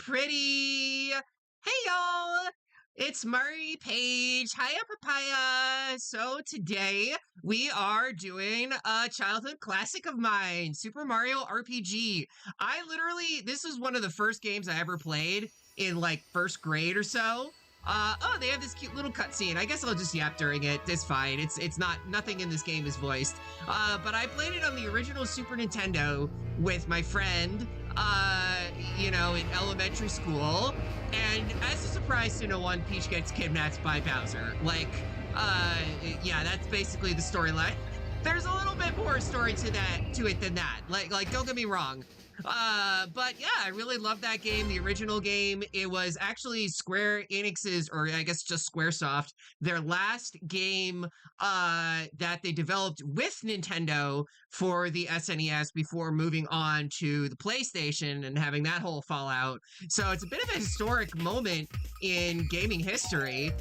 pretty. Hey y'all, it's Mari Paige. Hiya papaya. So today we are doing a childhood classic of mine, Super Mario RPG. This is one of the first games I ever played in like first grade or so. Oh, they have this cute little cutscene. I guess I'll just yap during it. It's fine. It's nothing in this game is voiced. But I played it on the original Super Nintendo with my friend, in elementary school. And as a surprise to no one, Peach gets kidnapped by Bowser. That's basically the storyline. There's a little bit more story to it than that. Like, don't get me wrong. But yeah, I really love that game. The original game, it was actually Square Enix's, or I guess just Squaresoft, their last game that they developed with Nintendo for the SNES before moving on to the PlayStation and having that whole fallout. So it's a bit of a historic moment in gaming history.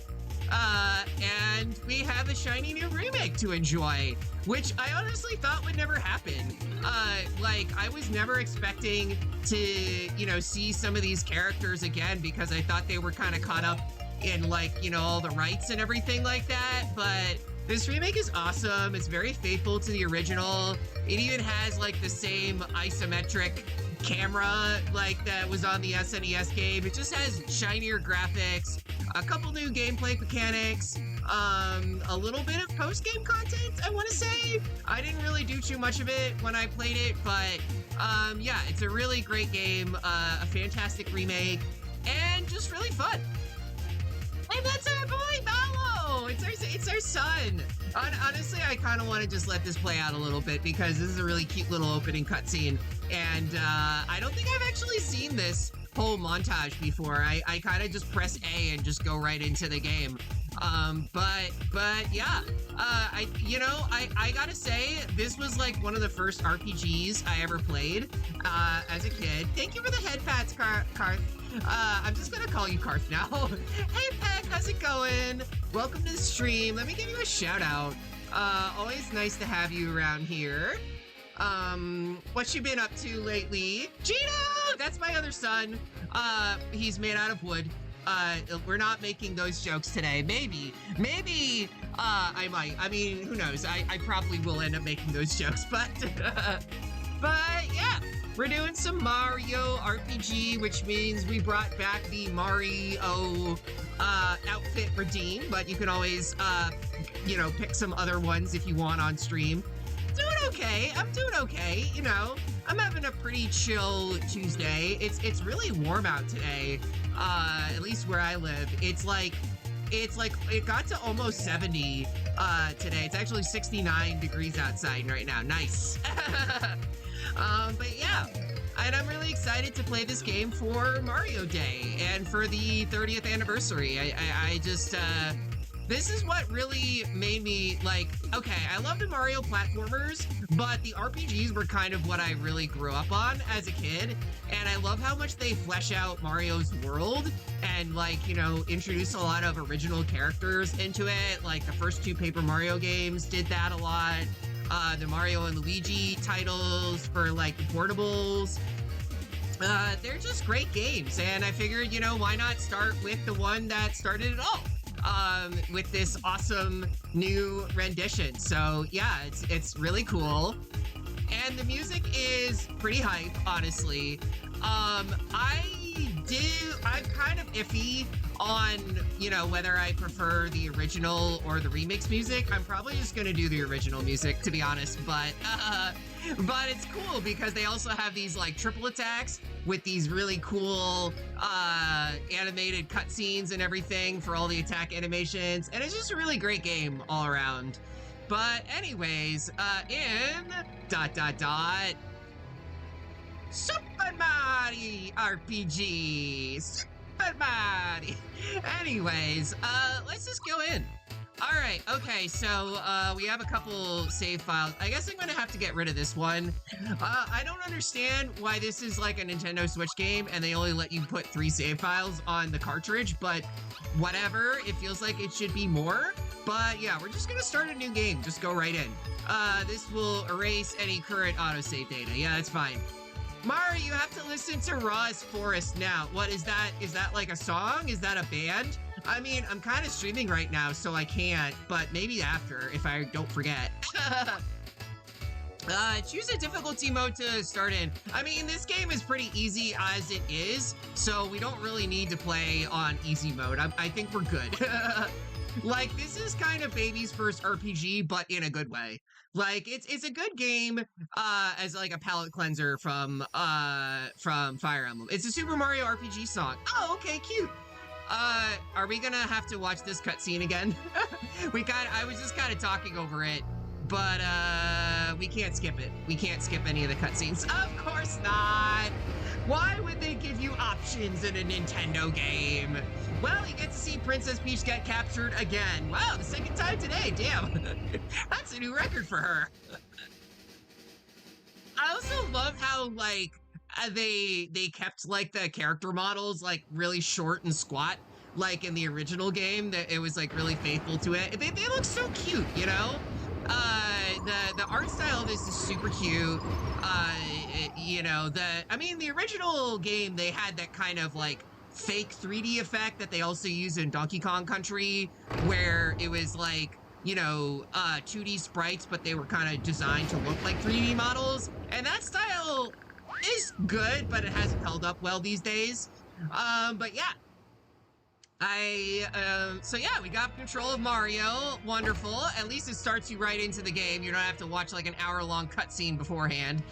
And we have a shiny new remake to enjoy, which I honestly thought would never happen. I was never expecting to, see some of these characters again because I thought they were kind of caught up in, all the rights and everything like that. But this remake is awesome. It's very faithful to the original. It even has, the same isometric camera that was on the SNES game. It just has shinier graphics, a couple new gameplay mechanics, a little bit of post-game content, I want to say. I didn't really do too much of it when I played it, but it's a really great game, a fantastic remake, and just really fun. And that's our boy, Mallow! It's our son! Honestly, I kind of want to just let this play out a little bit because this is a really cute little opening cutscene, and I don't think I've actually seen this whole montage before. I kind of just press A and just go right into the game. I gotta say, this was one of the first RPGs I ever played as a kid. Thank you for the head pats, Karth. I'm just gonna call you Karth now. Hey Peck, how's it going? Welcome to the stream. Let me give you a shout out. Always nice to have you around here. What you been up to lately? Gino! That's my other son. He's made out of wood. We're not making those jokes today. Maybe, I might. I mean, who knows? I probably will end up making those jokes, but yeah. We're doing some Mario RPG, which means we brought back the Mario outfit redeem, but you can always, pick some other ones if you want on stream. I'm doing okay, I'm having a pretty chill Tuesday. It's really warm out today, at least where I live. It got to almost 70 today. It's actually 69 degrees outside right now. Nice. But yeah, and I'm really excited to play this game for Mario Day and for the 30th anniversary. I just, this is what really made me okay, I love the Mario platformers, but the RPGs were kind of what I really grew up on as a kid, and I love how much they flesh out Mario's world and introduce a lot of original characters into it. The first two Paper Mario games did that a lot. The Mario and Luigi titles for the portables. They're just great games, and I figured, why not start with the one that started it all? With this awesome new rendition. So yeah, it's really cool. And the music is pretty hype, honestly. I'm kind of iffy on, whether I prefer the original or the remix music. I'm probably just gonna do the original music, to be honest, but it's cool because they also have these triple attacks with these really cool animated cutscenes and everything for all the attack animations, and it's just a really great game all around. But anyways, in ... Super Mario RPG! Super Mario! Anyways, let's just go in. Alright, okay, so we have a couple save files. I guess I'm gonna have to get rid of this one. I don't understand why this is a Nintendo Switch game and they only let you put 3 save files on the cartridge, but whatever, it feels like it should be more. But yeah, we're just gonna start a new game, just go right in. This will erase any current autosave data. Yeah, that's fine. Mari, you have to listen to Raw's Forest now. What is that? Is that like a song? Is that a band? I mean, I'm kind of streaming right now, so I can't, but maybe after, if I don't forget. Choose a difficulty mode to start in. I mean, this game is pretty easy as it is, so we don't really need to play on easy mode. I think we're good. Like, this is kind of baby's first RPG, but in a good way. Like, it's a good game as like a palate cleanser from Fire Emblem. It's a Super Mario RPG song. Oh, okay, cute. Are we gonna have to watch this cutscene again? I was just kind of talking over it, but we can't skip it. We can't skip any of the cutscenes. Of course not. Why would they give you options in a Nintendo game? Well, you get to see Princess Peach get captured again. Wow, the second time today, damn. That's a new record for her. I also love how, like, they kept, like, the character models, like, really short and squat, like in the original game, that it was, like, really faithful to it. They look so cute, you know? The art style of this is super cute. You know, I mean, the original game, they had that kind of, like, fake 3D effect that they also use in Donkey Kong Country, where it was like, you know, 2D sprites, but they were kind of designed to look like 3D models. And that style is good, but it hasn't held up well these days. But yeah. So yeah, we got control of Mario. Wonderful. At least it starts you right into the game. You don't have to watch like an hour-long cutscene beforehand.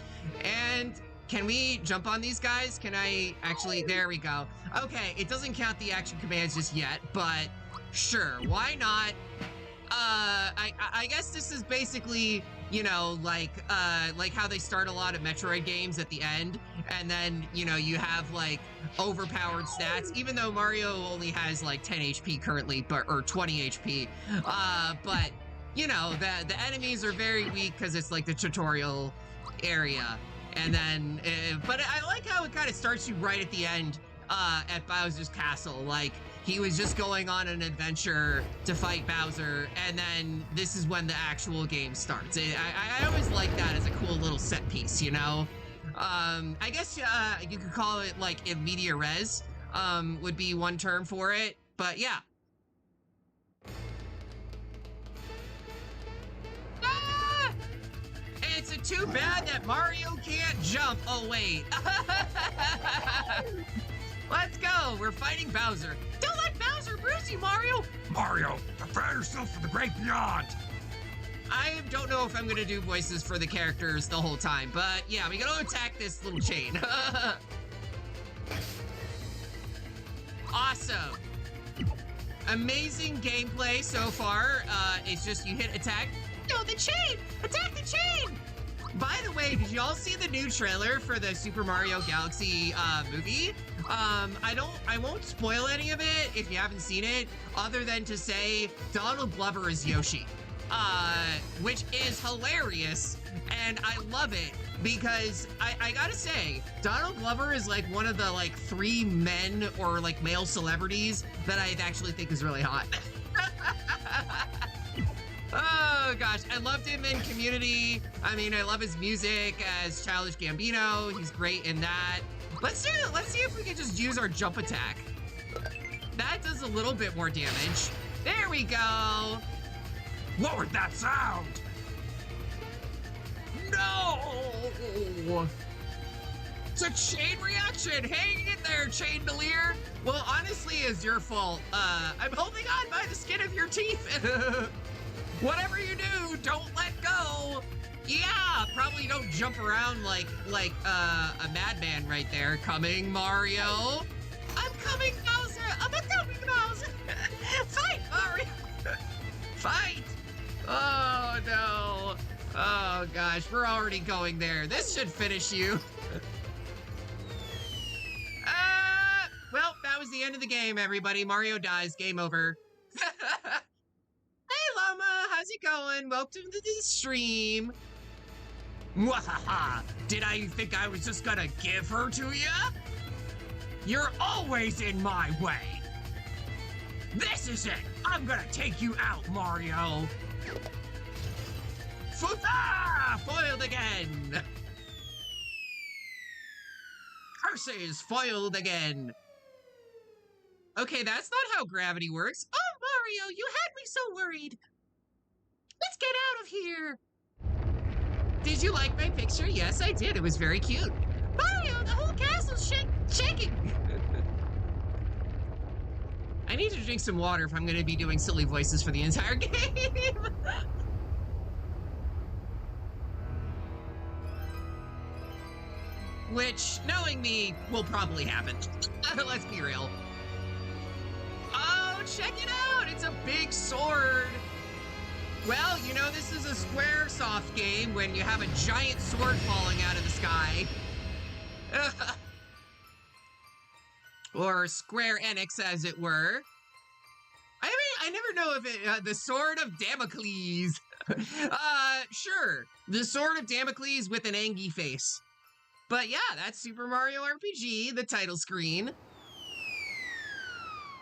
And can we jump on these guys? Can I actually? There we go. Okay, it doesn't count the action commands just yet, but sure, why not? I guess this is basically, you know, like how they start a lot of Metroid games at the end, and then, you know, you have like overpowered stats, even though Mario only has like 10 HP currently, or 20 HP. But you know, the enemies are very weak because it's like the tutorial area. And then, but I like how it kind of starts you right at the end at Bowser's castle. Like, he was just going on an adventure to fight Bowser, and then this is when the actual game starts. I always like that as a cool little set piece, you know? I guess you could call it like in media res would be one term for it, but yeah. Ah! It's too bad that Mario can't jump. Oh, wait. Let's go. We're fighting Bowser. Don't let Bowser bruise you, Mario. Mario, prepare yourself for the great beyond. I don't know if I'm going to do voices for the characters the whole time, but yeah, we got to attack this little chain. Awesome. Amazing gameplay so far. It's just you hit attack. No, the chain! Attack the chain! By the way, did y'all see the new trailer for the Super Mario Galaxy movie? I won't spoil any of it if you haven't seen it, other than to say Donald Glover is Yoshi, which is hilarious, and I love it because I gotta say, Donald Glover is like one of the like 3 men or like male celebrities that I actually think is really hot. Oh gosh, I loved him in Community. I mean, I love his music as Childish Gambino. He's great in that. Let's see if we can just use our jump attack. That does a little bit more damage. There we go. What was that sound? No! It's a chain reaction. Hang in there, Chandelier. Well, honestly, it's your fault. I'm holding on by the skin of your teeth. Whatever you do, don't let go. Yeah, probably don't jump around like a madman right there. Coming, Mario. I'm coming, Bowser. I'm coming, Bowser. Fight, Mario. Fight. Oh, no. Oh, gosh, we're already going there. This should finish you. Well, that was the end of the game, everybody. Mario dies. Game over. Hey, Llama, how's it going? Welcome to the stream. Mwahaha! Did I think I was just gonna give her to ya? You're always in my way. This is it. I'm gonna take you out, Mario. Futa! Foiled again. Forces foiled again. Okay, that's not how gravity works. Oh, Mario, you had me so worried. Let's get out of here. Did you like my picture? Yes, I did. It was very cute. Mario, the whole castle's shaking. I need to drink some water if I'm going to be doing silly voices for the entire game. Which, knowing me, will probably happen. Let's be real. Oh, check it out! It's a big sword! Well, you know, this is a Squaresoft game when you have a giant sword falling out of the sky. Or Square Enix, as it were. I mean, I never know if it, the Sword of Damocles. Sure. The Sword of Damocles with an Angie face. But yeah, that's Super Mario RPG, the title screen.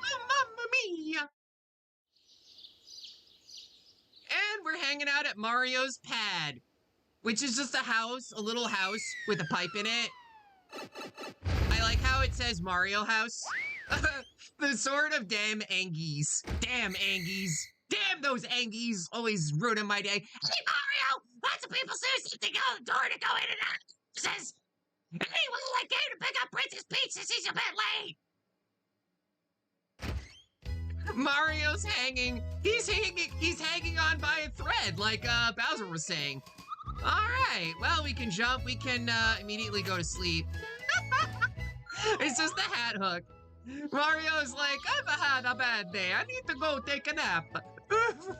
Oh, mamma mia! And we're hanging out at Mario's pad, which is just a house, a little house with a pipe in it. I like how it says Mario House. The Sword of Dam-Angys. Dam-Angys. Damn those Angys, always ruining my day. Hey, Mario! Lots of people seriously think out the door to go in and out. It says, hey, well, I came to pick up Princess Peach since she's a bit late. Mario's hanging. He's hanging on by a thread, like Bowser was saying. All right, well, we can jump. We can immediately go to sleep. It's just the hat hook. Mario's like, I've had a bad day. I need to go take a nap. All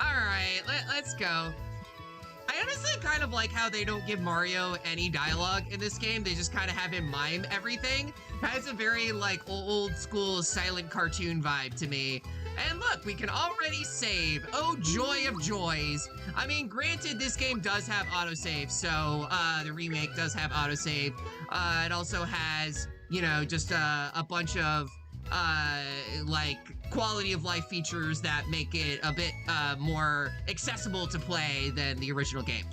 right, let's go. I honestly kind of like how they don't give Mario any dialogue in this game. They just kind of have him mime everything. It has a very, like, old school silent cartoon vibe to me. And look, we can already save. Oh, joy of joys. I mean, granted, this game does have autosave, so the remake does have autosave. It also has, you know, just a bunch of, like, quality of life features that make it a bit more accessible to play than the original game.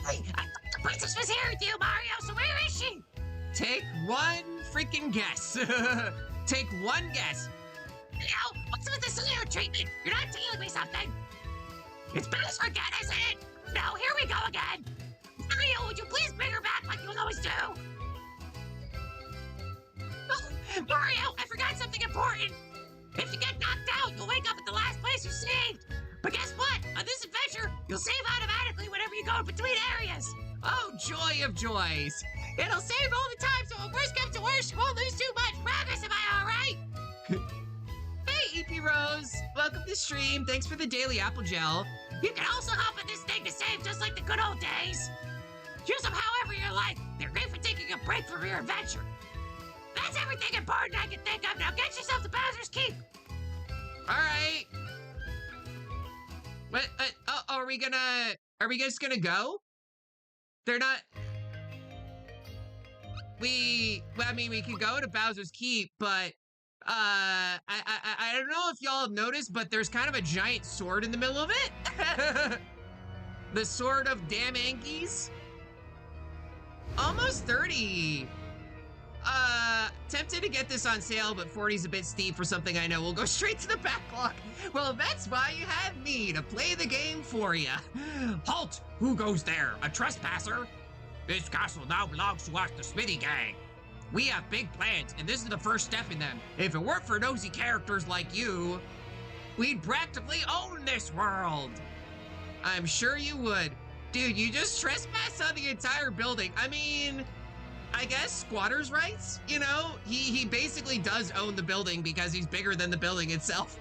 Hey, I thought the princess was here with you, Mario, so where is she? Take one freaking guess. Take one guess. Leo, what's with the silent treatment? You're not telling me something. It's Bowser again, isn't it? No, here we go again. Mario, would you please bring her back like you always do? Mario, I forgot something important. If you get knocked out, you'll wake up at the last place you saved. But guess what? On this adventure, you'll save automatically whenever you go in between areas. Oh, joy of joys. It'll save all the time, so if worse comes to worse, you won't lose too much progress. Am I all right? Hey, EP Rose. Welcome to stream. Thanks for the daily apple gel. You can also hop on this thing to save just like the good old days. Use them however you like. They're great for taking a break from your adventure. That's everything important I can think of. Now get yourself to Bowser's Keep. All right. What? Are we just gonna go? They're not. I mean, we can go to Bowser's Keep, but I don't know if y'all have noticed, but there's kind of a giant sword in the middle of it. The Sword of Dam-Angys. Almost 30. Tempted to get this on sale, but 40's a bit steep for something I know will go straight to the backlog. Well, that's why you have me, to play the game for you. Halt! Who goes there? A trespasser? This castle now belongs to us, the Smithy Gang. We have big plans, and this is the first step in them. If it weren't for nosy characters like you, we'd practically own this world. I'm sure you would. Dude, you just trespassed on the entire building. I mean, I guess squatters' rights, you know? He basically does own the building because he's bigger than the building itself.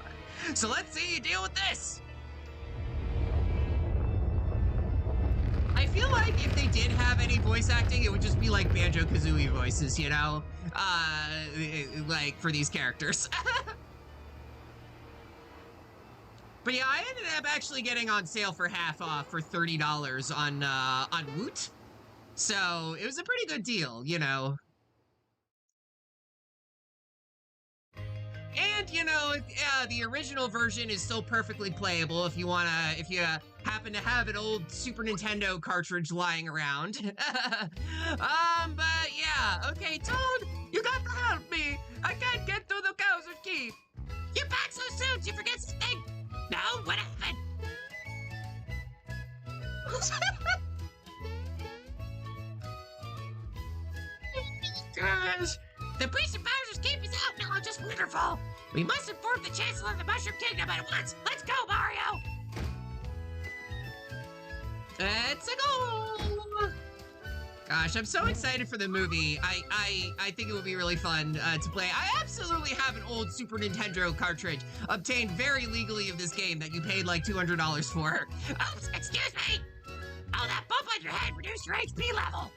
So let's see you deal with this. I feel like if they did have any voice acting, it would just be like Banjo-Kazooie voices, you know? Like, for these characters. But yeah, I ended up actually getting on sale for half off for $30 on Woot. So, it was a pretty good deal, you know? And, you know, the original version is still perfectly playable if you happen to have an old Super Nintendo cartridge lying around. But yeah, okay, Toad, you got to help me. I can't get to the Bowser's Keep. You're back so soon. Did you forget something? No, what happened? Gosh, the priest of Bowser's Keep is out now. Just wonderful. We must inform the Chancellor of the Mushroom Kingdom at once. Let's go, Mario. Let's go! Gosh, I'm so excited for the movie. I think it would be really fun to play. I absolutely have an old Super Nintendo cartridge obtained very legally of this game that you paid like $200 for. Oops, excuse me. Oh, that bump on your head reduced your HP level.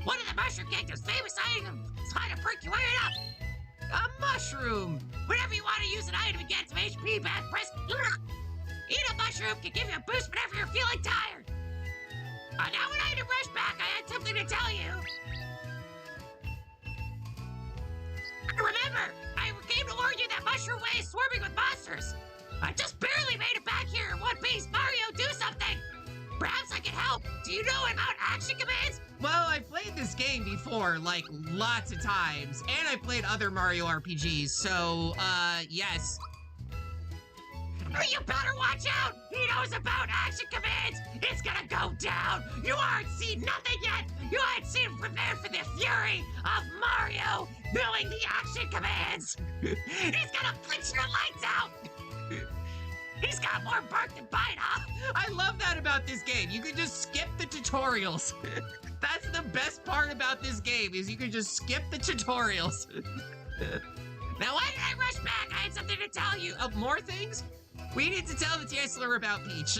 One of the Mushroom Kingdom's famous items is how to perk you right up. A mushroom! Whenever you want to use an item and get some HP back, press eat a mushroom can give you a boost whenever you're feeling tired. Now when I had to rush back, I had something to tell you. Remember, I came to warn you that Mushroom Way is swarming with monsters. I just barely made it back here in one piece. Mario, do something. Perhaps I can help. Do you know about action commands? Well, I played this game before, like, lots of times, and I played other Mario RPGs, so, yes. You better watch out! He knows about action commands! It's gonna go down! You aren't seen nothing yet! You aren't seen prepared for the fury of Mario knowing the action commands! He's gonna blitz your lights out! He's got more bark than bite off! I love that about this game. You can just skip the tutorials. That's the best part about this game, is you can just skip the tutorials. Now why did I rush back? I had something to tell you. More things? We need to tell the Chancellor about Peach.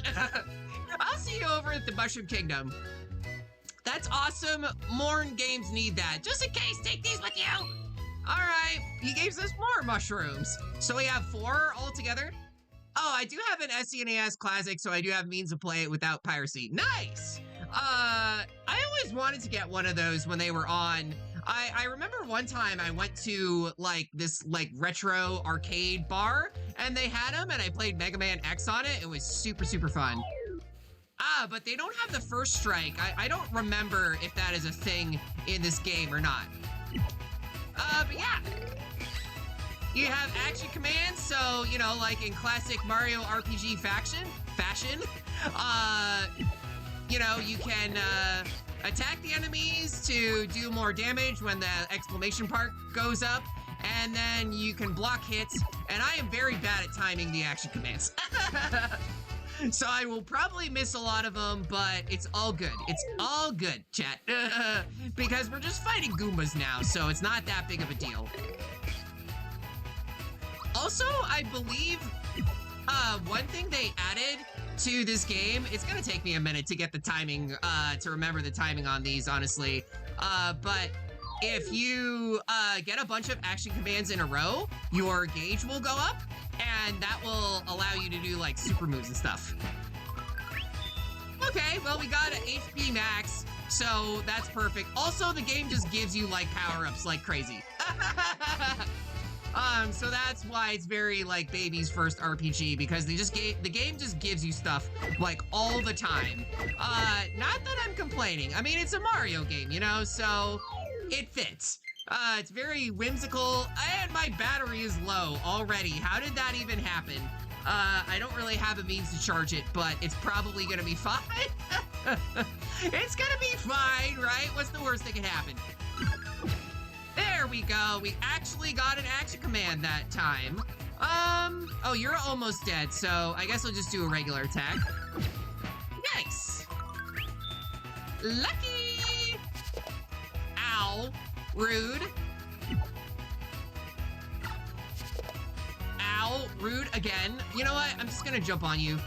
I'll see you over at the Mushroom Kingdom. That's awesome. More games need that. Just in case, take these with you. All right, he gave us more mushrooms. So we have 4 altogether. Oh, I do have an SNES Classic, so I do have means to play it without piracy. Nice! I always wanted to get one of those when they were on. I remember one time I went to like this like retro arcade bar and they had them and I played Mega Man X on it. It was super, super fun. But they don't have the first strike. I don't remember if that is a thing in this game or not. But yeah. You have action commands, so, you know, like in classic Mario RPG fashion, you know, you can attack the enemies to do more damage when the exclamation mark goes up, and then you can block hits, and I am very bad at timing the action commands. So I will probably miss a lot of them, but it's all good. It's all good, chat. Because we're just fighting Goombas now, so it's not that big of a deal. Also, I believe one thing they added to this game, it's gonna take me a minute to get the timing, to remember the timing on these, honestly. But if you get a bunch of action commands in a row, your gauge will go up, and that will allow you to do like super moves and stuff. Okay, well, we got an HP max, so that's perfect. Also, the game just gives you like power-ups like crazy. So that's why it's very like baby's first RPG, because the game just gives you stuff like all the time. Not that I'm complaining. I mean, it's a Mario game, you know, so it fits. It's very whimsical, and my battery is low already. How did that even happen? I don't really have a means to charge it, but it's probably gonna be fine. It's gonna be fine, right? What's the worst that can happen? There we go. We actually got an action command that time. Oh, you're almost dead, so I guess I'll just do a regular attack. Nice. Lucky. Ow. Rude. Ow. Rude again. You know what? I'm just gonna jump on you.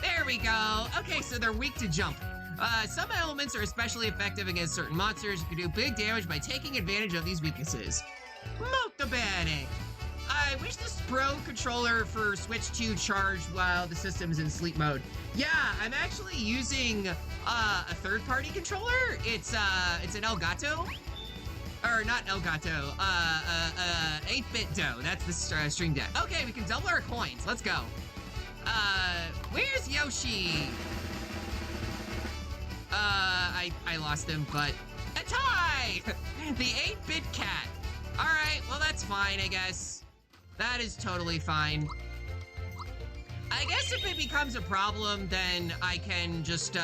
There we go. Okay, so they're weak to jump. Some elements are especially effective against certain monsters. You can do big damage by taking advantage of these weaknesses. Molto bene. I wish this Pro controller for Switch 2 charged while the system's in sleep mode. Yeah, I'm actually using a third-party controller. It's an Elgato. Or not Elgato, 8-bit dough. That's the Stream Deck. Okay, we can double our coins. Let's go. Where's Yoshi? I lost him, but a tie! The 8-bit cat. All right, well, that's fine, I guess. That is totally fine. I guess if it becomes a problem, then I can just,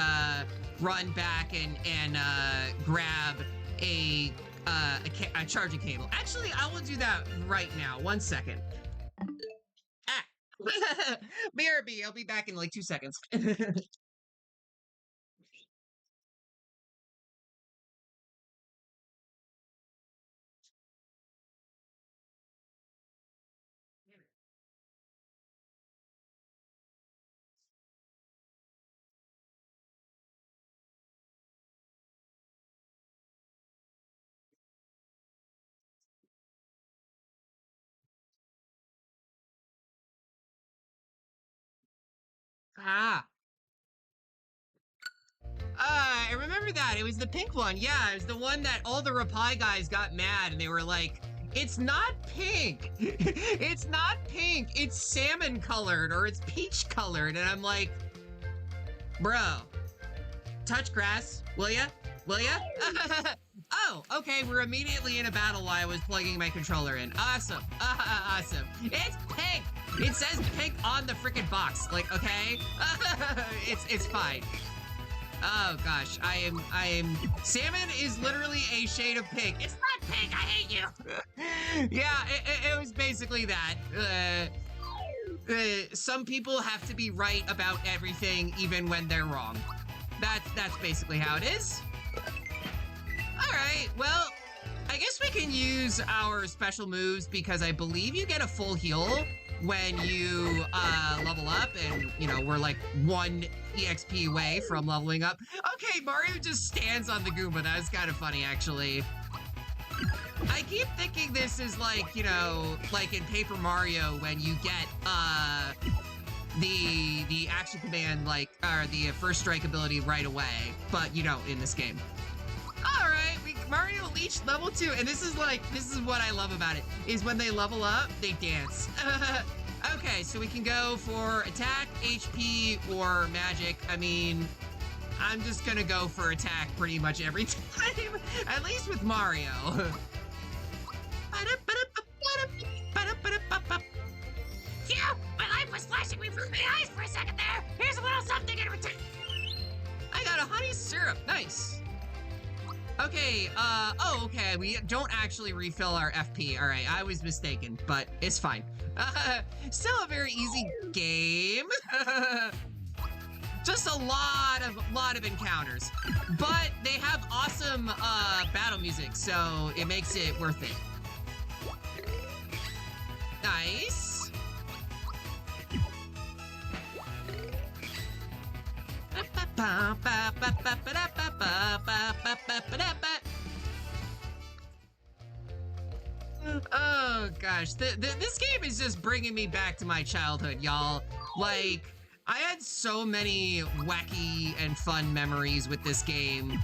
run back and grab a charging cable. Actually, I will do that right now. 1 second. Ah! BRB, I'll be back in like 2 seconds. Ah. I remember that. It was the pink one. Yeah, it was the one that all the reply guys got mad and they were like, it's not pink. It's not pink. It's salmon colored or it's peach colored. And I'm like, bro, touch grass, will ya? Will ya? Oh, okay, we're immediately in a battle while I was plugging my controller in. Awesome. Awesome. It's pink. It says pink on the freaking box. Like, okay? It's fine. Oh gosh, I am. Salmon is literally a shade of pink. It's not pink. I hate you. Yeah, it was basically that. Some people have to be right about everything, even when they're wrong. That's basically how it is. All right, well, I guess we can use our special moves because I believe you get a full heal when you level up, and you know we're like 1 EXP away from leveling up. Okay, Mario just stands on the Goomba. That was kind of funny, actually. I keep thinking this is like, you know, like in Paper Mario when you get the action command, like, or the first strike ability right away, but you don't in this game. All right, Mario Leech level 2, and this is what I love about it, is when they level up, they dance. Okay, so we can go for attack, HP, or magic. I mean, I'm just gonna go for attack pretty much every time, at least with Mario. Phew! My life was flashing before my eyes for a second there! Here's a little something in return! I got a honey syrup, nice. Okay, oh, okay, we don't actually refill our FP. All right, I was mistaken, but it's fine. Still a very easy game. Just a lot of encounters, but they have awesome battle music, so it makes it worth it. Nice. Oh gosh, this game is just bringing me back to my childhood, y'all. Like, I had so many wacky and fun memories with this game.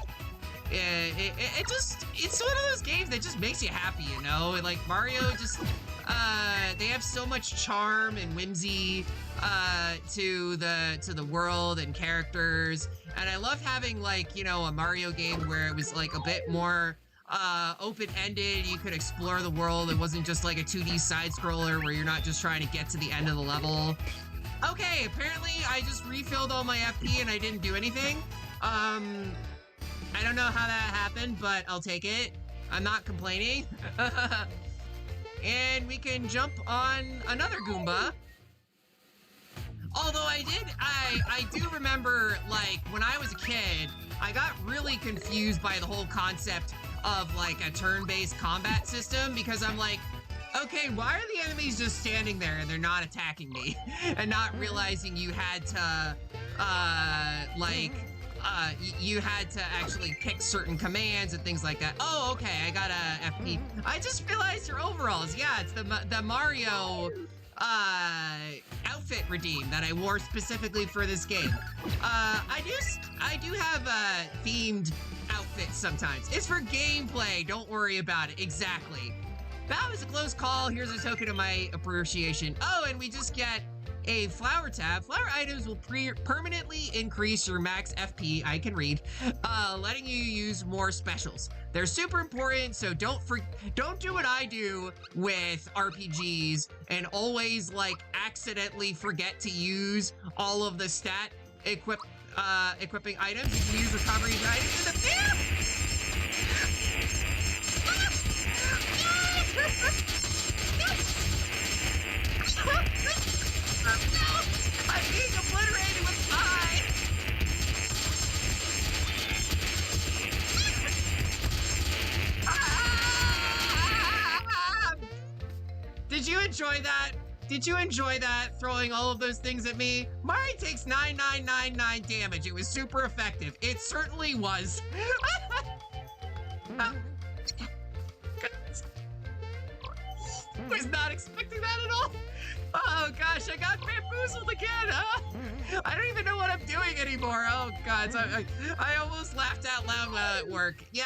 It's one of those games that just makes you happy, you know? Like, Mario just, they have so much charm and whimsy to the world and characters. And I love having, like, you know, a Mario game where it was like a bit more open-ended. You could explore the world. It wasn't just like a 2D side scroller where you're not just trying to get to the end of the level. Okay, apparently I just refilled all my FP and I didn't do anything. I don't know how that happened, but I'll take it. I'm not complaining. And we can jump on another Goomba. Although I do remember, like, when I was a kid, I got really confused by the whole concept of, like, a turn-based combat system, because I'm like, okay, why are the enemies just standing there and they're not attacking me? And not realizing you had to, you had to actually pick certain commands and things like that. Oh, okay, I got a FP. I just realized your overalls. Yeah, it's the Mario outfit redeem that I wore specifically for this game. I do have themed outfits sometimes. It's for gameplay. Don't worry about it. Exactly. That was a close call. Here's a token of my appreciation. Oh, and we just get a flower tab. Flower items will permanently increase your max FP, I can read, letting you use more specials. They're super important, so don't do what I do with RPGs and always like accidentally forget to use all of the equipping items. You can use recovery items in the I'm being obliterated with pie! Did you enjoy that? Did you enjoy that, throwing all of those things at me? Mari takes 9999 damage. It was super effective. It certainly was. Was not expecting that at all. Oh gosh, I got bamboozled again, huh? I don't even know what I'm doing anymore. Oh god, I almost laughed out loud at work. Yeah.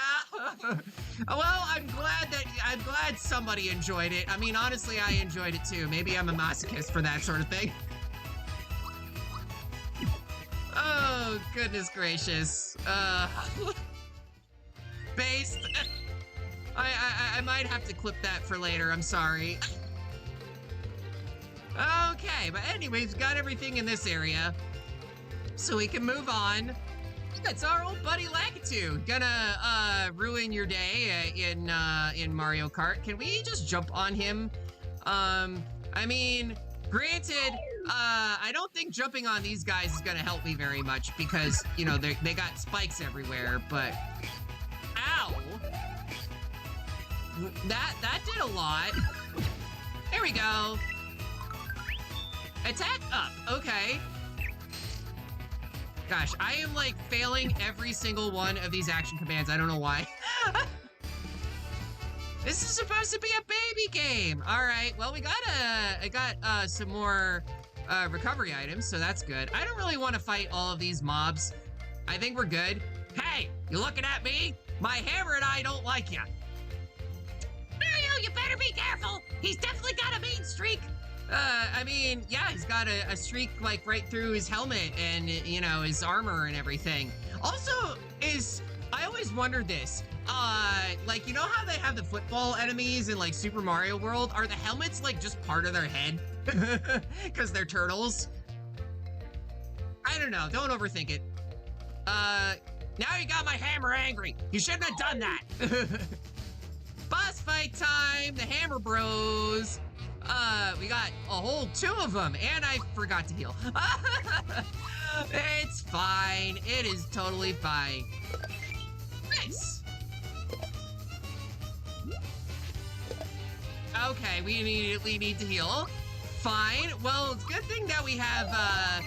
Well, I'm glad somebody enjoyed it. I mean, honestly, I enjoyed it too. Maybe I'm a masochist for that sort of thing. Oh goodness gracious. Based. I might have to clip that for later. I'm sorry. Okay, but anyways, we've got everything in this area, so we can move on. It's our old buddy Lakitu, gonna ruin your day in Mario Kart. Can we just jump on him? I mean, granted, I don't think jumping on these guys is gonna help me very much because, you know, they got spikes everywhere, but ow! That did a lot. There we go. Attack up, okay. Gosh, I am like failing every single one of these action commands. I don't know why. This is supposed to be a baby game. All right, well, I got some more recovery items, so that's good. I don't really want to fight all of these mobs. I think we're good. Hey, you looking at me? My hammer and I don't like you. Mario, you better be careful. He's definitely got a mean streak. I mean, yeah, he's got a streak like right through his helmet and, you know, his armor and everything. Also, I always wondered this, like, you know how they have the football enemies in like Super Mario World? Are the helmets like just part of their head? Because they're turtles? I don't know, don't overthink it. Now you got my hammer angry. You shouldn't have done that. Boss fight time, the Hammer Bros. We got a whole 2 of them, and I forgot to heal. It's fine. It is totally fine. Nice. Okay, we immediately need to heal. Fine. Well, it's a good thing that we have,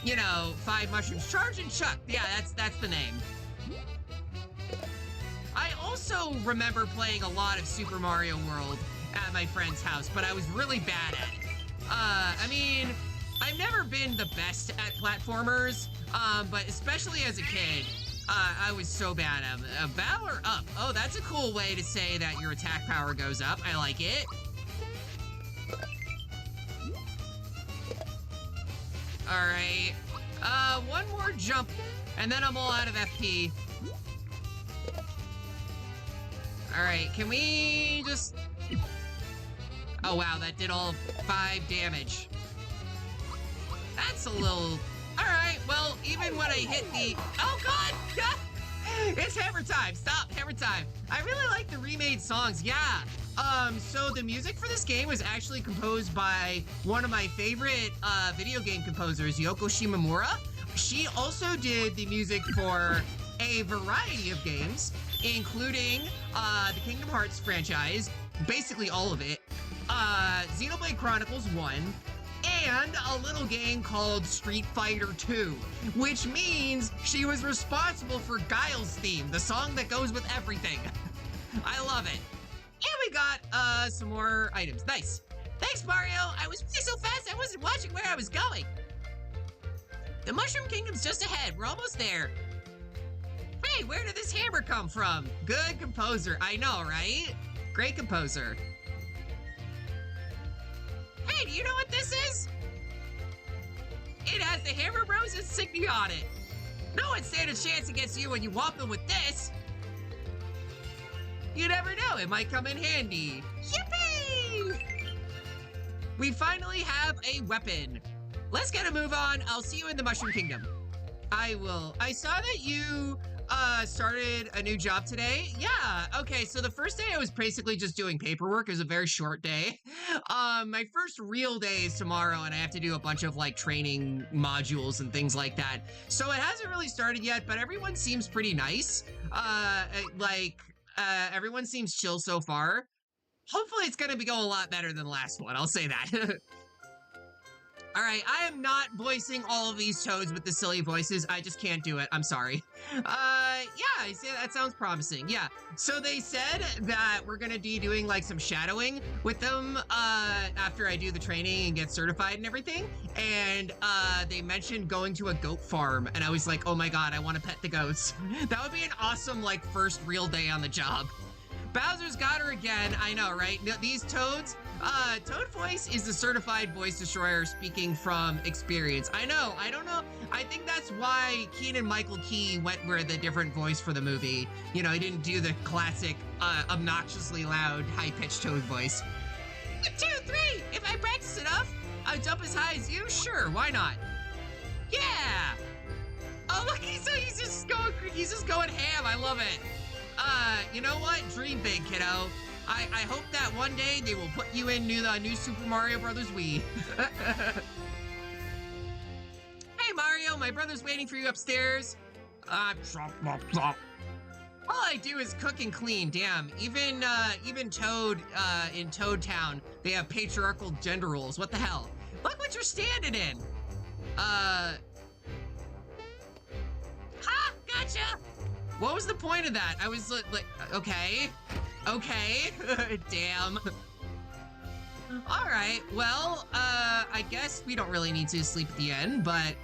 you know, 5 mushrooms. Charge and Chuck. Yeah, that's the name. I also remember playing a lot of Super Mario World at my friend's house, but I was really bad at it. I mean, I've never been the best at platformers, but especially as a kid, I was so bad at them. Valor up. Oh, that's a cool way to say that your attack power goes up. I like it. All right. One more jump, and then I'm all out of FP. All right, can we just... Oh, wow, that did all 5 damage. That's a little... All right, well, even when I hit the... Oh, God! It's hammer time. Stop, hammer time. I really like the remade songs, yeah. So the music for this game was actually composed by one of my favorite video game composers, Yoko Shimomura. She also did the music for a variety of games, including the Kingdom Hearts franchise, basically all of it, Xenoblade Chronicles 1, and a little game called Street Fighter 2, which means she was responsible for Guile's theme, the song that goes with everything. I love it. And we got some more items. Nice. Thanks, Mario. I was moving so fast I wasn't watching where I was going. The Mushroom Kingdom's just ahead. We're almost there. Hey, where did this hammer come from? Good composer. I know, right? Great composer. Hey, do you know what this is? It has the Hammer Bros insignia on it. No one stand a chance against you when you whop them with this. You never know, it might come in handy. Yippee! We finally have a weapon. Let's get a move on. I'll see you in the Mushroom Kingdom. I will. I saw that you started a new job today. Yeah, okay, so the first day I was basically just doing paperwork. It was a very short day. My first real day is tomorrow, and I have to do a bunch of like training modules and things like that. So it hasn't really started yet, but everyone seems pretty nice. Everyone seems chill so far. Hopefully it's gonna go a lot better than the last one, I'll say that. All right, I am not voicing all of these toads with the silly voices. I just can't do it. I'm sorry. Yeah, I see, that sounds promising. Yeah, so they said that we're gonna be doing like some shadowing with them after I do the training and get certified and everything. And they mentioned going to a goat farm, and I was like, oh my god, I want to pet the goats. That would be an awesome like first real day on the job. Bowser's got her again. I know, right? These toads. Toad Voice is the certified voice destroyer speaking from experience. I know, I don't know. I think that's why Keegan-Michael Key went with a different voice for the movie. You know, he didn't do the classic, obnoxiously loud, high-pitched Toad voice. 1, 2, 3! If I practice enough, I'll jump as high as you? Sure, why not? Yeah! Oh, look, he's just going ham. I love it. You know what? Dream big, kiddo. I hope that one day they will put you in the new Super Mario Brothers Wii. Hey, Mario, my brother's waiting for you upstairs. All I do is cook and clean. Damn, even Toad, in Toad Town, they have patriarchal gender roles. What the hell? Look what you're standing in. Ha! Gotcha! What was the point of that? I was like, okay. Damn. All right, well, I guess we don't really need to sleep at the end, but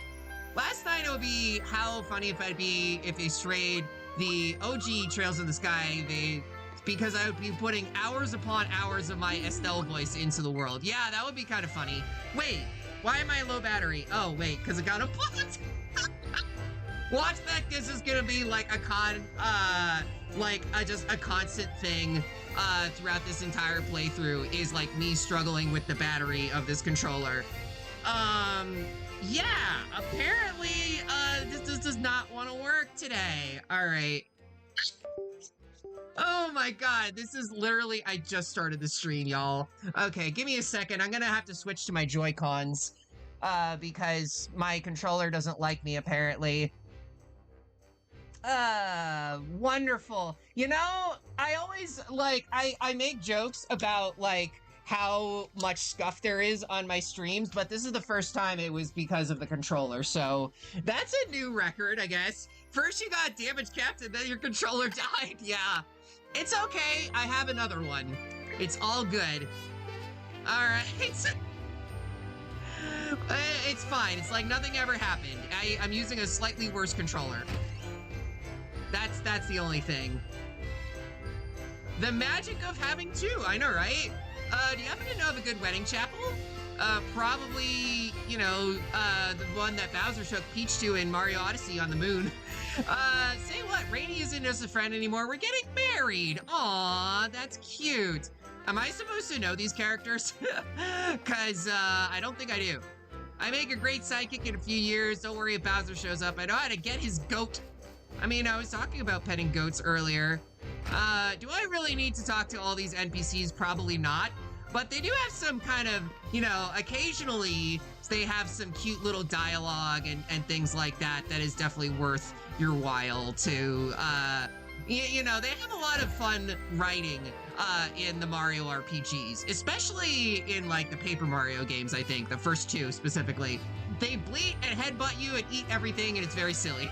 last night it would be how funny if I'd be if they strayed the OG Trails in the Sky, because I would be putting hours upon hours of my Estelle voice into the world. Yeah, that would be kind of funny. Wait, why am I low battery? Oh, wait, because it got unplugged. Watch that, this is gonna be like a just a constant thing throughout this entire playthrough is like me struggling with the battery of this controller. Yeah, apparently this does not want to work today. All right. Oh my god, this is literally, I just started the stream, y'all. Okay, give me a second. I'm gonna have to switch to my Joy-Cons because my controller doesn't like me apparently. Wonderful. You know, I always, like, I make jokes about, like, how much scuff there is on my streams, but this is the first time it was because of the controller, so that's a new record, I guess. First you got damaged captain, then your controller died. Yeah. It's okay, I have another one. It's all good. Alright. It's fine, it's like nothing ever happened. I'm using a slightly worse controller. That's the only thing. The magic of having two, I know, right? Do you happen to know of a good wedding chapel? Probably, you know, the one that Bowser took Peach to in Mario Odyssey on the moon. Say what, Rainy isn't just a friend anymore, we're getting married! Aww, that's cute. Am I supposed to know these characters? Cause, I don't think I do. I make a great sidekick in a few years, don't worry if Bowser shows up, I know how to get his goat. I mean, I was talking about petting goats earlier. Do I really need to talk to all these NPCs? Probably not. But they do have some kind of, you know, occasionally they have some cute little dialogue and things like that that is definitely worth your while to, you know, they have a lot of fun writing in the Mario RPGs, especially in, like, the Paper Mario games, I think, the first two specifically. They bleat and headbutt you and eat everything, and it's very silly.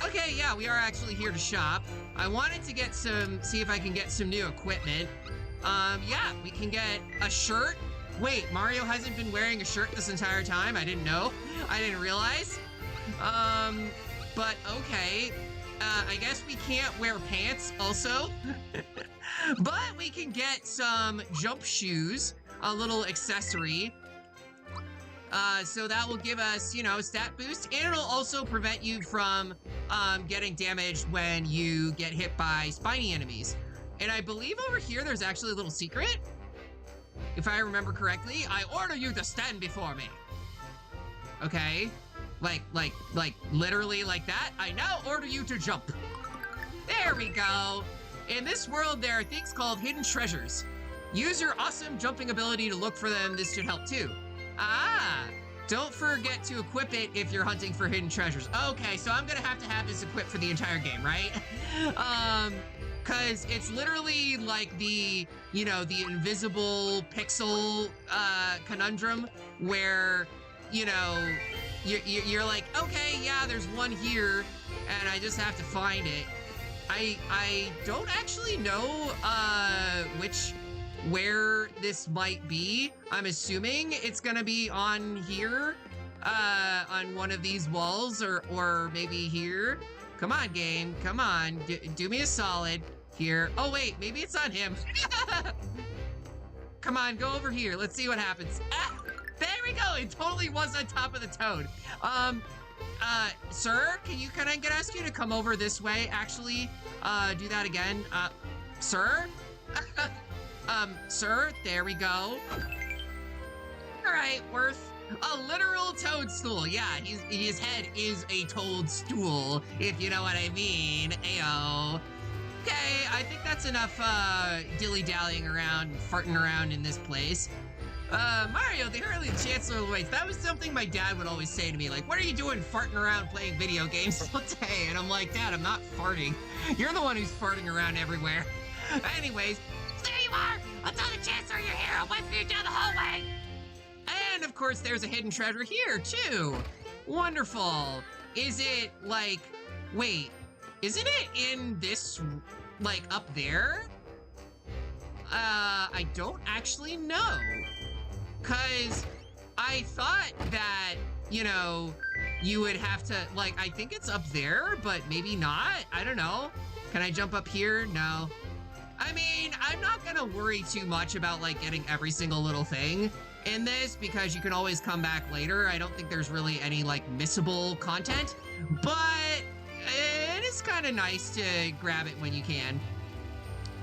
Okay, yeah, we are actually here to shop. I wanted to get see if I can get some new equipment. Yeah, we can get a shirt. Wait, Mario hasn't been wearing a shirt this entire time? I didn't know. I didn't realize. But okay. I guess we can't wear pants also. But we can get some jump shoes, a little accessory. So that will give us, you know, stat boost, and it'll also prevent you from getting damaged when you get hit by spiny enemies. And I believe over here there's actually a little secret. If I remember correctly, I order you to stand before me. Okay, like literally like that. I now order you to jump. There we go. In this world, there are things called hidden treasures. Use your awesome jumping ability to look for them. This should help too. Ah, don't forget to equip it if you're hunting for hidden treasures. Okay, so I'm gonna have this equipped for the entire game, right? Cause it's literally like the, you know, the invisible pixel conundrum where, you know, you're like, okay, yeah, there's one here, and I just have to find it. I don't actually know where this might be. I'm assuming it's gonna be on here, on one of these walls, or maybe here. Come on, game, come on, do me a solid here. Oh wait, maybe it's on him. Come on, go over here. Let's see what happens. Ah, there we go. It totally was on top of the toad. Sir, can I ask you to come over this way? Actually, do that again. Sir? Sir, there we go. All right, worth a literal toadstool. Yeah, his head is a toadstool, if you know what I mean. Ayo. Okay, I think that's enough, dilly-dallying around, farting around in this place. Mario, the early Chancellor waits. That was something my dad would always say to me, like, what are you doing farting around playing video games all day? And I'm like, Dad, I'm not farting. You're the one who's farting around everywhere. Anyways, there you are! I'll tell the Chancellor you're here. I'll wait for you down the hallway. And, of course, there's a hidden treasure here, too. Wonderful. Is it, like, wait, isn't it in this, like, up there? I don't actually know. Cause I thought that, you know, you would have to, like, I think it's up there, but maybe not. I don't know. Can I jump up here? No. I mean, I'm not gonna worry too much about, like, getting every single little thing in this because you can always come back later. I don't think there's really any, like, missable content, but it is kind of nice to grab it when you can.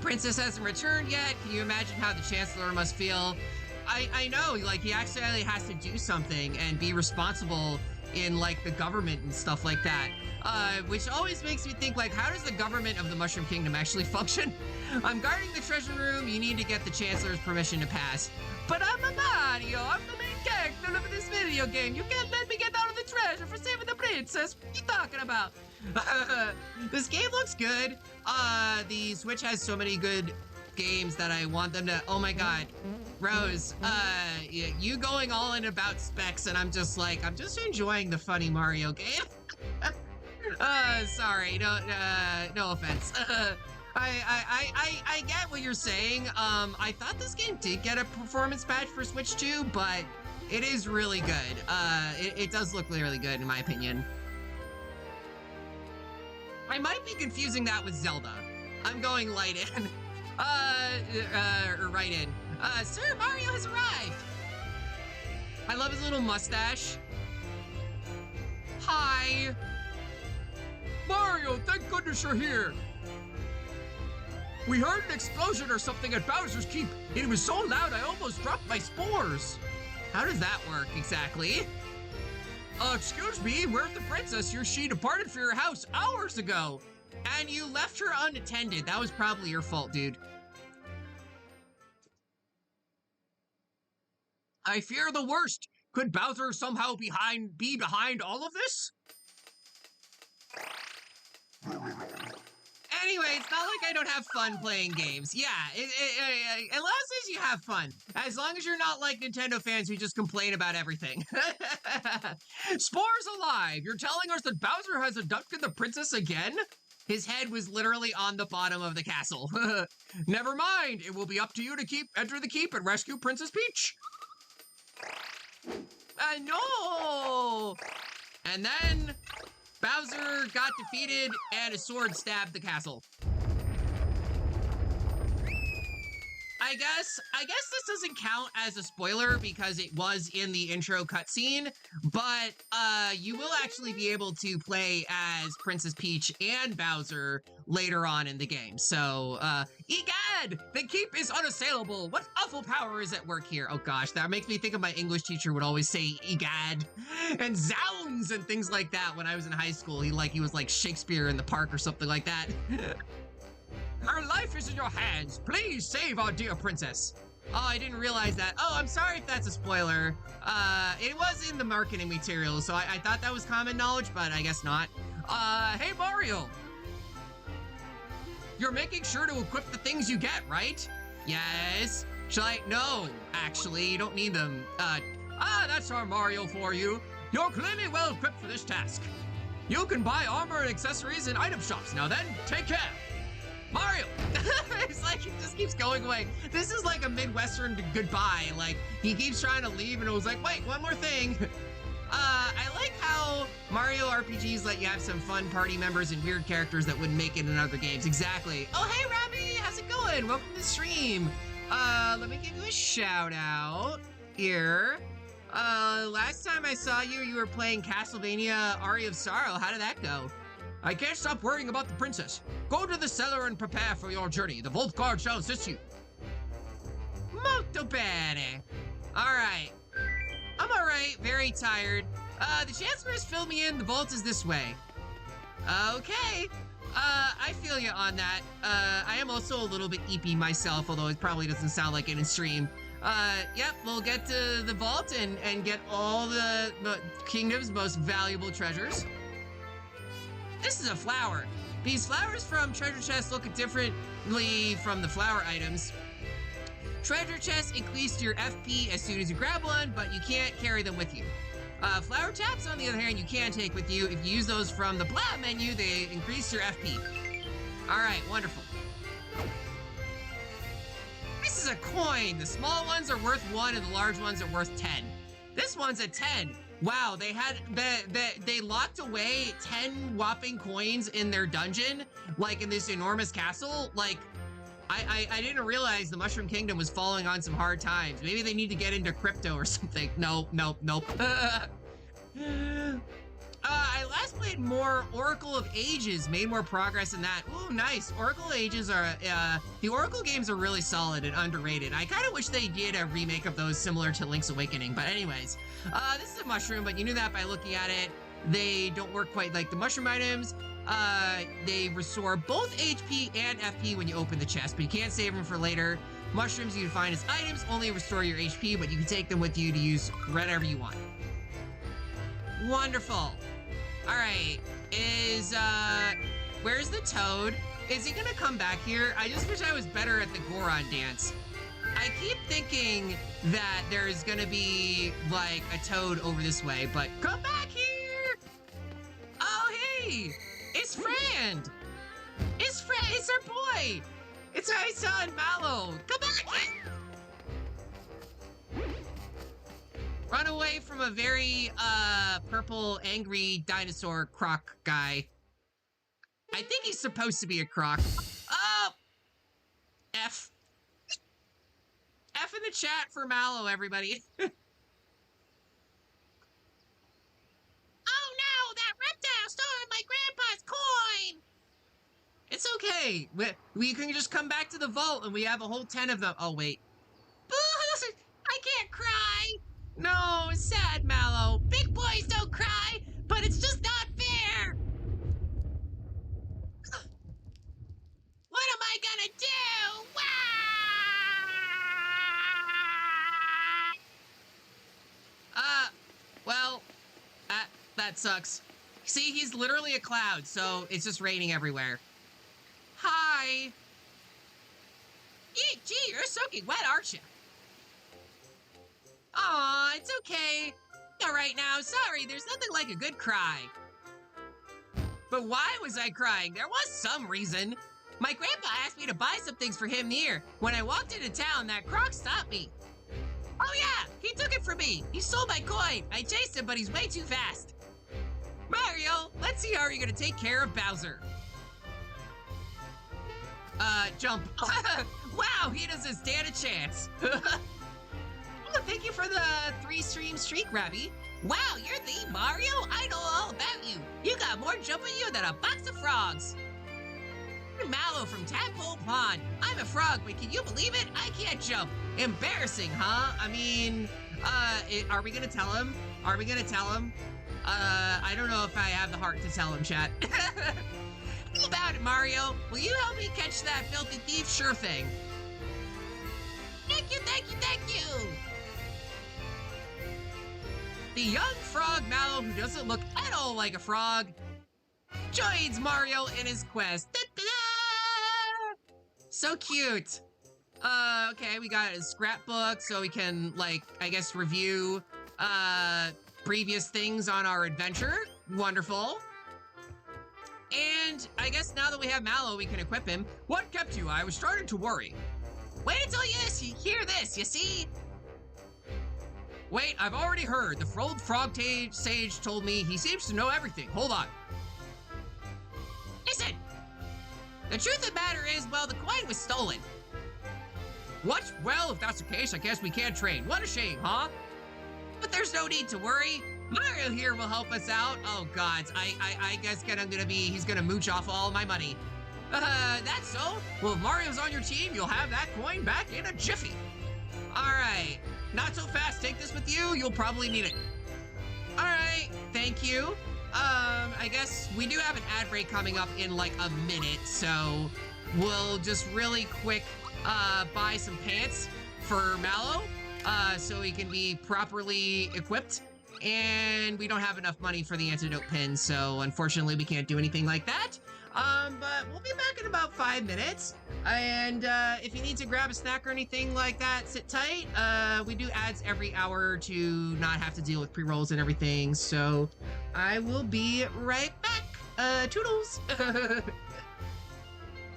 Princess hasn't returned yet. Can you imagine how the Chancellor must feel? I know, like, he actually has to do something and be responsible in, like, the government and stuff like that. Which always makes me think, like, how does the government of the Mushroom Kingdom actually function? I'm guarding the treasure room. You need to get the Chancellor's permission to pass. But I'm a Mario. I'm the main character of this video game. You can't let me get out of the treasure for saving the princess. What are you talking about? This game looks good. The Switch has so many good games that I want them to, oh my god, Rose, you going all in about specs, and I'm just like, I'm just enjoying the funny Mario game. Sorry, no offense. I get what you're saying. I thought this game did get a performance patch for Switch 2, but it is really good. It does look really good in my opinion. I might be confusing that with Zelda. I'm going light in. Right in. Sir Mario has arrived! I love his little mustache. Hi! Mario, thank goodness you're here! We heard an explosion or something at Bowser's Keep. It was so loud I almost dropped my spores. How does that work exactly? Excuse me, where's the princess? She departed for your house hours ago. And you left her unattended. That was probably your fault, dude. I fear the worst. Could Bowser somehow be behind all of this? Anyway, it's not like I don't have fun playing games. Yeah, as long as you have fun. As long as you're not like Nintendo fans who just complain about everything. Spores alive! You're telling us that Bowser has abducted the princess again? His head was literally on the bottom of the castle. Never mind, it will be up to you to enter the keep and rescue Princess Peach. No! And then Bowser got defeated and a sword stabbed the castle. I guess this doesn't count as a spoiler because it was in the intro cutscene, but you will actually be able to play as Princess Peach and Bowser later on in the game. So, egad! The keep is unassailable! What awful power is at work here? Oh gosh, that makes me think of my English teacher would always say egad and zounds and things like that when I was in high school. He was like Shakespeare in the park or something like that. Her life is in your hands. Please save our dear princess. Oh, I didn't realize that. Oh, I'm sorry if that's a spoiler. It was in the marketing materials, so I thought that was common knowledge, but I guess not. Hey Mario. You're making sure to equip the things you get, right? Yes. Shall I? No, actually, you don't need them. That's our Mario for you. You're clearly well equipped for this task. You can buy armor and accessories in item shops. Now then, take care. Mario! It's like he just keeps going away. This is like a Midwestern goodbye. Like, he keeps trying to leave and it was like, wait, one more thing. I like how Mario RPGs let you have some fun party members and weird characters that wouldn't make it in other games. Exactly. Oh, hey, Robbie, how's it going? Welcome to the stream. Let me give you a shout out here. Last time I saw you, you were playing Castlevania Aria of Sorrow. How did that go? I can't stop worrying about the princess. Go to the cellar and prepare for your journey. The vault guard shall assist you. Molto bene. All right. I'm all right. Very tired. The Chancellor's filled me in. The vault is this way. Okay. I feel you on that. I am also a little bit eepy myself, although it probably doesn't sound like it in stream. Yep, we'll get to the vault and get all the kingdom's most valuable treasures. This is a flower. These flowers from treasure chests look differently from the flower items. Treasure chests increase your FP as soon as you grab one, but you can't carry them with you. Flower taps, on the other hand, you can take with you. If you use those from the blah menu, they increase your FP. All right, wonderful. This is a coin. The small ones are worth 1 and the large ones are worth 10. This one's a 10. Wow, they locked away 10 whopping coins in their dungeon, like in this enormous castle. Like, I didn't realize the Mushroom Kingdom was falling on some hard times. Maybe they need to get into crypto or something. Nope. I last played more Oracle of Ages, made more progress in that. Ooh, nice. Oracle Ages are, the Oracle games are really solid and underrated. I kind of wish they did a remake of those similar to Link's Awakening, but anyways. This is a mushroom, but you knew that by looking at it. They don't work quite like the mushroom items. They restore both HP and FP when you open the chest, but you can't save them for later. Mushrooms you find as items only restore your HP, but you can take them with you to use whenever you want. Wonderful. All right, where's the toad? Is he gonna come back here? I just wish I was better at the Goron dance. I keep thinking that there's gonna be, like, a toad over this way, but come back here! Oh, hey! It's Fran! It's Fran! It's our boy! It's our son, Mallow! Come back here! Run away from a very, purple, angry dinosaur croc guy. I think he's supposed to be a croc. Oh! F. F in the chat for Mallow, everybody. Oh no! That reptile stole my grandpa's coin! It's okay. We can just come back to the vault and we have a whole 10 of them. Oh, wait. I can't cry! No, it's sad, Mallow. Big boys don't cry, but it's just not fair! What am I gonna do? Well, that sucks. See, he's literally a cloud, so it's just raining everywhere. Hi! Gee, you're soaking wet, aren't you? Aw, it's okay. All right now, sorry, there's nothing like a good cry. But why was I crying? There was some reason. My grandpa asked me to buy some things for him here. When I walked into town, that croc stopped me. Oh yeah, he took it from me. He stole my coin. I chased him, but he's way too fast. Mario, let's see how you're gonna take care of Bowser. jump. Wow, he doesn't stand a chance. Oh, thank you for the 3-stream streak, Rabby. Wow, you're the Mario? I know all about you. You got more jump in you than a box of frogs. Mallow from Tadpole Pond. I'm a frog, but can you believe it? I can't jump. Embarrassing, huh? I mean, are we gonna tell him? Are we gonna tell him? I don't know if I have the heart to tell him, chat. How about it, Mario? Will you help me catch that filthy thief? Sure thing. Thank you, thank you, thank you. The young frog Mallow, who doesn't look at all like a frog, joins Mario in his quest. Da-da-da! So cute. Okay, we got a scrapbook so we can, like, I guess review, previous things on our adventure. Wonderful. And I guess now that we have Mallow, we can equip him. What kept you? I was starting to worry. Wait until you hear this, you see? Wait, I've already heard. The old frog sage told me he seems to know everything. Hold on. Listen, the truth of the matter is, well, the coin was stolen. What? Well, if that's the case, I guess we can't trade. What a shame, huh? But there's no need to worry. Mario here will help us out. Oh, gods. I guess he's gonna mooch off all my money. That's so? Well, if Mario's on your team, you'll have that coin back in a jiffy. All right. Not so fast. Take this with you. You'll probably need it. All right. Thank you. I guess we do have an ad break coming up in like a minute, so we'll just really quick buy some pants for Mallow so he can be properly equipped. And we don't have enough money for the antidote pin, so unfortunately we can't do anything like that. But we'll be back in about 5 minutes. And if you need to grab a snack or anything like that, sit tight. We do ads every hour to not have to deal with pre-rolls and everything, so I will be right back. Toodles.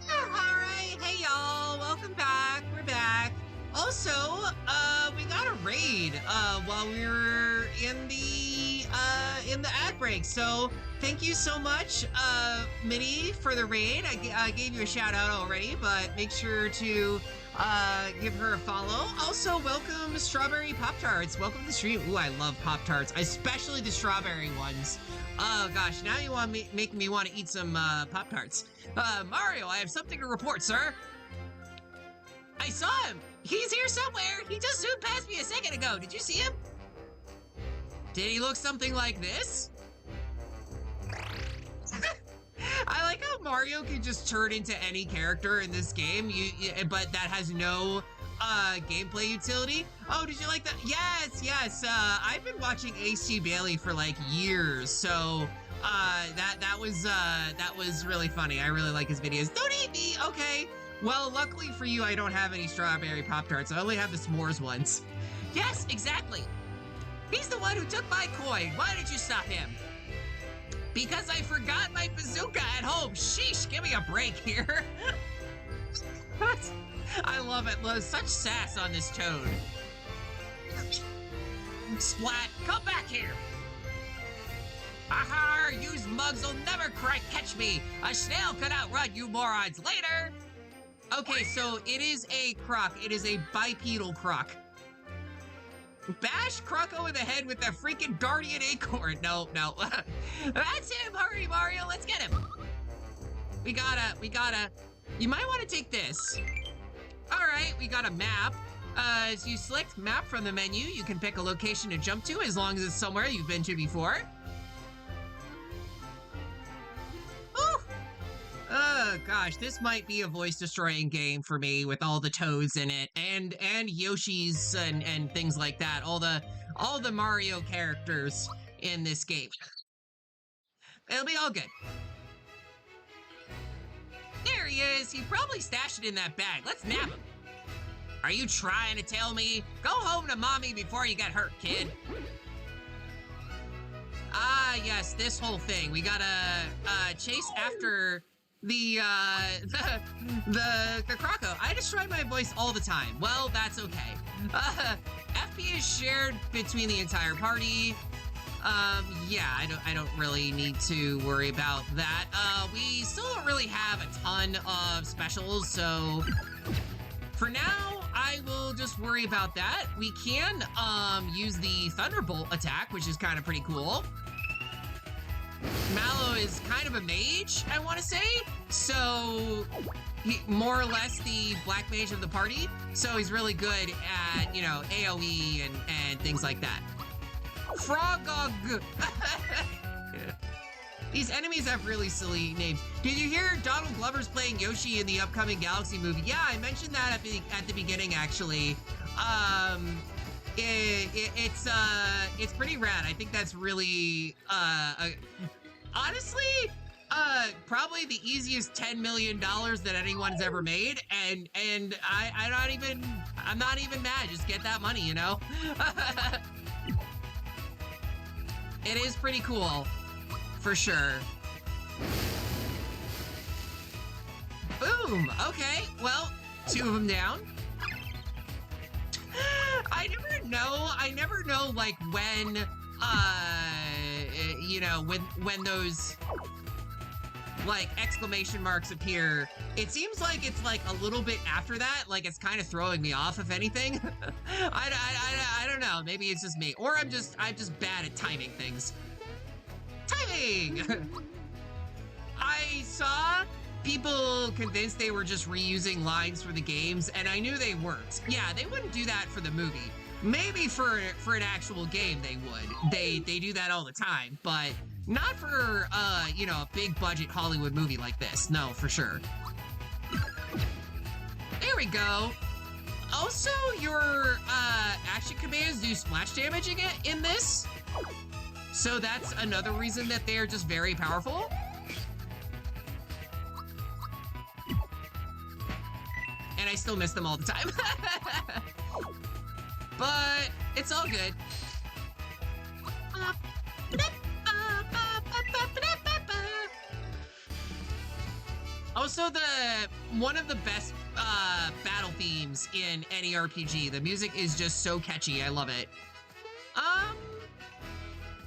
Alright, hey y'all, welcome back. We're back. Also, we got a raid while we were in the ad break. So thank you so much, Mitty, for the raid. I gave you a shout out already, but make sure to give her a follow. Also, welcome Strawberry Pop-Tarts. Welcome to the stream. Ooh, I love Pop-Tarts, especially the strawberry ones. Oh gosh, now you want making me want to eat some Pop-Tarts. Mario, I have something to report, sir. I saw him. He's here somewhere. He just zoomed past me a second ago. Did you see him? Did he look something like this? I like how Mario can just turn into any character in this game, but that has no gameplay utility. Oh, did you like that? Yes. I've been watching AC Bailey for like years, so that was really funny. I really like his videos. Don't eat me, okay? Well, luckily for you, I don't have any strawberry Pop-Tarts. I only have the s'mores ones. Yes, exactly. He's the one who took my coin. Why did you stop him? Because I forgot my bazooka at home. Sheesh, give me a break here. I love it. Such sass on this Toad. Splat, come back here. Aha, you mugs will never quite catch me. A snail could outrun you morons later. Okay, so it is a croc. It is a bipedal croc. Bash Croco in the head with that freaking guardian acorn. No. That's him. Hurry, Mario. Let's get him. We gotta. You might want to take this. All right, we got a map. As you select map from the menu, you can pick a location to jump to as long as it's somewhere you've been to before. Oh gosh, this might be a voice-destroying game for me with all the Toads in it, and Yoshis and things like that. All the Mario characters in this game. It'll be all good. There he is. He probably stashed it in that bag. Let's nab him. Are you trying to tell me? Go home to mommy before you get hurt, kid. Ah, yes, this whole thing. We gotta chase after the Croco. I destroy my voice all the time. Well, that's okay. FP is shared between the entire party. Yeah, I don't really need to worry about that. We still don't really have a ton of specials, so for now, I will just worry about that. We can, use the Thunderbolt attack, which is kind of pretty cool. Mallow is kind of a mage, I want to say, so more or less the black mage of the party, so he's really good at, you know, AoE and things like that. Frogog! These enemies have really silly names. Did you hear Donald Glover's playing Yoshi in the upcoming Galaxy movie? Yeah, I mentioned that at the beginning, actually. It's pretty rad. I think that's really, honestly, probably the easiest $10 million that anyone's ever made, and I'm not even mad. Just get that money, you know? It is pretty cool, for sure. Boom! Okay, well, 2 of them down. I never know, like, when, you know, when those, like, exclamation marks appear. It seems like it's, like, a little bit after that, like, it's kind of throwing me off, if anything. I don't know, maybe it's just me. Or I'm just bad at timing things. Timing! I saw people convinced they were just reusing lines for the games, and I knew they weren't. Yeah, they wouldn't do that for the movie. Maybe for an actual game they would. They do that all the time, but not for, you know, a big budget Hollywood movie like this. No, for sure. There we go. Also, your, action commands do splash damage in this. So that's another reason that they're just very powerful. And I still miss them all the time. But it's all good. Also, one of the best battle themes in any RPG. The music is just so catchy. I love it.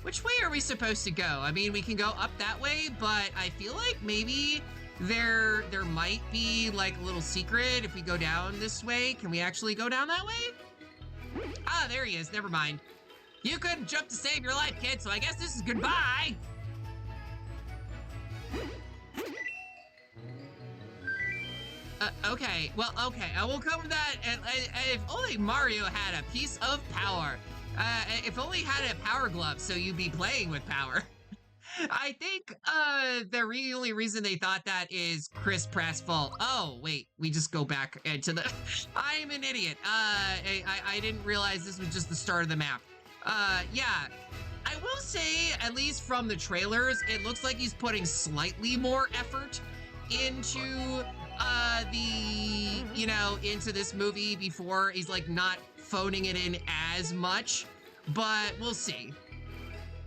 Which way are we supposed to go? I mean, we can go up that way, but I feel like maybe there might be like a little secret if we go down this way. Can we actually go down that way? Ah, there he is. Never mind. You couldn't jump to save your life, kid, so I guess this is goodbye. Okay. Well, okay. I will come to that. And if only Mario had a piece of power. If only he had a power glove, so you'd be playing with power. I think the only reason they thought that is Chris Pratt's fault. Oh, wait, we just go back into the... I'm an idiot. I didn't realize this was just the start of the map. Yeah, I will say, at least from the trailers, it looks like he's putting slightly more effort into into this movie before. He's like not phoning it in as much, but we'll see.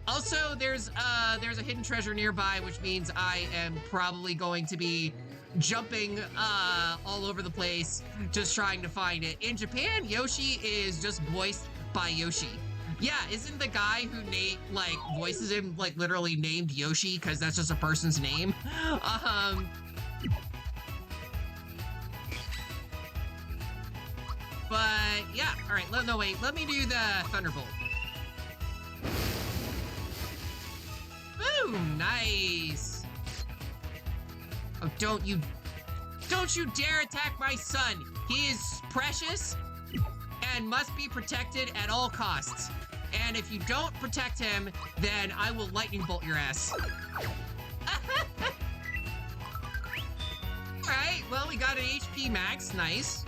Also, there's a hidden treasure nearby, which means I am probably going to be jumping all over the place, just trying to find it. In Japan, Yoshi is just voiced by Yoshi. Yeah, isn't the guy who voices him like literally named Yoshi because that's just a person's name? But yeah, all right. No, wait. Let me do the Thunderbolt. Boom! Nice. Oh, don't you dare attack my son. He is precious and must be protected at all costs. And if you don't protect him, then I will lightning bolt your ass. Alright, well, we got an HP max. Nice.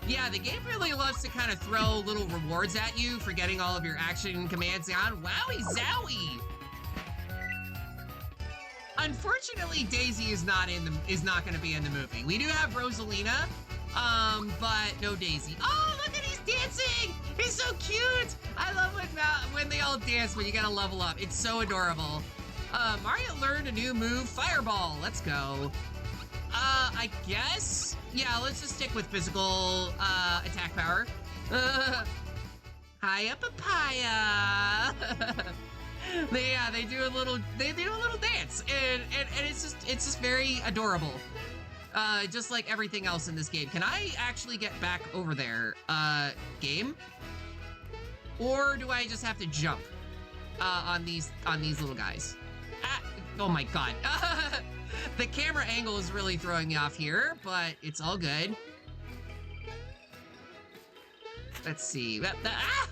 Yeah, the game really loves to kind of throw little rewards at you for getting all of your action commands on. Wowie zowie! Unfortunately, Daisy is not going to be in the movie. We do have Rosalina, but no Daisy. Oh, look at he's dancing! He's so cute! I love when they all dance when you gotta level up. It's so adorable. Mario learned a new move, Fireball. Let's go. I guess? Yeah, let's just stick with physical, attack power. Hiya, papaya! They do a little dance, and it's just very adorable. Just like everything else in this game. Can I actually get back over there? Game? Or do I just have to jump on these little guys? Ah, oh my god. The camera angle is really throwing me off here, but it's all good. Let's see. Ah!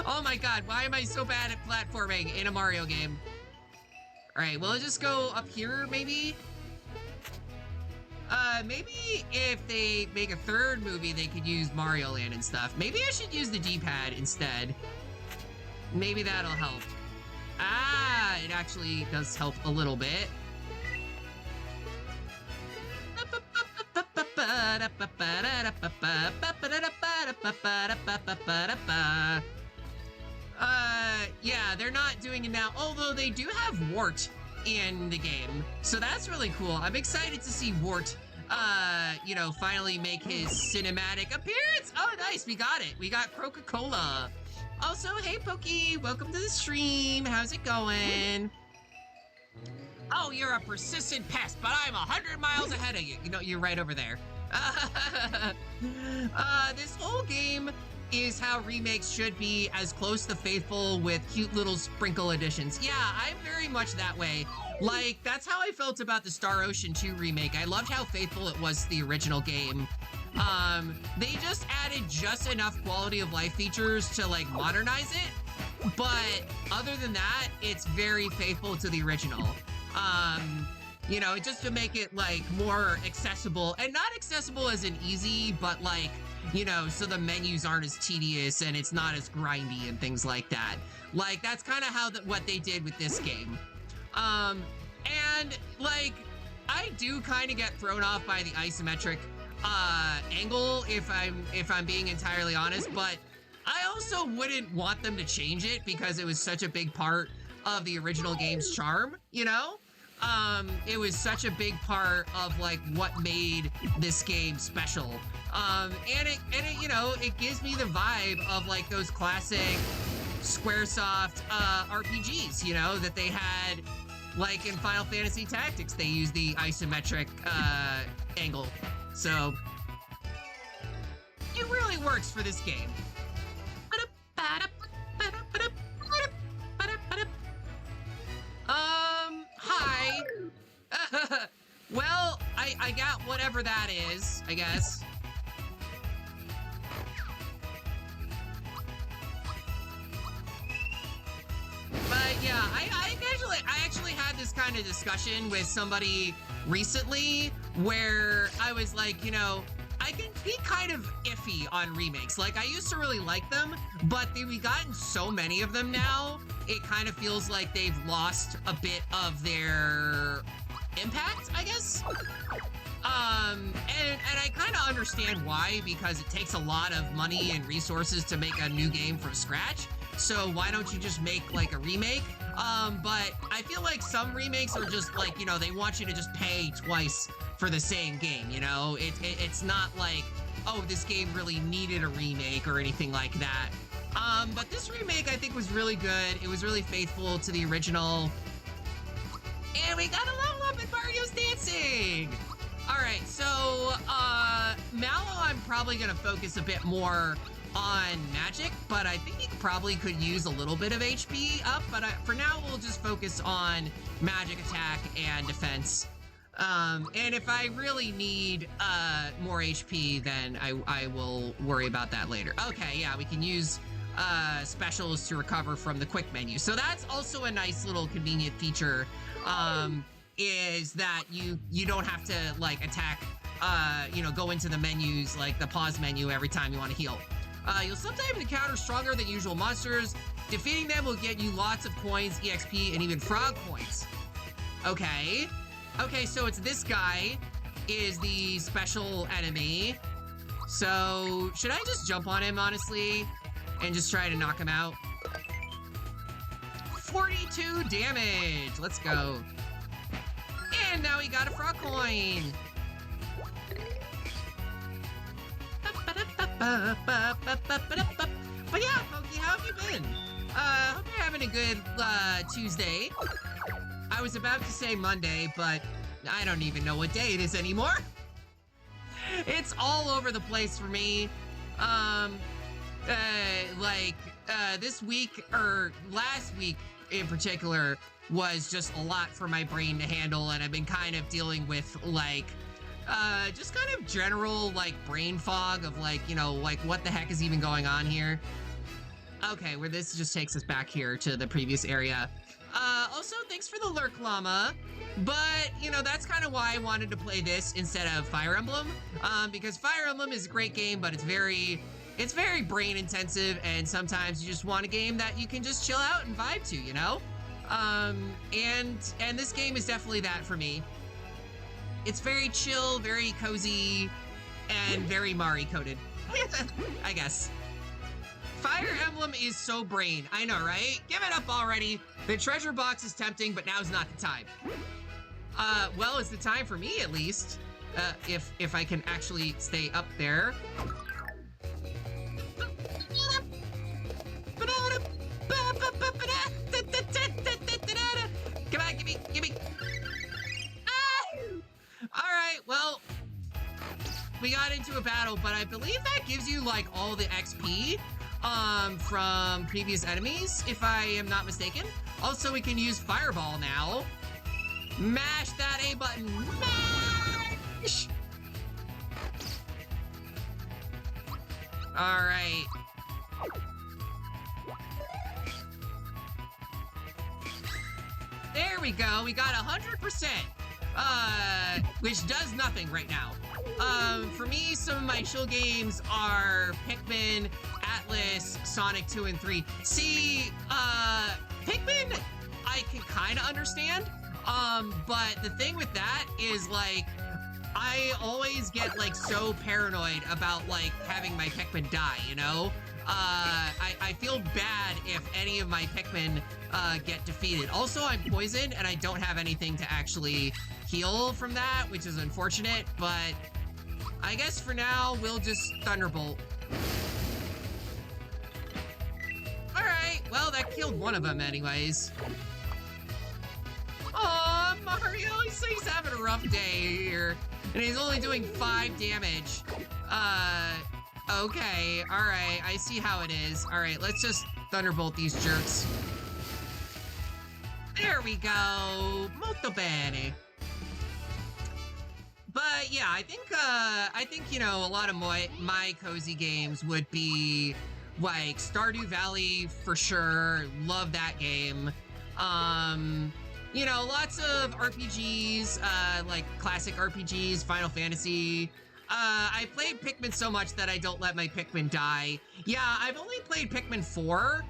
Oh my god, why am I so bad at platforming in a Mario game? Alright, well, I'll just go up here, maybe? Maybe if they make a third movie, they could use Mario Land and stuff. Maybe I should use the D-pad instead. Maybe that'll help. Ah, it actually does help a little bit. Yeah, they're not doing it now, although they do have Wart in the game, so that's really cool. I'm excited to see Wart, you know, finally make his cinematic appearance. Oh, nice, we got it. We got Coca-Cola. Also, hey, Pokey, welcome to the stream. How's it going? Oh, you're a persistent pest, but I'm 100 miles ahead of you. You know, you're right over there. This whole game is how remakes should be, as close to faithful with cute little sprinkle additions. Yeah, I'm very much that way. Like, that's how I felt about the Star Ocean 2 remake. I loved how faithful it was to the original game. They just added just enough quality of life features to, like, modernize it. But other than that, it's very faithful to the original. You know, just to make it, like, more accessible. And not accessible as in easy, but, like, you know, so the menus aren't as tedious and it's not as grindy and things like that. Like, that's kind of how what they did with this game. And, like, I do kind of get thrown off by the isometric angle, if I'm being entirely honest, but I also wouldn't want them to change it because it was such a big part of the original game's charm, you know? It was such a big part of, like, what made this game special. And it, you know, it gives me the vibe of, like, those classic Squaresoft RPGs, you know, that they had, like, in Final Fantasy Tactics. They used the isometric angle. So it really works for this game. Hi. Well, I got whatever that is, I guess. But yeah, I actually had this kind of discussion with somebody recently where I was like, you know, I can be kind of iffy on remakes. Like, I used to really like them, but we've gotten so many of them now, it kind of feels like they've lost a bit of their impact, I guess. And I kind of understand why, because it takes a lot of money and resources to make a new game from scratch. So why don't you just make, like, a remake? But I feel like some remakes are just like, you know, they want you to just pay twice for the same game, you know? It's not like, oh, this game really needed a remake or anything like that. But this remake, I think, was really good. It was really faithful to the original. And we got a level up in Mario's dancing! Alright, so, Mallow, I'm probably gonna focus a bit more on magic, but I think he probably could use a little bit of HP up, but for now we'll just focus on magic attack and defense. And if I really need more HP, then I will worry about that later. Okay, yeah, we can use specials to recover from the quick menu. So that's also a nice little convenient feature, is that you don't have to, like, attack, you know, go into the menus, like the pause menu every time you want to heal. You'll sometimes encounter stronger than usual monsters. Defeating them will get you lots of coins, EXP, and even frog points. Okay. Okay, so it's this guy is the special enemy. So, should I just jump on him, honestly, and just try to knock him out? 42 damage! Let's go. And now we got a frog coin! But yeah, Pokey, how have you been? Hope you're having a good, Tuesday. I was about to say Monday, but I don't even know what day it is anymore. It's all over the place for me. This week, or last week in particular, was just a lot for my brain to handle, and I've been kind of dealing with, like, just kind of general, like, brain fog of, like, you know, like, what the heck is even going on here? Okay, where this just takes us back here to the previous area. Also, thanks for the lurk, llama. But, you know, that's kind of why I wanted to play this instead of Fire Emblem. Because Fire Emblem is a great game, but it's very brain intensive, and sometimes you just want a game that you can just chill out and vibe to, you know? And this game is definitely that for me. It's very chill, very cozy, and very Mari coded. I guess. Fire Emblem is so brain. I know, right? Give it up already. The treasure box is tempting, but now's not the time. Well, it's the time for me, at least. If I can actually stay up there. Come on, gimme. Ah! All right, well, we got into a battle, but I believe that gives you, like, all the XP from previous enemies, if I am not mistaken. Also, we can use Fireball now. Mash that A button. Mash! All right. There we go. We got 100%. Which does nothing right now. For me, some of my chill games are Pikmin, Atlas, Sonic 2 and 3. See, Pikmin, I can kind of understand. But the thing with that is, like, I always get, like, so paranoid about, like, having my Pikmin die, you know? I feel bad if any of my Pikmin get defeated. Also, I'm poisoned, and I don't have anything to actually heal from that, which is unfortunate, but I guess for now, we'll just Thunderbolt. Alright, well, that killed one of them anyways. Aw, Mario, he's having a rough day here, and he's only doing 5 damage. Okay, alright, I see how it is. Alright, let's just Thunderbolt these jerks. There we go, molto bene. But yeah, I think, you know, a lot of my cozy games would be like Stardew Valley for sure. Love that game. You know, lots of RPGs, like classic RPGs, Final Fantasy. I played Pikmin so much that I don't let my Pikmin die. Yeah, I've only played Pikmin 4.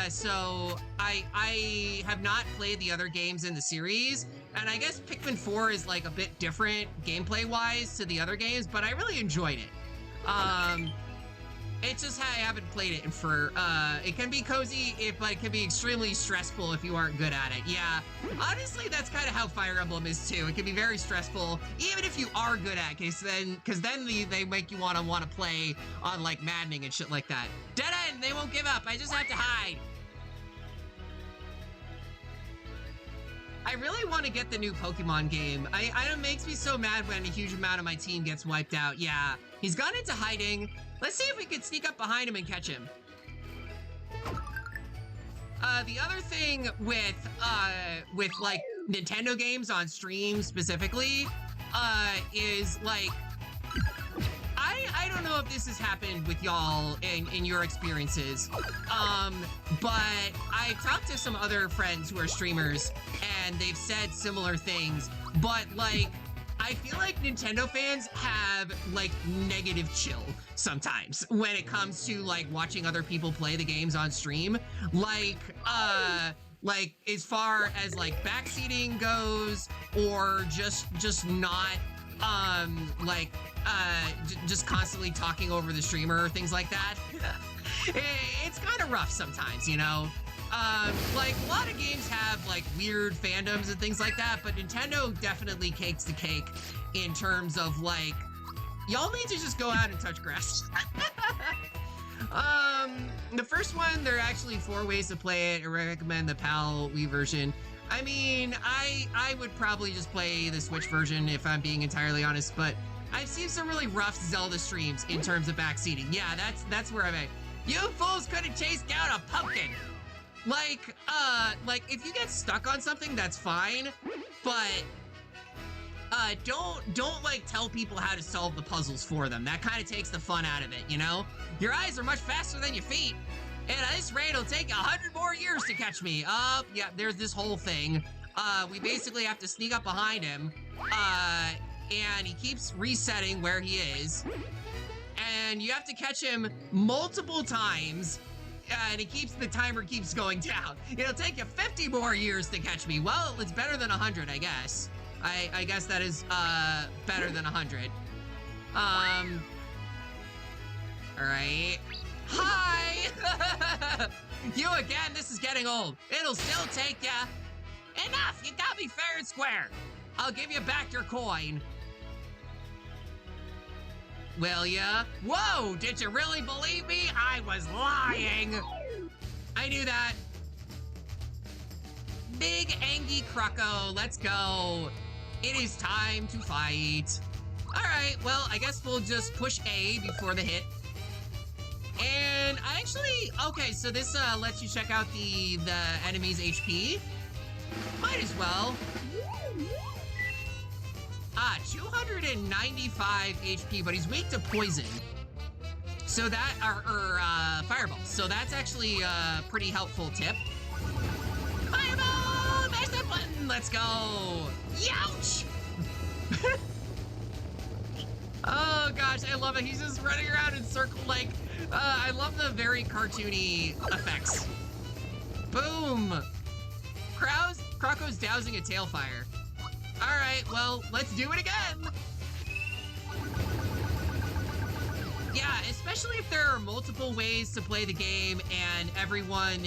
So I have not played the other games in the series, and I guess Pikmin 4 is like a bit different gameplay-wise to the other games, but I really enjoyed it. It's just how I haven't played it for, it can be cozy, but it can be extremely stressful if you aren't good at it. Yeah, honestly, that's kind of how Fire Emblem is too. It can be very stressful, even if you are good at it, because then they make you want to play on, like, maddening and shit like that. Dead end, they won't give up, I just have to hide. I really want to get the new Pokemon game. It makes me so mad when a huge amount of my team gets wiped out. Yeah, he's gone into hiding. Let's see if we can sneak up behind him and catch him. The other thing with like Nintendo games on stream specifically, is like, I don't know if this has happened with y'all in your experiences, but I've talked to some other friends who are streamers, and they've said similar things, but like, I feel like Nintendo fans have, like, negative chill sometimes when it comes to, like, watching other people play the games on stream. Like, as far as, like, backseating goes, or just not, just constantly talking over the streamer or things like that. It's kind of rough sometimes, you know? Like, a lot of games have, like, weird fandoms and things like that, but Nintendo definitely cakes the cake in terms of, like, y'all need to just go out and touch grass. The first one, there are actually 4 ways to play it. I recommend the PAL Wii version. I mean, I would probably just play the Switch version if I'm being entirely honest, but I've seen some really rough Zelda streams in terms of backseating. Yeah, that's where I'm at. You fools couldn't chase down a pumpkin! Like if you get stuck on something, that's fine, but don't like tell people how to solve the puzzles for them. That kind of takes the fun out of it, you know? Your eyes are much faster than your feet, and at this rate, it'll take 100 more years to catch me. Yeah, there's this whole thing. We basically have to sneak up behind him, and he keeps resetting where he is, and you have to catch him multiple times, and the timer keeps going down. It'll take you 50 more years to catch me. Well, it's better than 100, I guess. I guess that is better than 100. All right. Hi! You again, this is getting old. It'll still take ya. Enough, you got me fair and square. I'll give you back your coin. Will ya? Whoa, did you really believe me? I was lying. I knew that. Big Angie Croco, let's go. It is time to fight. All right, well, I guess we'll just push A before the hit. And I actually, okay, so this lets you check out the enemy's HP. Might as well. 295 HP, but he's weak to poison. So that, or fireball. So that's actually a pretty helpful tip. Fireball! Mash that button! Let's go! Youch! Oh gosh, I love it. He's just running around in circles like, I love the very cartoony effects. Boom! Croco's dousing a tailfire. All right, well, let's do it again. Yeah, especially if there are multiple ways to play the game and everyone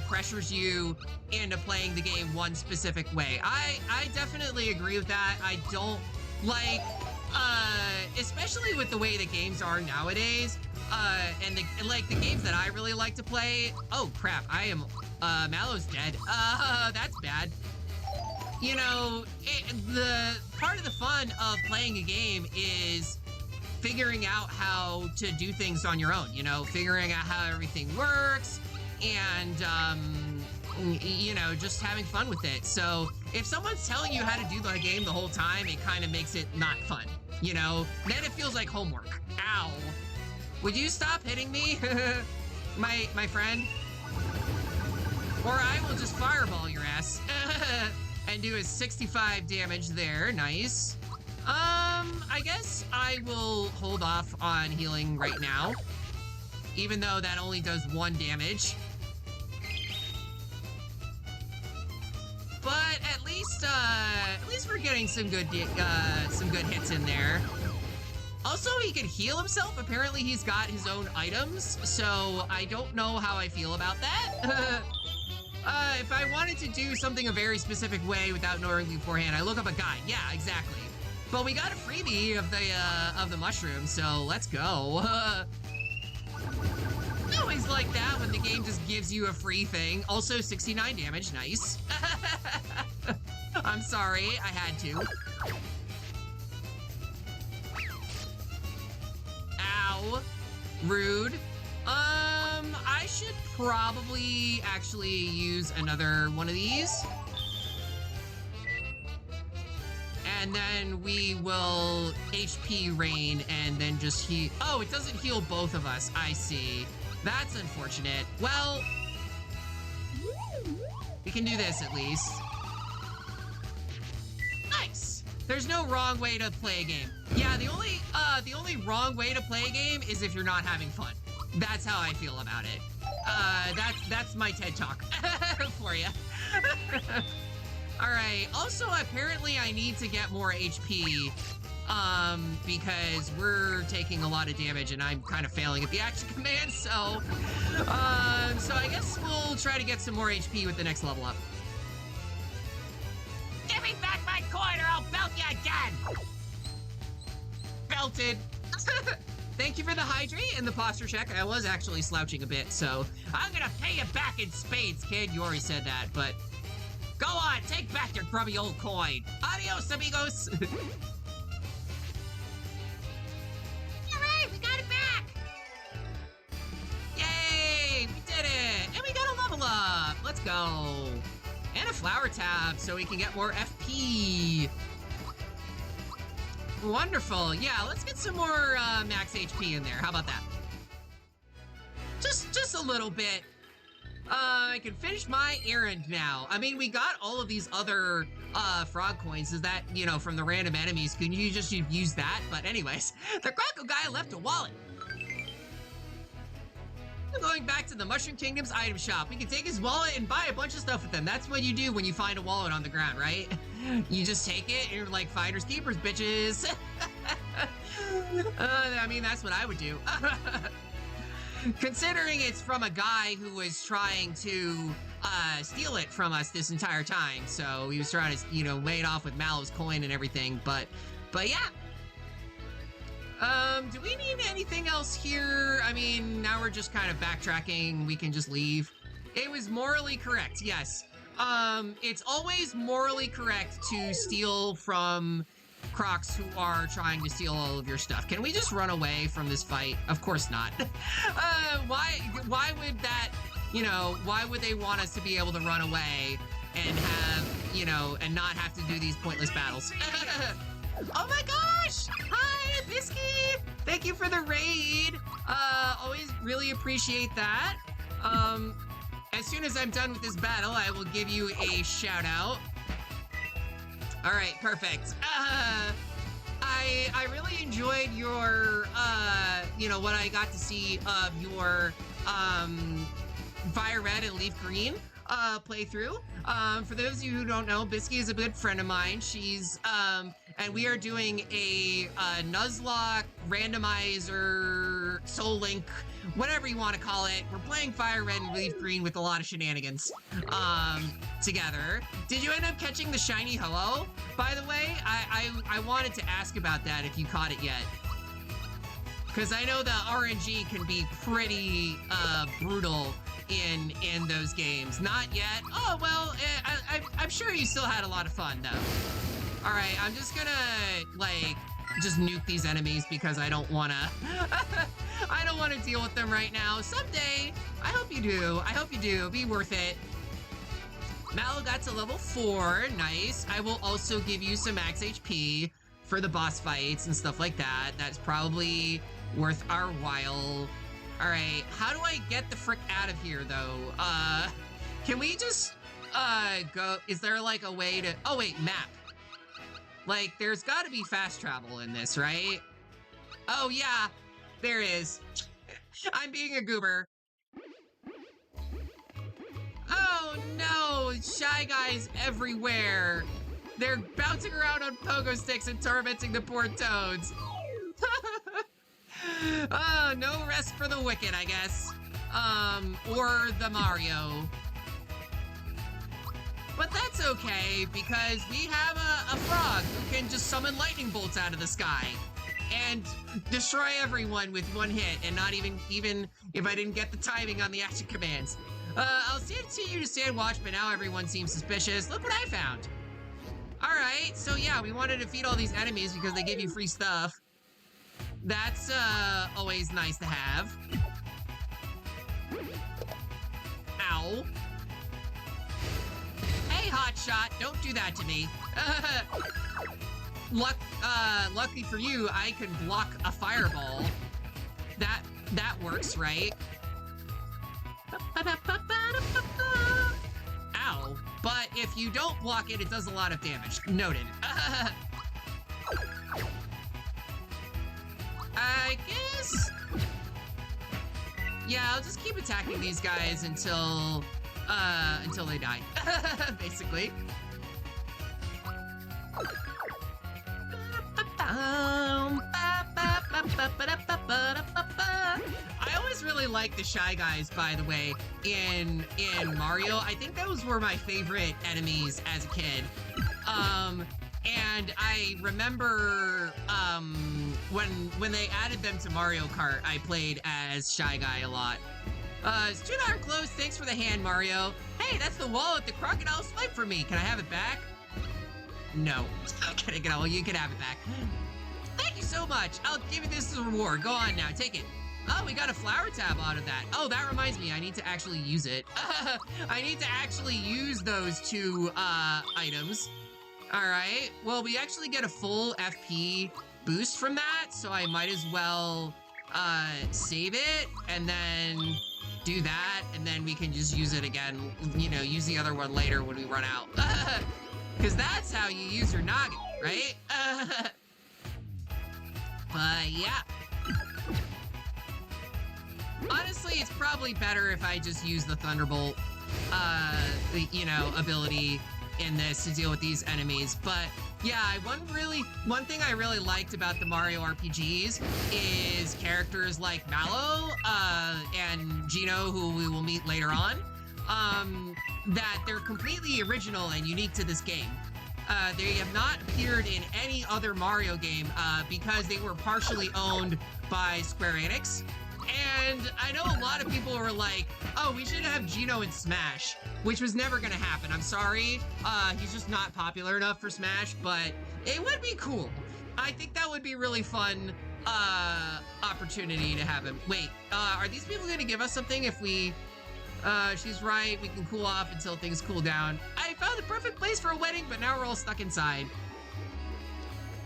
pressures you into playing the game one specific way. I definitely agree with that. I don't like, especially with the way the games are nowadays, and the games that I really like to play. Oh crap, Mallow's dead. That's bad. You know, the part of the fun of playing a game is figuring out how to do things on your own, you know, figuring out how everything works and, you know, just having fun with it. So if someone's telling you how to do the game the whole time, it kind of makes it not fun, you know? Then it feels like homework. Ow. Would you stop hitting me, my friend? Or I will just fireball your ass. And do a 65 damage there. Nice. I guess I will hold off on healing right now, even though that only does 1 damage. But at least we're getting some good hits in there. Also, he can heal himself. Apparently, he's got his own items, so I don't know how I feel about that. If I wanted to do something a very specific way without knowing beforehand, I look up a guide. Yeah, exactly. But we got a freebie of the mushroom, so let's go. Always like that when the game just gives you a free thing. Also, 69 damage, nice. I'm sorry, I had to. Ow, rude. I should probably actually use another one of these. And then we will HP rain and then just heal. Oh, it doesn't heal both of us. I see. That's unfortunate. Well, we can do this at least. Nice. There's no wrong way to play a game. Yeah, the only wrong way to play a game is if you're not having fun. That's how I feel about it. That's my TED Talk for you. All right. Also, apparently, I need to get more HP, because we're taking a lot of damage, and I'm kind of failing at the action command. So I guess we'll try to get some more HP with the next level up. Give me back my coin or I'll belt you again! Belted. Thank you for the hydrate and the posture check. I was actually slouching a bit, so I'm gonna pay you back in spades, kid. you already said that, but Go on, take back your grubby old coin. Adios, amigos. Alright, we got it back! yay, we did it, and we got a level up. Let's go. And a flower tab so we can get more FP. Wonderful. Yeah, let's get some more max HP in there. How about that? Just a little bit. I can finish my errand now. I mean, we got all of these other frog coins. Is that, you know, from the random enemies? Can you just use that? But anyways, the Croco guy left a wallet. Going back to the Mushroom Kingdom's item shop. We can take his wallet and buy a bunch of stuff with him. That's what you do when you find a wallet on the ground, right? You just take it and you're like, finders keepers, bitches. I mean, that's what I would do. Considering it's from a guy who was trying to steal it from us this entire time. So he was trying to, you know, lay it off with Mallow's coin and everything. But yeah. Do we need anything else here? I mean, now we're just kind of backtracking. We can just leave. It was morally correct, yes. It's always morally correct to steal from Crocs who are trying to steal all of your stuff. Can we just run away from this fight? Of course not. Why would that, you know, why would they want us to be able to run away and have, you know, and not have to do these pointless battles? Oh my gosh! Hi, Bisky! Thank you for the raid. Always really appreciate that. As soon as I'm done with this battle, I will give you a shout out. All right, perfect. I really enjoyed your, you know, what I got to see of your, Fire Red and Leaf Green, playthrough. For those of you who don't know, Bisky is a good friend of mine. She's, and we are doing a Nuzlocke randomizer, Soul Link, whatever you want to call it. We're playing Fire Red and Leaf Green with a lot of shenanigans, together. Did you end up catching the shiny Ho-Oh? By the way, I wanted to ask about that if you caught it yet. Because I know the RNG can be pretty, brutal in those games. Not yet. Oh, well, I'm sure you still had a lot of fun, though. All right, I'm just gonna, like, just nuke these enemies because I don't wanna, I don't wanna deal with them right now. Someday, I hope you do. I hope you do. Be worth it. Mallow got to level 4. Nice. I will also give you some max HP for the boss fights and stuff like that. That's probably worth our while. All right, how do I get the frick out of here, though? Can we just, go, is there, like, a way to, oh, wait, map. Like, there's gotta be fast travel in this, right? Oh, yeah, there is. I'm being a goober. Oh, no, Shy Guys everywhere. They're bouncing around on pogo sticks and tormenting the poor toads. Oh, no rest for the wicked, I guess. Or the Mario. But that's okay, because we have a frog who can just summon lightning bolts out of the sky and destroy everyone with one hit, and not even if I didn't get the timing on the action commands. I'll continue to stand watch, but now everyone seems suspicious. Look what I found. All right, so yeah, we want to defeat all these enemies because they give you free stuff. That's always nice to have. Ow. Hey, hotshot, don't do that to me. Lucky for you, I can block a fireball. That works, right? Ow. But if you don't block it, it does a lot of damage. Noted. I guess... Yeah, I'll just keep attacking these guys until they die, basically. I always really like the Shy Guys, by the way, in Mario. I think those were my favorite enemies as a kid. And I remember when they added them to Mario Kart, I played as Shy Guy a lot. It's $2 close. Thanks for the hand, Mario. Hey, that's the wallet the crocodile swiped for me. Can I have it back? No. Can I get it? Well, you can have it back. Thank you so much. I'll give you this as a reward. Go on now. Take it. Oh, we got a flower tab out of that. Oh, that reminds me. I need to actually use it. I need to actually use those two items. All right. Well, we actually get a full FP boost from that, so I might as well save it and then do that, and then we can just use it again. You know, use the other one later when we run out. Because that's how you use your noggin, right? But yeah. Honestly, it's probably better if I just use the Thunderbolt, you know, ability in this to deal with these enemies. But yeah, one thing I really liked about the Mario RPGs is characters like Mallow and Gino, who we will meet later on, that they're completely original and unique to this game. They have not appeared in any other Mario game because they were partially owned by Square Enix. And I know a lot of people were like, oh, we should have Gino in Smash, which was never gonna happen. I'm sorry. He's just not popular enough for Smash, but it would be cool. I think that would be really fun opportunity to have him. Wait, are these people gonna give us something if we... she's right, we can cool off until things cool down. I found the perfect place for a wedding, but now we're all stuck inside.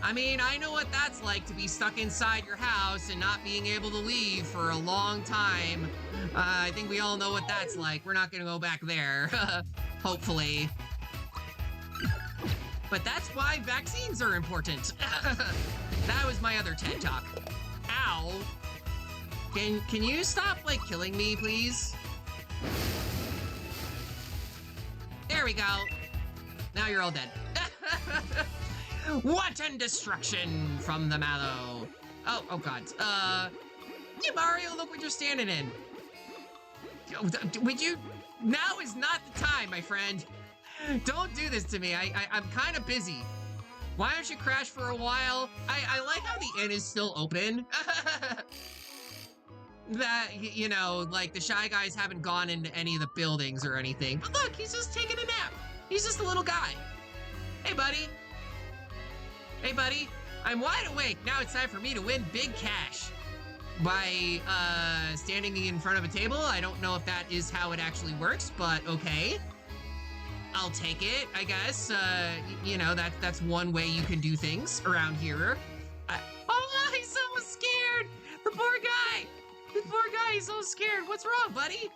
I mean, I know what that's like to be stuck inside your house and not being able to leave for a long time. I think we all know what that's like. We're not gonna go back there, hopefully. But that's why vaccines are important. That was my other TED Talk. Ow. Can you stop, like, killing me, please? There we go. Now you're all dead. Wanton destruction from the Mallow. Oh God. Hey Mario, look what you're standing in. Would you? Now is not the time, my friend. Don't do this to me. I'm kind of busy. Why don't you crash for a while? I like how the inn is still open. That, you know, like the Shy Guys haven't gone into any of the buildings or anything. But look, he's just taking a nap. He's just a little guy. Hey, buddy. Hey, buddy. I'm wide awake. Now it's time for me to win big cash. By, standing in front of a table. I don't know if that is how it actually works, but okay. I'll take it, I guess. You know, that's one way you can do things around here. Oh, he's so scared. The poor guy. The poor guy, he's so scared. What's wrong, buddy?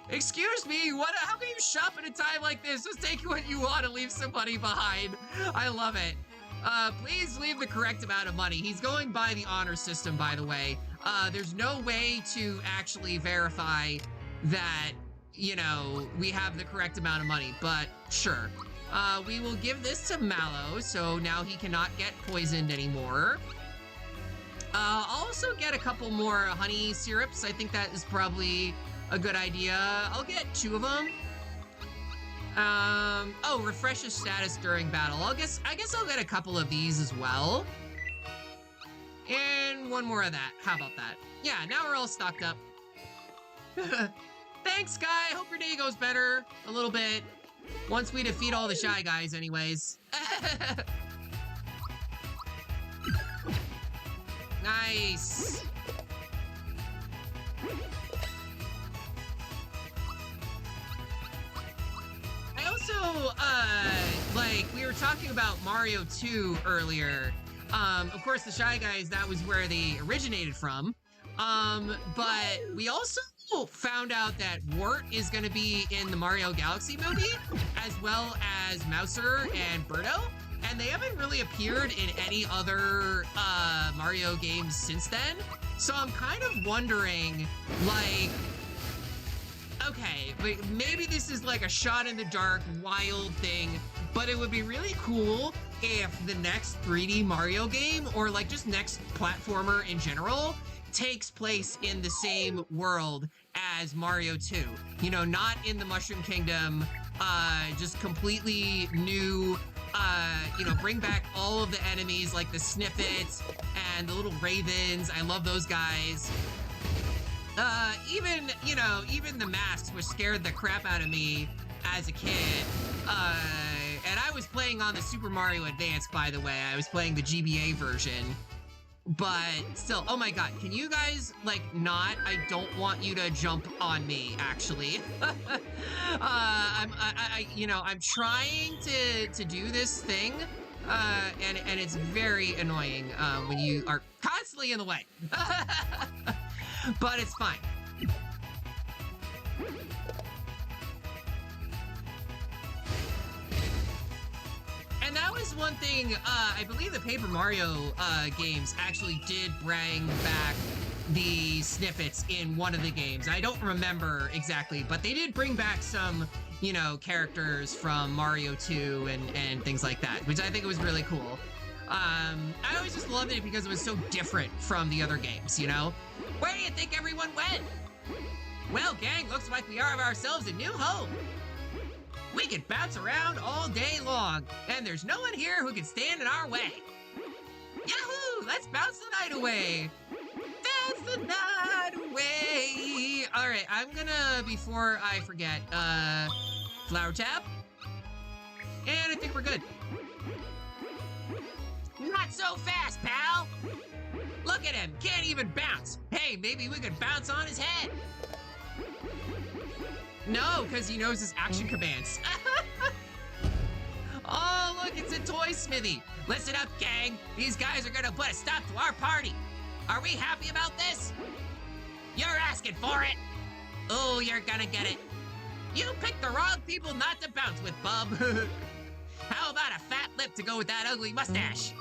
Excuse me, how can you shop at a time like this? Just take what you want and leave somebody behind. I love it. Please leave the correct amount of money. He's going by the honor system, by the way. There's no way to actually verify that, you know, we have the correct amount of money, but sure. We will give this to Mallow, so now he cannot get poisoned anymore. I'll also get a couple more honey syrups. I think that is probably a good idea. I'll get 2 of them. Oh, refresh his status during battle. I guess I'll get a couple of these as well. And 1 more of that. How about that? Yeah, now we're all stocked up. Thanks, Guy. Hope your day goes better a little bit. Once we defeat all the Shy Guys anyways. Nice. I also, like, we were talking about Mario 2 earlier. Of course, the Shy Guys, that was where they originated from. But we also found out that Wart is going to be in the Mario Galaxy movie, as well as Mouser and Birdo. And they haven't really appeared in any other Mario games since then. So I'm kind of wondering, like, okay, maybe this is like a shot in the dark, wild thing, but it would be really cool if the next 3D Mario game, or like just next platformer in general, takes place in the same world as Mario 2. You know, not in the Mushroom Kingdom, just completely new. You know, bring back all of the enemies like the Snippets and the little ravens. I love those guys. Even, you know, even the masks, which scared the crap out of me as a kid. And I was playing on the Super Mario Advance, by the way. I was playing the GBA version. But still, oh my god, can you guys, like, not? I don't want you to jump on me, actually. You know, I'm trying to do this thing, and it's very annoying when you are constantly in the way. But it's fine. And that was one thing, I believe the Paper Mario games actually did bring back the snippets in one of the games. I don't remember exactly, but they did bring back some, you know, characters from Mario 2 and things like that, which I think was really cool. I always just loved it because it was so different from the other games, you know? Where do you think everyone went? Well, gang, looks like we have ourselves a new home. We can bounce around all day long, and there's no one here who can stand in our way. Yahoo! Let's bounce the night away. Bounce the night away. All right, I'm gonna, before I forget, flower tap. And I think we're good. Not so fast, pal. Look at him, can't even bounce. Hey, maybe we could bounce on his head. No, because he knows his action commands. Oh, look, it's a toy smithy. Listen up, gang. These guys are gonna put a stop to our party. Are we happy about this? You're asking for it. Oh, you're gonna get it. You picked the wrong people not to bounce with, bub. How about a fat lip to go with that ugly mustache?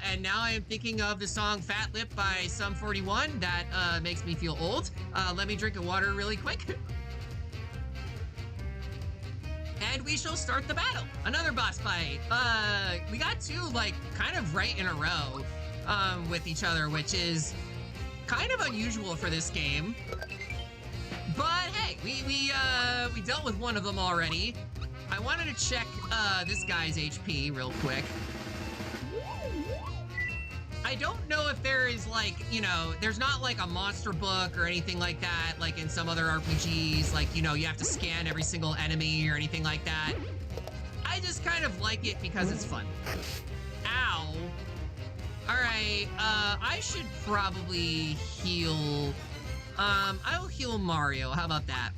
And now I am thinking of the song Fat Lip by Sum 41. That makes me feel old. Let me drink a water really quick. And we shall start the battle. Another boss fight. We got two, like, kind of right in a row with each other, which is kind of unusual for this game. But hey, we dealt with one of them already. I wanted to check this guy's HP real quick. I don't know if there is, like, you know, there's not like a monster book or anything like that, like in some other RPGs, like, you know, you have to scan every single enemy or anything like that. I just kind of like it because it's fun. Ow. All right, I should probably heal. I'll heal Mario. How about that?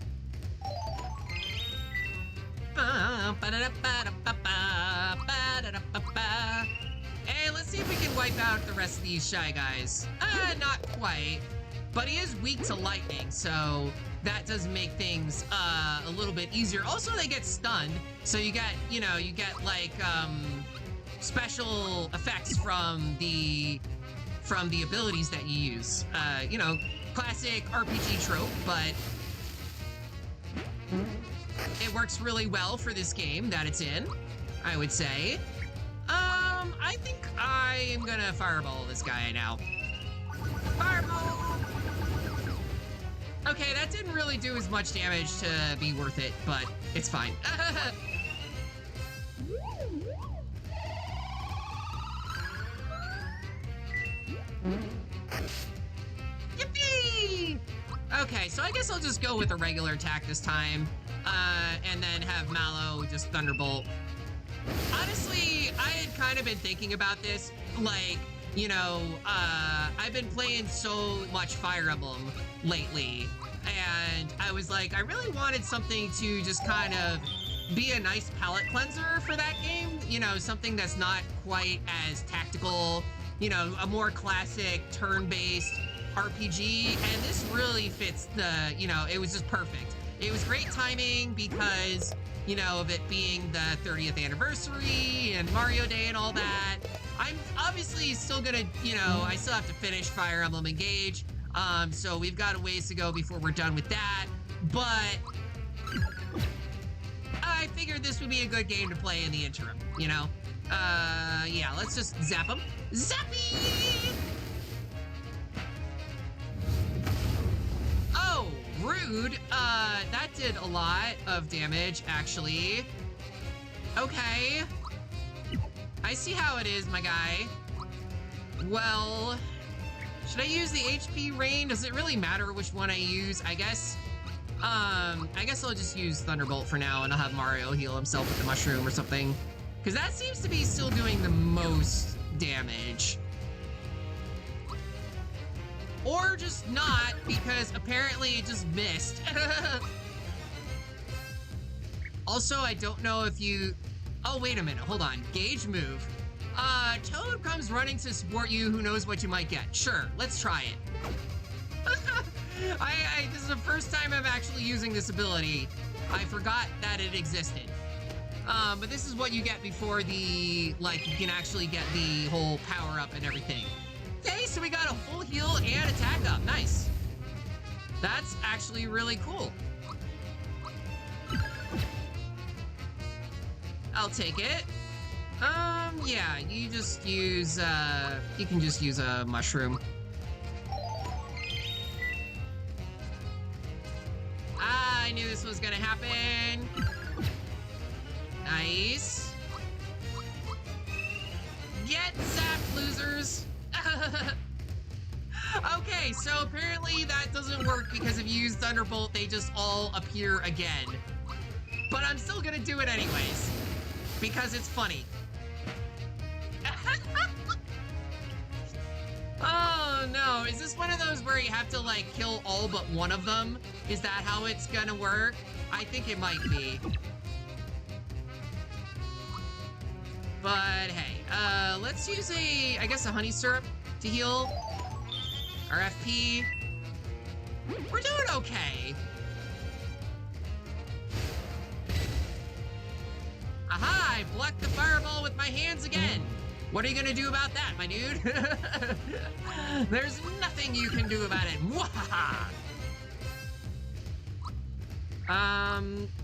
Hey, let's see if we can wipe out the rest of these Shy Guys. Not quite. But he is weak to lightning, so that does make things a little bit easier. Also, they get stunned, so you get, you know, you get like special effects from the abilities that you use. You know, classic RPG trope, but it works really well for this game that it's in, I would say. I think I am gonna fireball this guy now. Fireball! Okay, that didn't really do as much damage to be worth it, but it's fine. Yippee! Okay, so I guess I'll just go with a regular attack this time, and then have Mallow just Thunderbolt. Honestly, I had kind of been thinking about this, like, you know, I've been playing so much Fire Emblem lately, and I was like, I really wanted something to just kind of be a nice palate cleanser for that game, you know, something that's not quite as tactical, you know, a more classic turn-based RPG, and this really fits the, you know, it was just perfect. It was great timing because, you know, of it being the 30th anniversary and Mario Day and all that. I'm obviously still gonna, you know, I still have to finish Fire Emblem Engage, so we've got a ways to go before we're done with that, but I figured this would be a good game to play in the interim, you know? Yeah, let's just zap him. Zappy! rude. That did a lot of damage, actually. Okay. I see how it is, my guy. Well, should I use the HP rain? Does it really matter which one I use? I guess I'll just use Thunderbolt for now, and I'll have Mario heal himself with the mushroom or something. Because that seems to be still doing the most damage. Or just not, because apparently it just missed. Also, I don't know if you... Oh, wait a minute. Hold on. Gauge move. Toad comes running to support you. Who knows what you might get? Sure, let's try it. This is the first time I'm actually using this ability. I forgot that it existed. But this is what you get before the, like, you can actually get the whole power up and everything. Okay, so we got a full heal and attack up. Nice. That's actually really cool. I'll take it. Yeah, you just use, you can just use a mushroom. I knew this was gonna happen. Nice. Get zapped, losers. Okay, so apparently that doesn't work because if you use Thunderbolt, they just all appear again. But I'm still gonna do it anyways. Because it's funny. Oh no, is this one of those where you have to like kill all but one of them? Is that how it's gonna work? I think it might be. But hey, let's use I guess a honey syrup to heal our FP. We're doing okay. Aha, I blocked the fireball with my hands again. What are you gonna do about that, my dude? There's nothing you can do about it. Mwahaha!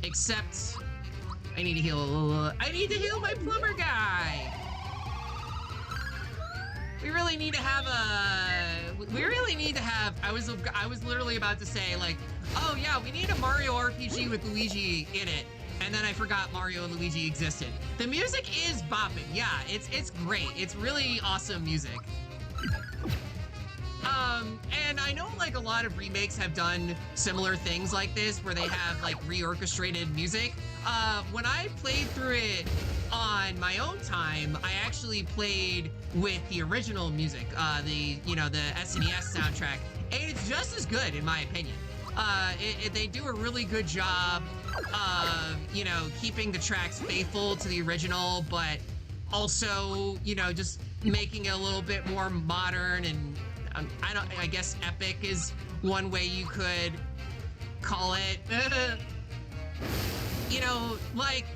Except I need to heal my plumber guy. We really need to have I was literally about to say like, oh yeah, we need a Mario RPG with Luigi in it. And then I forgot Mario and Luigi existed. The music is bopping. Yeah, it's great. It's really awesome music. And I know like a lot of remakes have done similar things like this where they have like reorchestrated music. When I played through it on my own time, I actually played with the original music, the SNES soundtrack, and it's just as good in my opinion. They do a really good job of, keeping the tracks faithful to the original, but also, just making it a little bit more modern and, I guess epic is one way you could call it.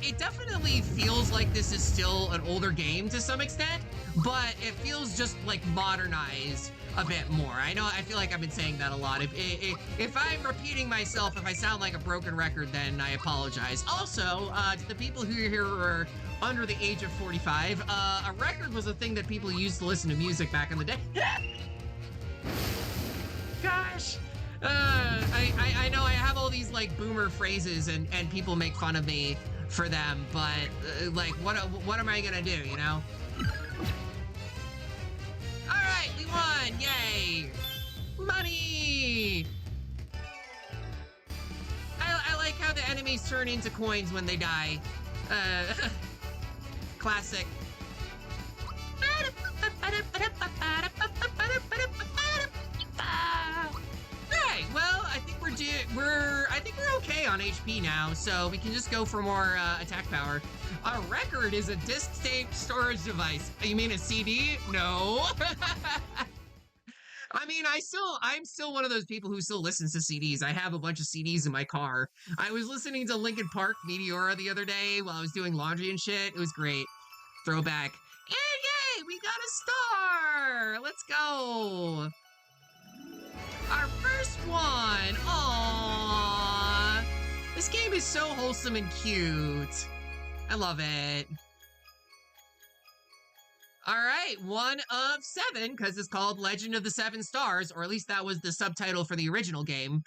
It definitely feels like this is still an older game to some extent, but it feels just like modernized a bit more. I feel like I've been saying that a lot. If I'm repeating myself, if I sound like a broken record, then I apologize. Also, to the people who are here who are under the age of 45, a record was a thing that people used to listen to music back in the day. Gosh. I know I have all these like boomer phrases and people make fun of me for them, but what am I gonna do, All right, we won! Yay! Money! I like how the enemies turn into coins when they die. Classic. Alright, well, I think we're okay on HP now, so we can just go for more attack power. A record is a disc-tape storage device. You mean a CD? No. I mean, I'm still one of those people who still listens to CDs. I have a bunch of CDs in my car. I was listening to Linkin Park Meteora the other day while I was doing laundry and shit. It was great. Throwback. Yay! We got a star! Let's go! Our first one! Aww! This game is so wholesome and cute. I love it. Alright, 1 of 7, because it's called Legend of the Seven Stars, or at least that was the subtitle for the original game.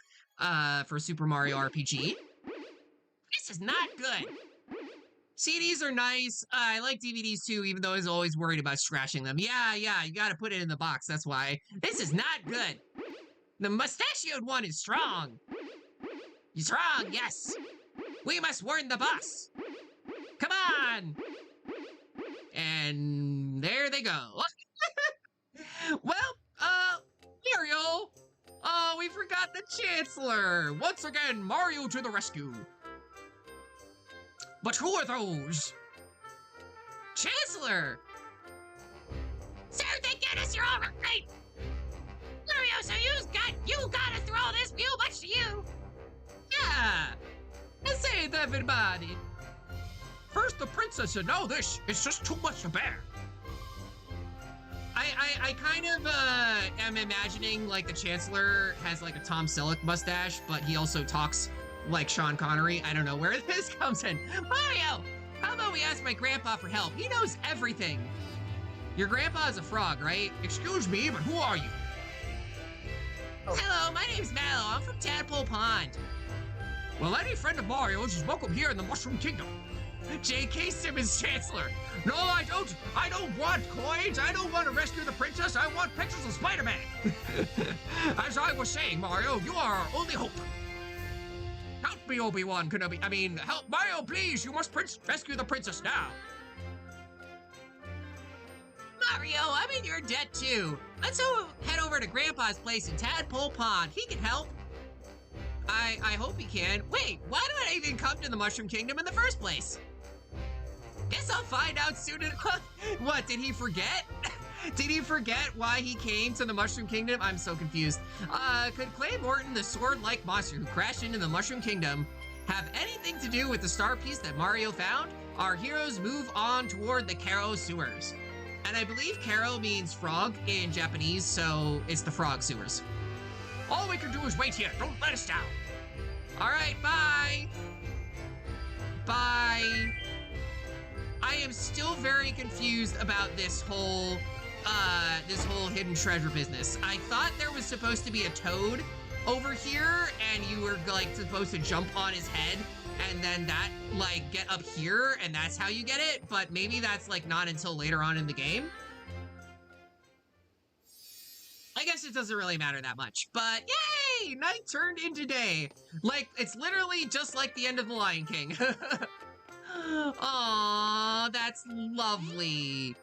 for Super Mario RPG. This is not good. CDs are nice. I like DVDs too, even though I was always worried about scratching them. Yeah, you gotta put it in the box, that's why. This is not good. The mustachioed one is strong. Strong, yes. We must warn the boss. Come on! And there they go. Well, Mario! Oh, we forgot the Chancellor! Once again, Mario to the rescue. But who are those? Chancellor! Sir, thank goodness you're all right! Mario, so you gotta throw this view much to you! Yeah! I saved everybody. First the princess and now this. It's just too much to bear. I kind of am imagining like the Chancellor has like a Tom Selleck mustache, but he also talks like Sean Connery. I don't know where this comes in. Mario! How about we ask my grandpa for help? He knows everything. Your grandpa is a frog, right? Excuse me, but who are you? Hello, my name's Mallow. I'm from Tadpole Pond. Well, any friend of Mario's is welcome here in the Mushroom Kingdom. J.K. Simmons Chancellor. No, I don't. I don't want coins. I don't want to rescue the princess. I want pictures of Spider-Man. As I was saying, Mario, you are our only hope. Help me, Obi-Wan Kenobi. I mean, help Mario, please. You must rescue the princess now. Mario, I'm in your debt too. Let's head over to Grandpa's place in Tadpole Pond. He can help. I hope he can. Wait, why did I even come to the Mushroom Kingdom in the first place? Guess I'll find out soon. What, did he forget? Did he forget why he came to the Mushroom Kingdom? I'm so confused. Could Clay Morton, the sword-like monster who crashed into the Mushroom Kingdom, have anything to do with the star piece that Mario found? Our heroes move on toward the Karo sewers. And I believe Karo means frog in Japanese, so it's the frog sewers. All we can do is wait here. Don't let us down. All right, bye. Bye. I am still very confused about this whole hidden treasure business. I thought there was supposed to be a toad over here, and you were like supposed to jump on his head, and then that like get up here, and that's how you get it. But maybe that's like not until later on in the game. I guess it doesn't really matter that much, but yay! Night turned into day. Like, it's literally just like the end of The Lion King. Aww, that's lovely.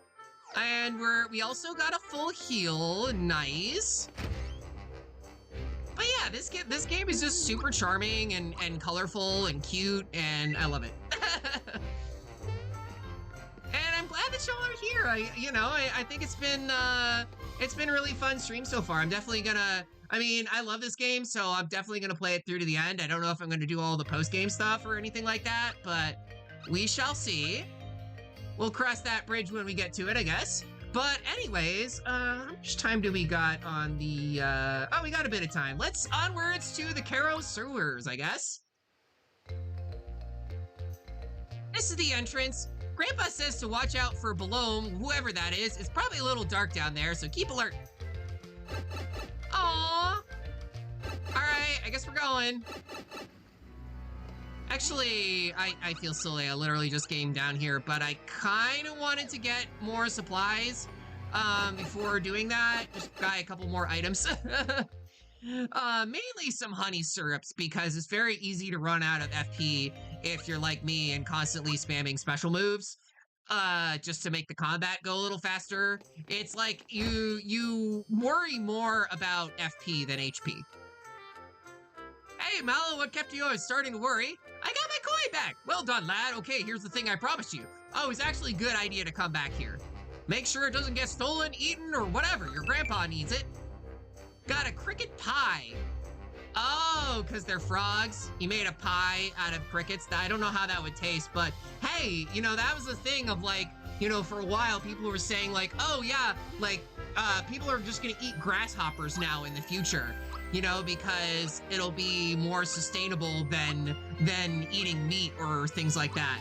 And we also got a full heal, nice. But yeah, this game is just super charming and colorful and cute, and I love it. And I'm glad that y'all are here. I think it's been really fun stream so far. I'm definitely gonna, I love this game, so I'm definitely gonna play it through to the end. I don't know if I'm gonna do all the post-game stuff or anything like that, but we shall see. We'll cross that bridge when we get to it, I guess. But anyways, how much time do we got on the, oh, we got a bit of time. Let's onwards to the Karo sewers, I guess. This is the entrance. Grandpa says to watch out for Balome, whoever that is. It's probably a little dark down there, so keep alert. Aww. Alright, I guess we're going. Actually, I feel silly. I literally just came down here, but I kind of wanted to get more supplies before doing that. Just buy a couple more items. Mainly some honey syrups, because it's very easy to run out of FP if you're like me and constantly spamming special moves, just to make the combat go a little faster. It's like you worry more about FP than HP. Hey, Mallow, what kept you? I was starting to worry. I got my coin back. Well done, lad. Okay, here's the thing I promised you. Oh, it's actually a good idea to come back here. Make sure it doesn't get stolen, eaten, or whatever. Your grandpa needs it. Got a cricket pie. Oh, because they're frogs. You made a pie out of crickets. I don't know how that would taste, but hey, that was the thing of like, for a while people were saying like, oh yeah, like, people are just gonna eat grasshoppers now in the future, because it'll be more sustainable than eating meat or things like that.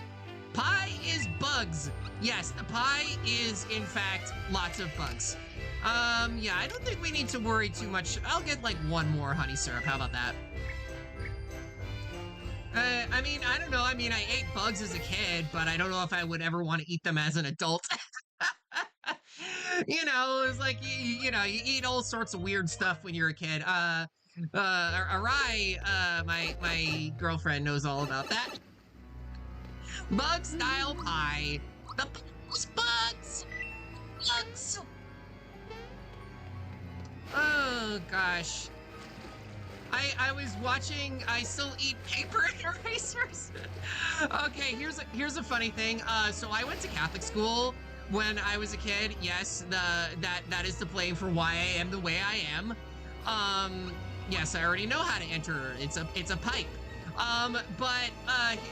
Pie is bugs. Yes, the pie is in fact lots of bugs. Yeah, I don't think we need to worry too much. I'll get like one more honey syrup. How about that? I mean, I don't know. I mean, I ate bugs as a kid, but I don't know if I would ever want to eat them as an adult. You know, it's like you know, you eat all sorts of weird stuff when you're a kid. Arai, my girlfriend knows all about that. Bug style pie. The bugs! Bugs! Oh gosh. I was watching. I still eat paper erasers. Okay, here's a funny thing. So I went to Catholic school when I was a kid. Yes, that is the blame for why I am the way I am. Yes, I already know how to enter. It's a pipe. But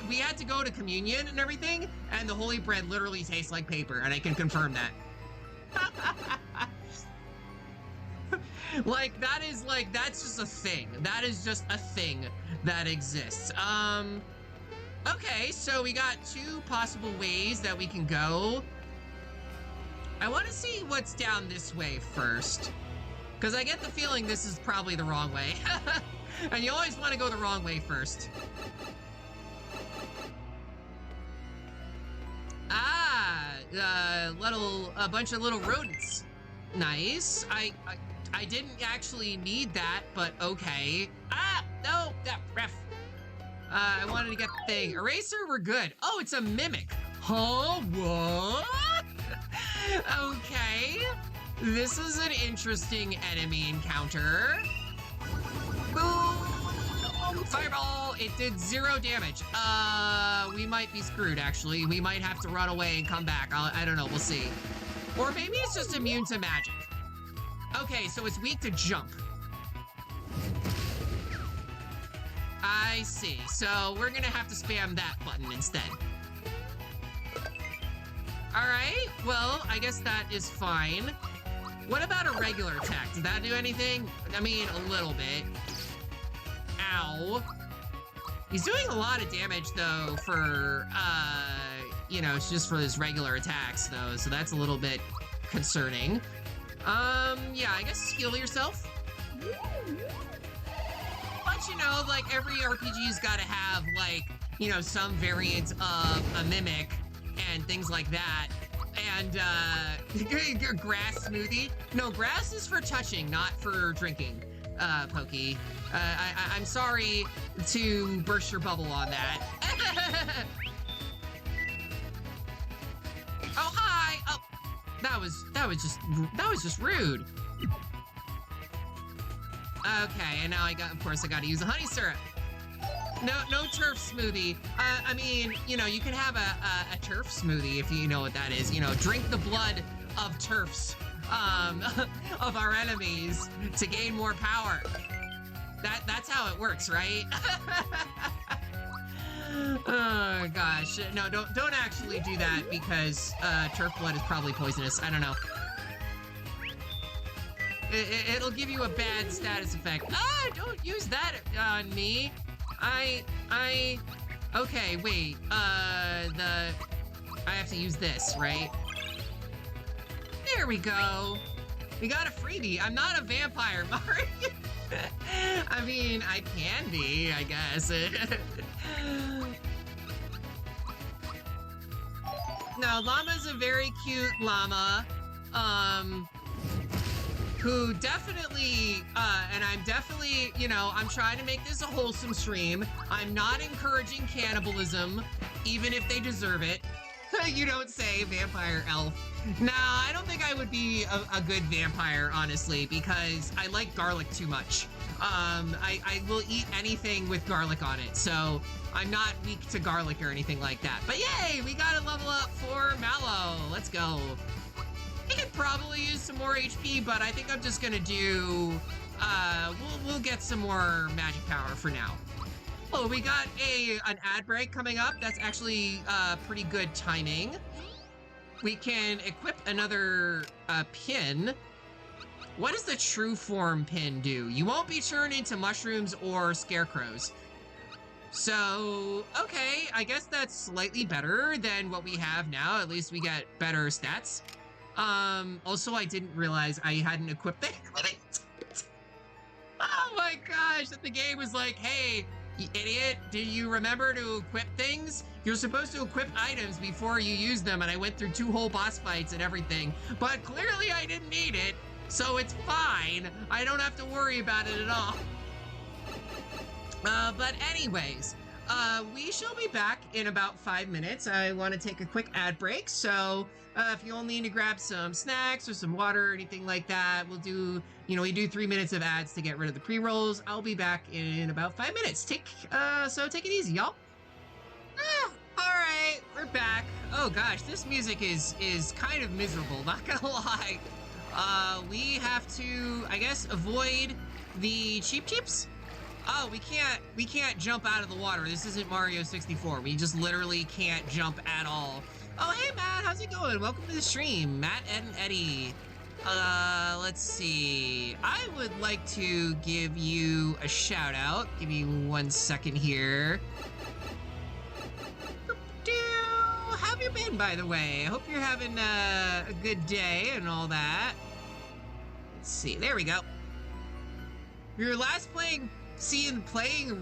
we had to go to communion and everything, and the holy bread literally tastes like paper, and I can confirm that. That's just a thing. That is just a thing that exists. Okay, so we got two possible ways that we can go. I want to see what's down this way first, because I get the feeling this is probably the wrong way. And you always want to go the wrong way first. Ah, a bunch of little rodents. Nice. I didn't actually need that, but okay. Ah, no, that ref. I wanted to get the thing. Eraser, we're good. Oh, it's a mimic. Huh? What? Okay. This is an interesting enemy encounter. Boom! Fireball! It did 0 damage. We might be screwed, actually. We might have to run away and come back. I don't know. We'll see. Or maybe it's just immune to magic. Okay, so it's weak to jump. I see. So we're gonna have to spam that button instead. Alright, well, I guess that is fine. What about a regular attack? Did that do anything? I mean, a little bit. Ow. He's doing a lot of damage, though, for, you know, it's just for his regular attacks, though, so that's a little bit concerning. Yeah, I guess heal yourself. But, you know, like, every RPG's gotta have, like, you know, some variant of a mimic and things like that. And, grass smoothie. No, grass is for touching, not for drinking, Pokey. I'm sorry to burst your bubble on that. Oh, hi! Oh, that was just rude. Okay, and now of course I gotta use a honey syrup. No turf smoothie. I mean, you know, you can have a turf smoothie if you know what that is. You know, drink the blood of turfs, of our enemies to gain more power. That's how it works, right? Oh gosh, no, don't actually do that because turf blood is probably poisonous. I don't know. It'll give you a bad status effect. Ah, don't use that on me. Okay, wait, I have to use this, right? There we go. We got a freebie. I'm not a vampire, Mari. I mean, I can be, I guess. No, Llama's a very cute llama. Who definitely, and I'm definitely, you know, I'm trying to make this a wholesome stream. I'm not encouraging cannibalism, even if they deserve it. You don't say, vampire elf. Nah, I don't think I would be a good vampire, honestly, because I like garlic too much. I will eat anything with garlic on it, so I'm not weak to garlic or anything like that. But yay, we got to level up for Mallow. Let's go. I could probably use some more HP, but I think I'm just gonna do, we'll get some more magic power for now. Oh, we got an ad break coming up. That's actually pretty good timing. We can equip another pin. What does the true form pin do? You won't be turned into mushrooms or scarecrows. So, okay, I guess that's slightly better than what we have now. At least we get better stats. Also, I didn't realize I hadn't equipped it. Oh my gosh, that the game was like, hey, You idiot. Did you remember to equip things? You're supposed to equip items before you use them, and I went through 2 whole boss fights and everything. But clearly I didn't need it, so it's fine. I don't have to worry about it at all. But anyways, we shall be back in about 5 minutes. I want to take a quick ad break, so if you all need to grab some snacks or some water or anything like that, we'll do, we do 3 minutes of ads to get rid of the pre-rolls. I'll be back in about 5 minutes. So take it easy, y'all. All right, we're back. Oh gosh, this music is kind of miserable, not gonna lie. We have to, I guess, avoid the cheeps. Oh, we can't jump out of the water. This isn't Mario 64. We just literally can't jump at all. Oh, hey, Matt, how's it going? Welcome to the stream, Matt, Ed, and Eddie. Let's see. I would like to give you a shout out. Give me 1 second here. How have you been, by the way? I hope you're having a good day and all that. Let's see. There we go. Your last playing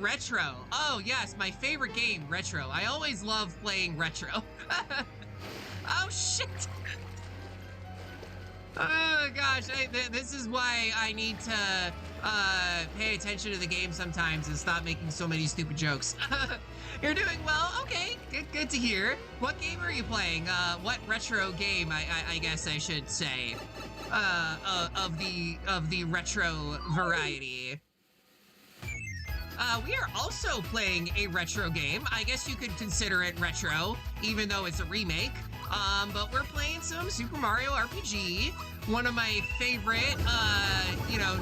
Retro. Oh, yes, my favorite game, Retro. I always love playing Retro. Oh, shit. Oh, gosh. This is why I need to pay attention to the game sometimes and stop making so many stupid jokes. You're doing well? Okay, good to hear. What game are you playing? What retro game, I guess I should say, of the retro variety? We are also playing a retro game. I guess you could consider it retro, even though it's a remake. But we're playing some Super Mario RPG, one of my favorite,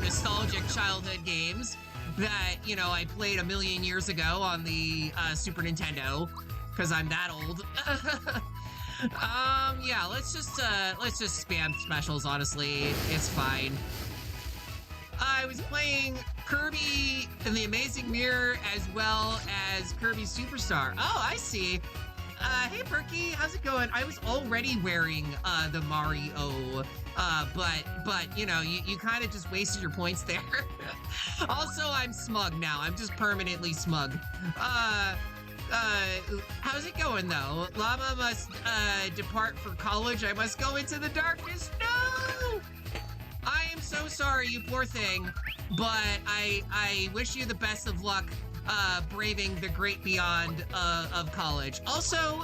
nostalgic childhood games that, I played a million years ago on the Super Nintendo, because I'm that old. Yeah, let's just spam specials, honestly. It's fine. I was playing Kirby and the Amazing Mirror as well as Kirby Superstar. Oh, I see. Hey Perky, how's it going? I was already wearing the Mario, but you kind of just wasted your points there. Also, I'm smug now. I'm just permanently smug. How's it going though? Llama must depart for college. I must go into the darkness. No! I am so sorry, you poor thing, but I wish you the best of luck braving the great beyond of college. Also,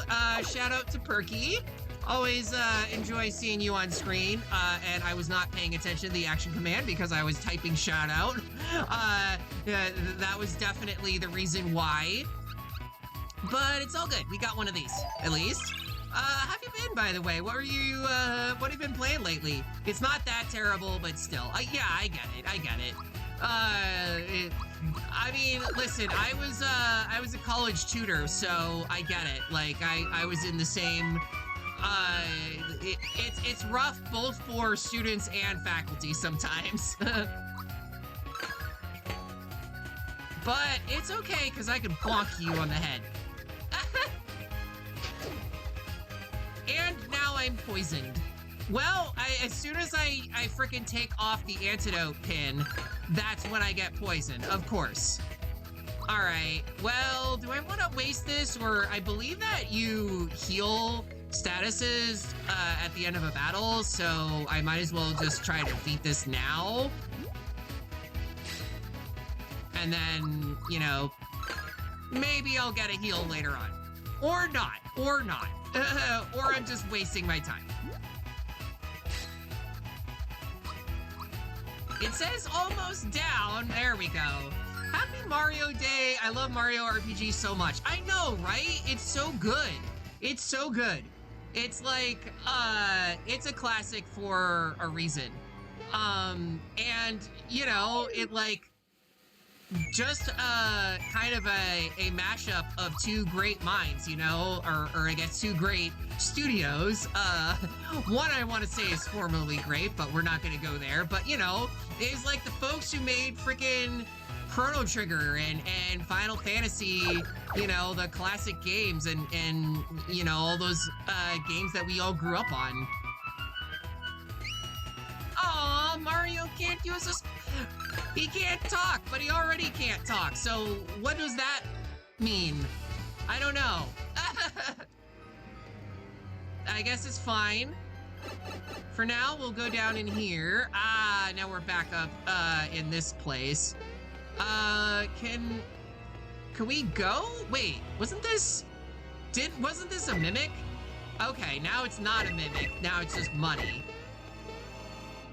shout out to Perky. Always enjoy seeing you on screen, and I was not paying attention to the action command because I was typing shout out. That was definitely the reason why. But it's all good. We got one of these, at least. How have you been, by the way? What have you been playing lately? It's not that terrible, but still. Yeah, I get it. I mean, listen, I was a college tutor, so I get it. Like, I was in the same, it's rough both for students and faculty sometimes. But it's okay, because I can bonk you on the head. And now I'm poisoned. Well, as soon as I frickin' take off the antidote pin, that's when I get poisoned, of course. All right, well, do I want to waste this? Or I believe that you heal statuses at the end of a battle, so I might as well just try to defeat this now. And then, maybe I'll get a heal later on. Or not. Or I'm just wasting my time. It says almost down. There we go. Happy Mario Day. I love Mario RPG so much. I know, right? It's so good. It's so good. It's like, it's a classic for a reason. And, it like, just kind of a mashup of two great minds, or I guess two great studios. One I want to say is formerly great, but we're not going to go there. But, it's like the folks who made freaking Chrono Trigger and Final Fantasy, the classic games and all those games that we all grew up on. Aww. Mario can't use this. He can't talk, but he already can't talk. So what does that mean? I don't know. I guess it's fine. For now, we'll go down in here. Now we're back up in this place. Can we go? Wait, wasn't this a mimic? Okay, now it's not a mimic. Now it's just money.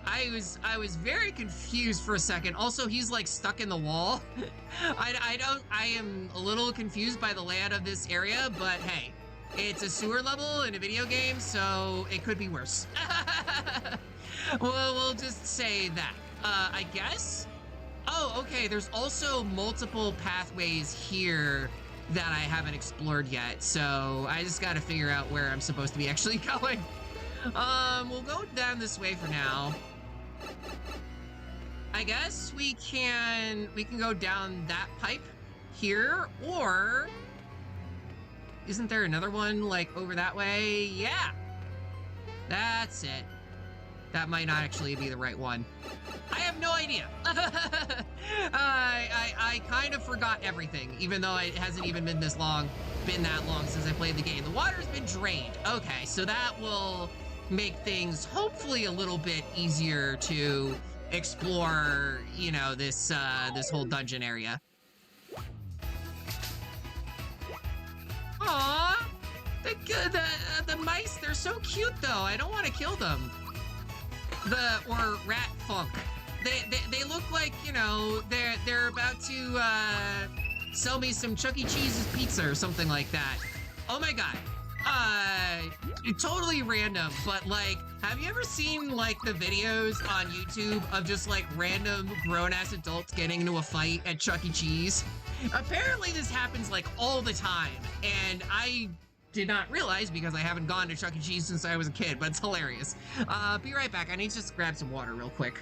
I was very confused for a second. Also, he's like stuck in the wall. I am a little confused by the layout of this area, but hey, it's a sewer level in a video game, so it could be worse. Well, we'll just say that. I guess? Oh, okay, there's also multiple pathways here that I haven't explored yet, so I just gotta figure out where I'm supposed to be actually going. We'll go down this way for now. I guess we can go down that pipe here, or isn't there another one like over that way? Yeah, that's it. That might not actually be the right one. I have no idea. I kind of forgot everything, even though it hasn't even been that long since I played the game. The water's been drained. Okay, so that will make things hopefully a little bit easier to explore, you know, this whole dungeon area. Aww, the mice, they're so cute though. I don't want to kill them. Or rat funk. They look like, you know, they're about to sell me some Chuck E. Cheese's pizza or something like that. Oh my god. Totally random, but like, have you ever seen like the videos on YouTube of just like random grown-ass adults getting into a fight at Chuck E. Cheese? Apparently this happens like all the time, and I did not realize because I haven't gone to Chuck E. Cheese since I was a kid, but it's hilarious. Be right back. I need to just grab some water real quick.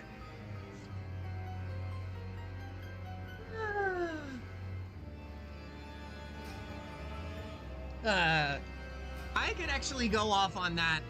I could actually go off on that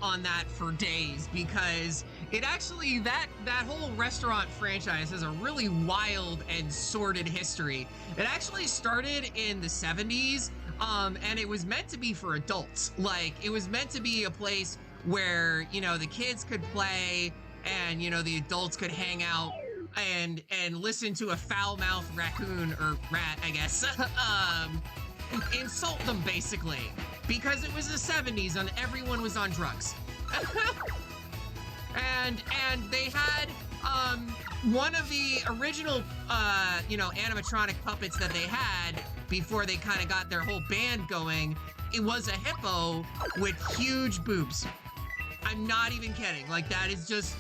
for days, because it actually, that whole restaurant franchise has a really wild and sordid history. It actually started in the 70s, and it was meant to be for adults. Like, it was meant to be a place where, you know, the kids could play and, you know, the adults could hang out and listen to a foul-mouthed raccoon, or rat, I guess, insult them, basically, because it was the 70s and everyone was on drugs. and they had one of the original you know, animatronic puppets that they had before they kind of got their whole band going. It was a hippo with huge boobs. I'm not even kidding. Like, that is just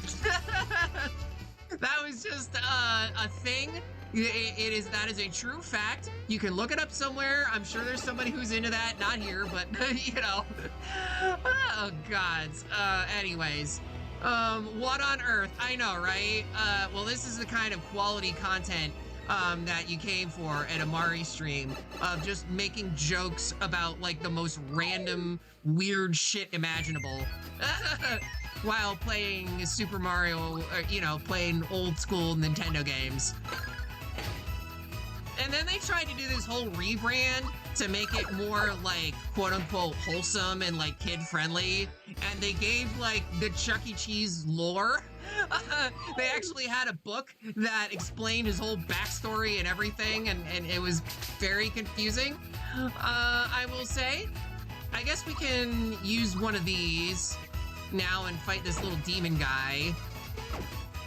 that was just a thing. That is a true fact. You can look it up somewhere. I'm sure there's somebody who's into that. Not here, but you know. Oh gods. Anyways, what on earth? I know, right? Well, this is the kind of quality content that you came for at a Mari stream, of just making jokes about like the most random weird shit imaginable while playing Super Mario, you know, playing old school Nintendo games. And then they tried to do this whole rebrand to make it more like quote-unquote wholesome and like kid-friendly, and they gave like the Chuck E. Cheese lore. They actually had a book that explained his whole backstory and everything, and it was very confusing, I will say. I guess we can use one of these now and fight this little demon guy.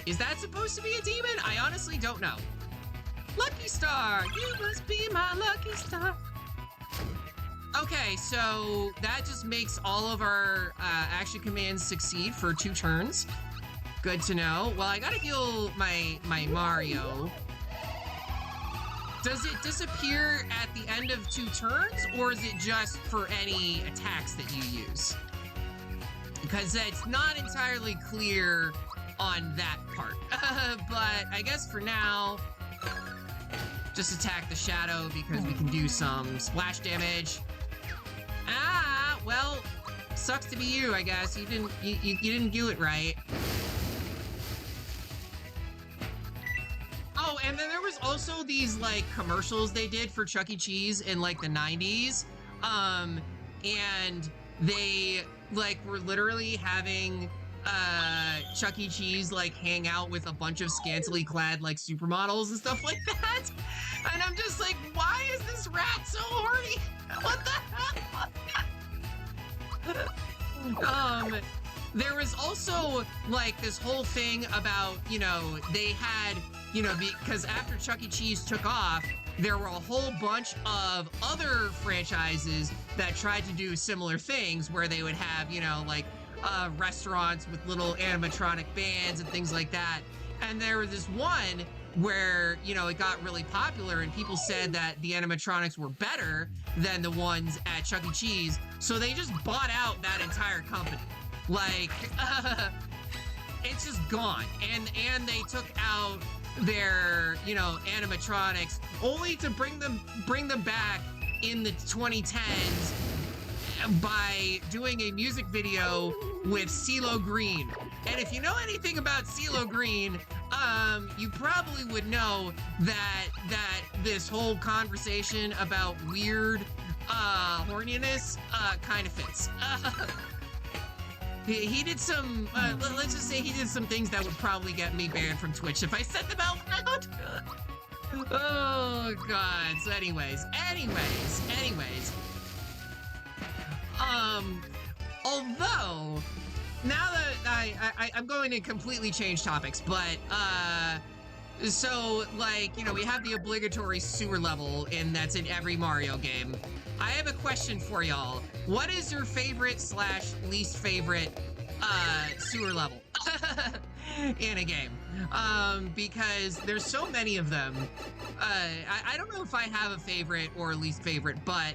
Is that supposed to be a demon? I honestly don't know. Lucky star! You must be my lucky star! Okay, so that just makes all of our action commands succeed for 2 turns. Good to know. Well, I gotta heal my Mario. Does it disappear at the end of 2 turns, or is it just for any attacks that you use? Because it's not entirely clear on that part. But I guess for now, just attack the shadow because we can do some splash damage. Ah, well, sucks to be you, I guess. You didn't do it right. also these like commercials they did for Chuck E. Cheese in like the 90s. And they like were literally having Chuck E. Cheese like hang out with a bunch of scantily clad like supermodels and stuff like that. And I'm just like, why is this rat so horny? What the hell? There was also like this whole thing about, you know, they had, you know, because after Chuck E. Cheese took off, there were a whole bunch of other franchises that tried to do similar things where they would have, you know, like restaurants with little animatronic bands and things like that. And there was this one where, you know, it got really popular and people said that the animatronics were better than the ones at Chuck E. Cheese. So they just bought out that entire company. Like, it's just gone. And they took out their, you know, animatronics only to bring them back in the 2010s by doing a music video with CeeLo Green. And if you know anything about CeeLo Green, you probably would know that this whole conversation about weird horniness kind of fits. He did some, let's just say he did some things that would probably get me banned from Twitch if I said them out loud. Oh, God. So anyways. Although, now that I'm going to completely change topics, but, so, like, you know, we have the obligatory sewer level that's in every Mario game. I have a question for y'all. What is your favorite / least favorite, sewer level in a game? Because there's so many of them. I don't know if I have a favorite or least favorite, but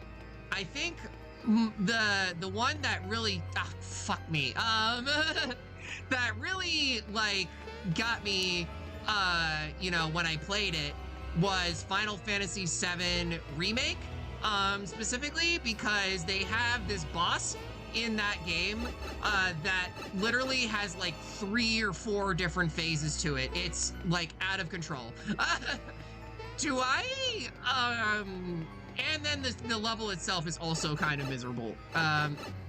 I think the one that really, fuck me, that really, like, got me, you know, when I played it was Final Fantasy VII Remake, specifically because they have this boss in that game that literally has like 3 or 4 different phases to it. It's like out of control. Do I, and then the level itself is also kind of miserable.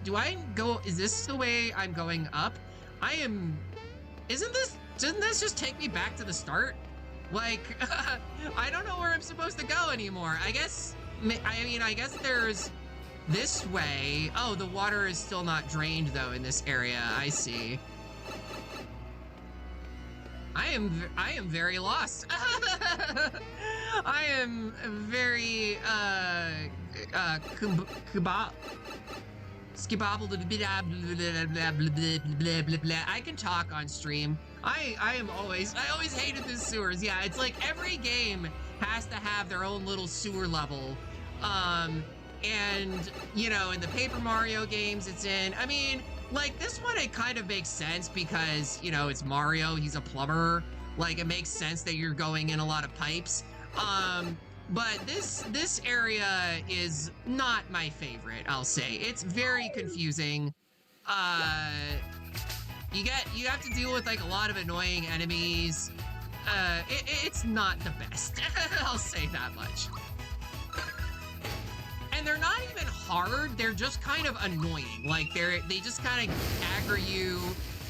Do I go, is this the way I'm going up? Doesn't this just take me back to the start? Like, I don't know where I'm supposed to go anymore. I guess there's this way. Oh, the water is still not drained though in this area. I see. I am very lost. I am very I can talk on stream. I always hated the sewers. Yeah, it's like every game has to have their own little sewer level. And, you know, in the Paper Mario games it's in, I mean, like, this one, it kind of makes sense because, you know, it's Mario, he's a plumber. Like, it makes sense that you're going in a lot of pipes. But this area is not my favorite, I'll say. It's very confusing. You have to deal with, like, a lot of annoying enemies. It's not the best. I'll say that much. And they're not even hard, they're just kind of annoying. Like, they just kind of aggro you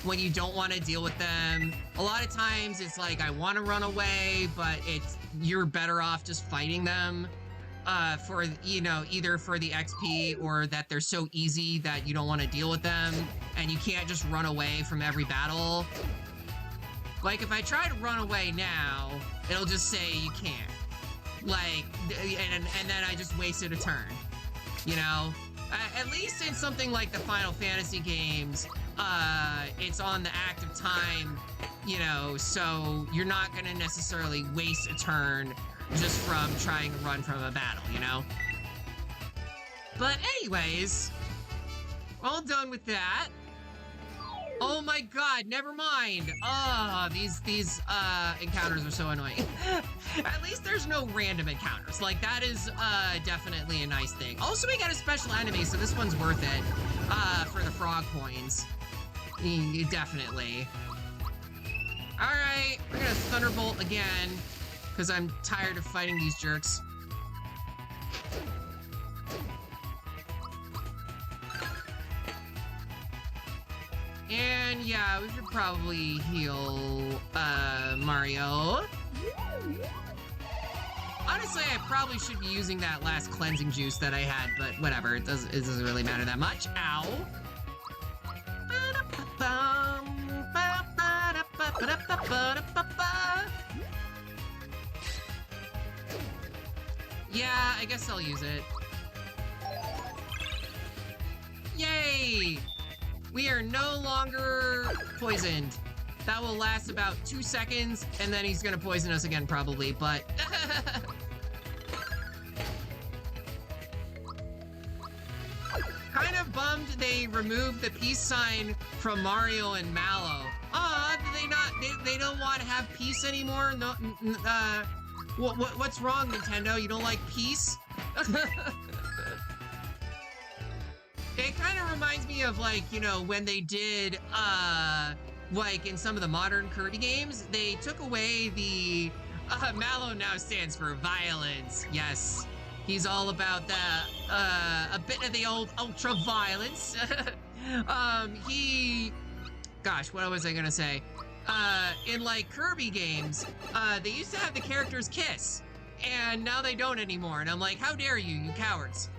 when you don't want to deal with them. A lot of times it's like, I want to run away, but you're better off just fighting them for, you know, either for the XP or that they're so easy that you don't want to deal with them and you can't just run away from every battle. Like, if I try to run away now, it'll just say you can't. Like, and then I just wasted a turn, you know? At least in something like the Final Fantasy games, it's on the active time, you know, so you're not gonna necessarily waste a turn just from trying to run from a battle, you know? But anyways, all done with that. Oh my god, never mind. Oh, these encounters are so annoying. At least there's no random encounters. Like, that is definitely a nice thing. Also, we got a special enemy, so this one's worth it for the frog coins. Definitely. Alright, we're gonna Thunderbolt again. because I'm tired of fighting these jerks. And yeah, we should probably heal Mario. Honestly, I probably should be using that last cleansing juice that I had, but whatever, it doesn't really matter that much. Ow. Yeah, I guess I'll use it. Yay! We are no longer poisoned. That will last about 2 seconds, and then he's gonna poison us again probably, but... Kind of bummed they removed the peace sign from Mario and Mallow. They don't want to have peace anymore? No, what's wrong, Nintendo? You don't like peace? It kind of reminds me of, like, you know, when they did, like, in some of the modern Kirby games, they took away the, Mallow now stands for violence. Yes, he's all about a bit of the old ultra-violence. Gosh, what was I gonna say? In, like, Kirby games, they used to have the characters kiss, and now they don't anymore, and I'm like, how dare you, you cowards?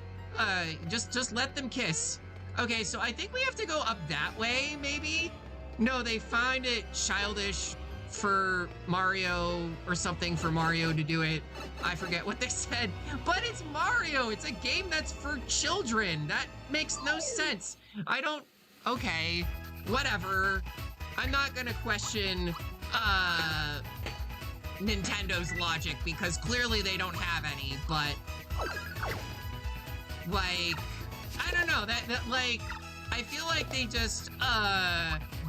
Just let them kiss. Okay, so I think we have to go up that way, maybe? No, they find it childish for Mario or something for Mario to do it. I forget what they said, but it's Mario. It's a game that's for children. That makes no sense. Okay, whatever. I'm not gonna question, Nintendo's logic because clearly they don't have any, but... Like, I don't know, that like, I feel like they just,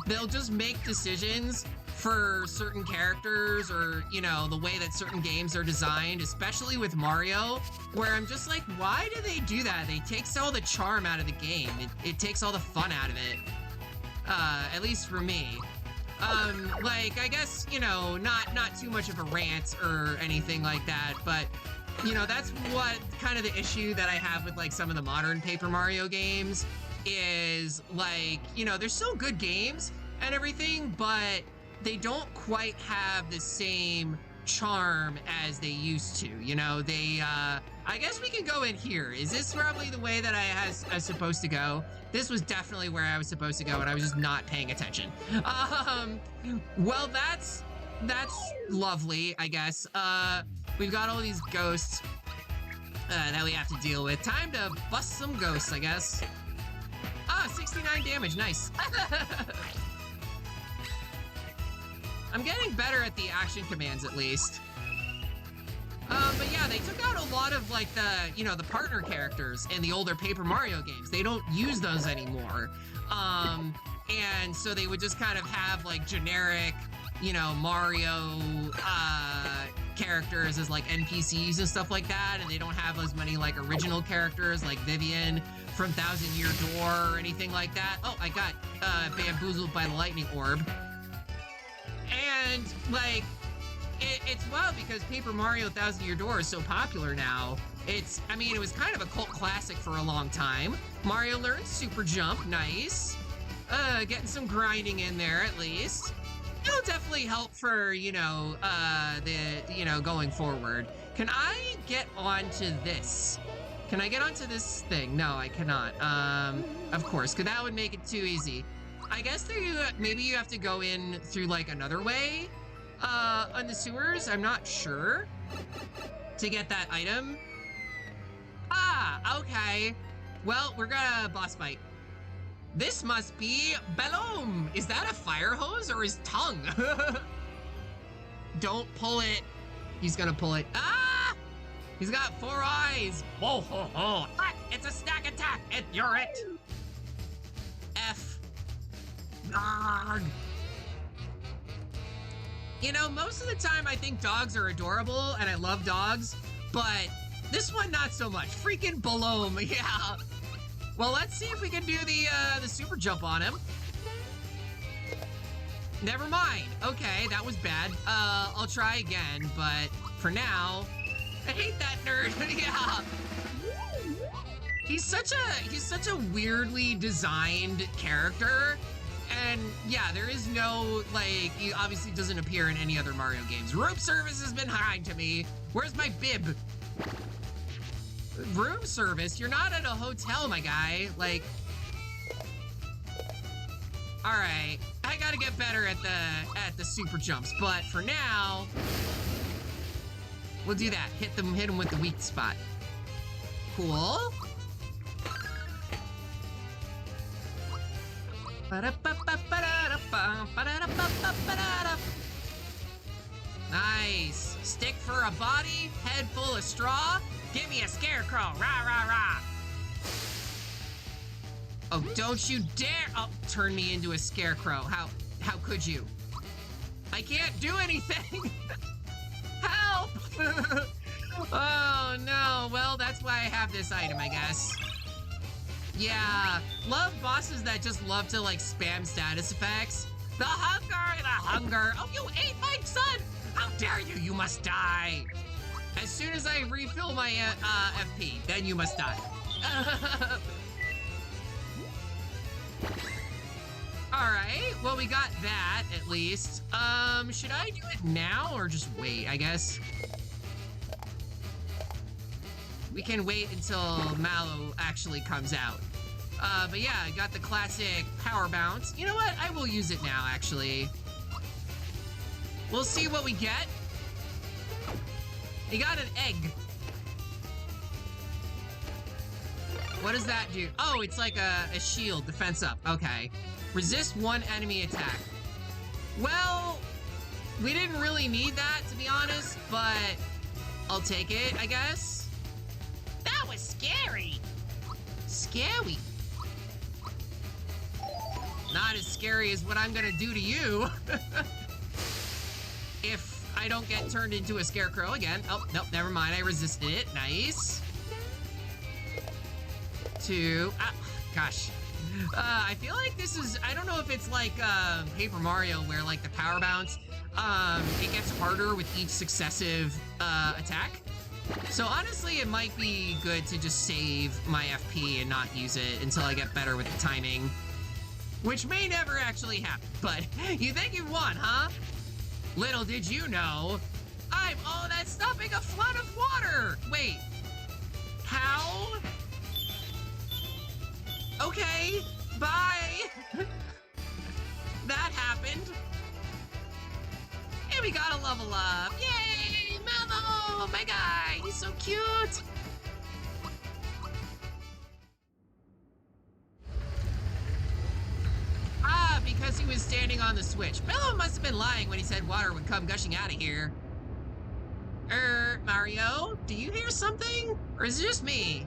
they'll just make decisions for certain characters or, you know, the way that certain games are designed, especially with Mario, where I'm just like, why do they do that? It takes all the charm out of the game. It takes all the fun out of it. At least for me. Like, I guess, you know, not too much of a rant or anything like that, but... You know, that's what kind of the issue that I have with, like, some of the modern Paper Mario games is, like, you know, they're still good games and everything, but they don't quite have the same charm as they used to, you know? They, I guess we can go in here. Is this probably the way that I was supposed to go? This was definitely where I was supposed to go, and I was just not paying attention. Well, that's lovely, I guess. We've got all these ghosts that we have to deal with. Time to bust some ghosts, I guess. Ah, 69 damage, nice. I'm getting better at the action commands, at least. But yeah, they took out a lot of, like, the partner characters in the older Paper Mario games. They don't use those anymore. And so they would just kind of have, like, generic, you know, Mario, characters as, like, NPCs and stuff like that, and they don't have as many, like, original characters like Vivian from Thousand Year Door or anything like that. Oh, I got, bamboozled by the lightning orb. And, like, it's wild because Paper Mario Thousand Year Door is so popular now. I mean, it was kind of a cult classic for a long time. Mario learned Super Jump, nice. Getting some grinding in there, at least. It'll definitely help for, you know, going forward. Can I get onto this? Can I get onto this thing? No, I cannot. Of course, because that would make it too easy. I guess maybe you have to go in through, like, another way, on the sewers? I'm not sure. To get that item. Ah, okay. Well, we're gonna boss fight. This must be Bellum. Is that a fire hose or his tongue? Don't pull it. He's gonna pull it. Ah! He's got 4 eyes. Whoa, ho, ho. Ah, it's a snack attack. You're it. F. Arg. You know, most of the time I think dogs are adorable and I love dogs, but this one not so much. Freaking Bellum, yeah. Well, let's see if we can do the super jump on him. Never mind. Okay, that was bad. I'll try again, but for now. I hate that nerd. Yeah. He's such a weirdly designed character. And yeah, there is no, like, he obviously doesn't appear in any other Mario games. Room service has been kind to me. Where's my bib? Room service? You're not at a hotel, my guy. Like, all right, I gotta get better at the super jumps, but for now, we'll do that. Hit him with the weak spot. Cool. Nice. Stick for a body, head full of straw. Give me a scarecrow. Rah, rah, rah. Oh, don't you dare turn me into a scarecrow. How could you? I can't do anything. Help. Oh, no. Well, that's why I have this item, I guess. Yeah, love bosses that just love to, like, spam status effects. The hunger. Oh, you ate my son. How dare you? You must die. As soon as I refill my FP, then you must die. All right, well, we got that at least. Should I do it now or just wait, I guess? We can wait until Mallow actually comes out. But yeah, I got the classic power bounce. You know what? I will use it now, actually. We'll see what we get. You got an egg. What does that do? Oh, it's like a shield, defense up. Okay. Resist one enemy attack. Well, we didn't really need that, to be honest, but I'll take it, I guess. That was scary. Scary. Not as scary as what I'm gonna do to you. If I don't get turned into a scarecrow again. Oh, nope, never mind. I resisted it. Nice. Two. Gosh. I feel like this is, I don't know if it's like Paper Mario where like the power bounce, it gets harder with each successive attack. So honestly, it might be good to just save my FP and not use it until I get better with the timing. Which may never actually happen, but you think you won, huh? Little did you know, I'm all that stopping a flood of water. Wait, how? Okay, bye. That happened. And we gotta level up. Yay, Mellow, my guy, he's so cute. Ah, because he was standing on the switch. Mellow must have been lying when he said water would come gushing out of here. Mario, do you hear something? Or is it just me?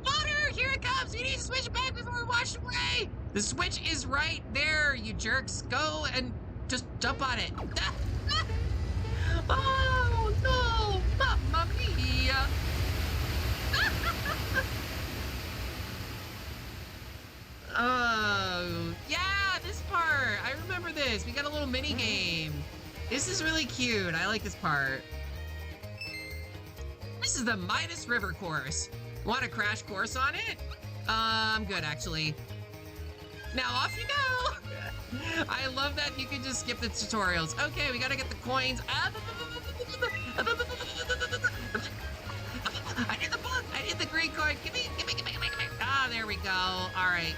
Water, here it comes. We need to switch it back before we wash it away. The switch is right there, you jerks. Go and just jump on it. Oh, no, Mamma Mia. Oh, yeah, this part. I remember this. We got a little mini game. This is really cute. I like this part. This is the Midas River course. Want a crash course on it? I'm good, actually. Now off you go. I love that you can just skip the tutorials. Okay, we gotta get the coins. I need the book. I need the green coin. Give me. Ah, there we go. All right,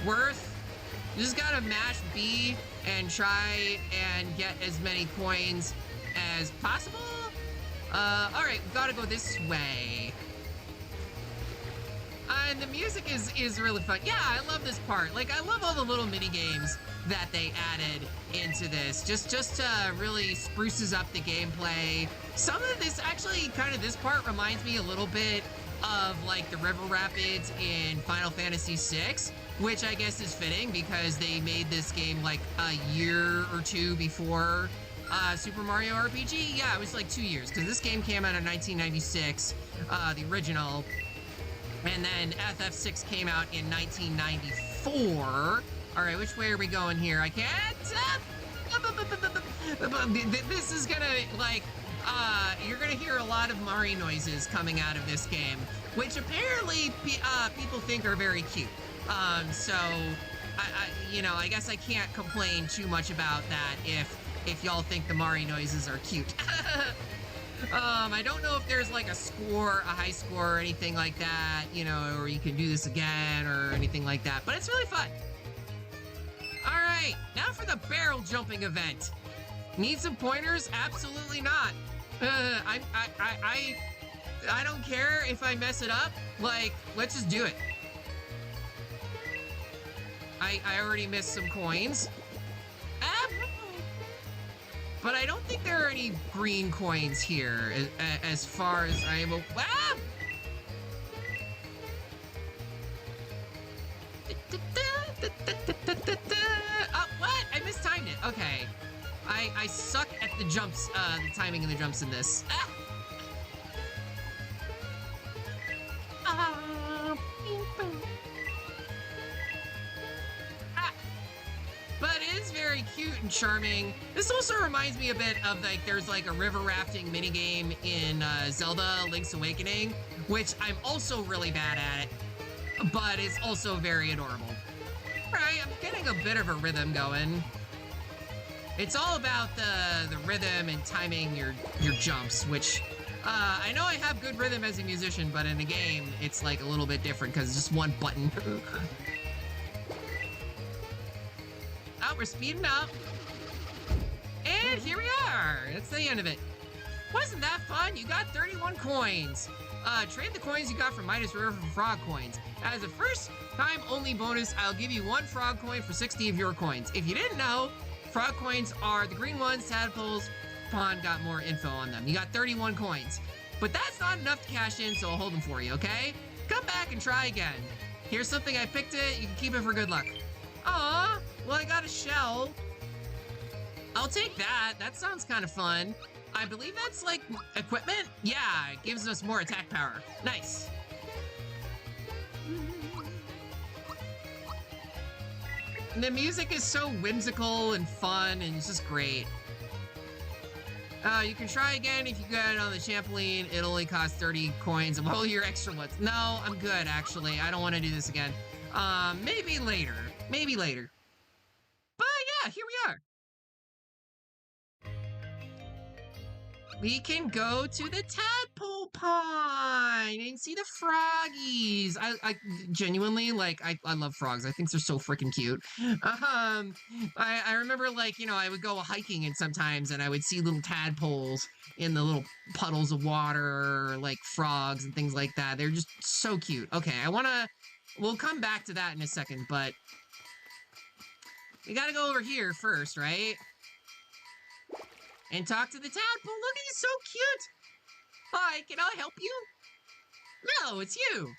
worth. You just gotta mash B and try and get as many coins as possible. All right, we gotta go this way. And the music is really fun. Yeah, I love this part. Like, I love all the little mini games that they added into this. Just really spruces up the gameplay. Some of this, actually, kind of this part reminds me a little bit of, like, the River Rapids in Final Fantasy VI, which I guess is fitting because they made this game, like, a year or two before Super Mario RPG. Yeah, it was like 2 years, because this game came out in 1996, the original. And then FF6 came out in 1994. All right, which way are we going here? I can't. This is gonna, like, you're gonna hear a lot of Mari noises coming out of this game, which apparently people think are very cute. So I guess I can't complain too much about that if y'all think the Mari noises are cute. I don't know if there's like a high score or anything like that, or you can do this again or anything like that, but it's really fun. All right, now for the barrel jumping event. Need some pointers? Absolutely not. I don't care if I mess it up. Like, let's just do it. I already missed some coins. But I don't think there are any green coins here as far as I am. What? I mistimed it. Okay. I suck at the jumps, the timing of the jumps in this. But it is very cute and charming. This also reminds me a bit of there's like a river rafting minigame in Zelda Link's Awakening, which I'm also really bad at it, but it's also very adorable. All right, I'm getting a bit of a rhythm going. It's all about the rhythm and timing your jumps, which I know I have good rhythm as a musician, but in a game, it's like a little bit different because it's just one button. Oh, we're speeding up. And here we are. That's the end of it. Wasn't that fun? You got 31 coins. Trade the coins you got from Midas River for frog coins. As a first time only bonus, I'll give you 1 frog coin for 60 of your coins. If you didn't know, frog coins are the green ones. Tadpoles Pond got more info on them. You got 31 coins. But that's not enough to cash in, so I'll hold them for you, okay? Come back and try again. Here's something I picked it. You can keep it for good luck. Aw, well, I got a shell. I'll take that. That sounds kind of fun. I believe that's like equipment. Yeah, it gives us more attack power. Nice. And the music is so whimsical and fun, and it's just great. You can try again if you get it on the trampoline. It only costs 30 coins of all your extra ones. No, I'm good, actually. I don't want to do this again. Maybe later. Maybe later. But yeah, here we are. We can go to the tadpole pond and see the froggies. I genuinely, I love frogs. I think they're so freaking cute. I remember, I would go hiking and sometimes, and I would see little tadpoles in the little puddles of water, like frogs and things like that. They're just so cute. Okay, we'll come back to that in a second, but we gotta go over here first, right? And talk to the tadpole. Look, he's so cute. Hi, can I help you? No, it's you.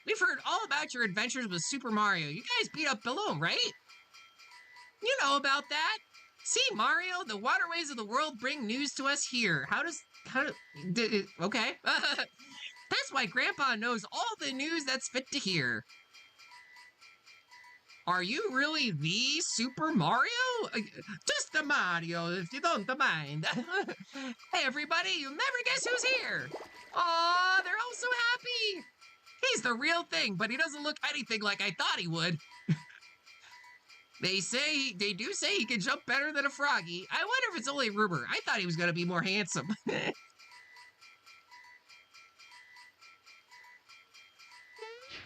We've heard all about your adventures with Super Mario. You guys beat up Balloon, right? You know about that. See, Mario, the waterways of the world bring news to us here. Okay. That's why Grandpa knows all the news that's fit to hear. Are you really the Super Mario? Just the Mario, if you don't mind. Hey, everybody, you'll never guess who's here. Aw, they're all so happy. He's the real thing, but he doesn't look anything like I thought he would. They do say he can jump better than a froggy. I wonder if it's only a rumor. I thought he was going to be more handsome.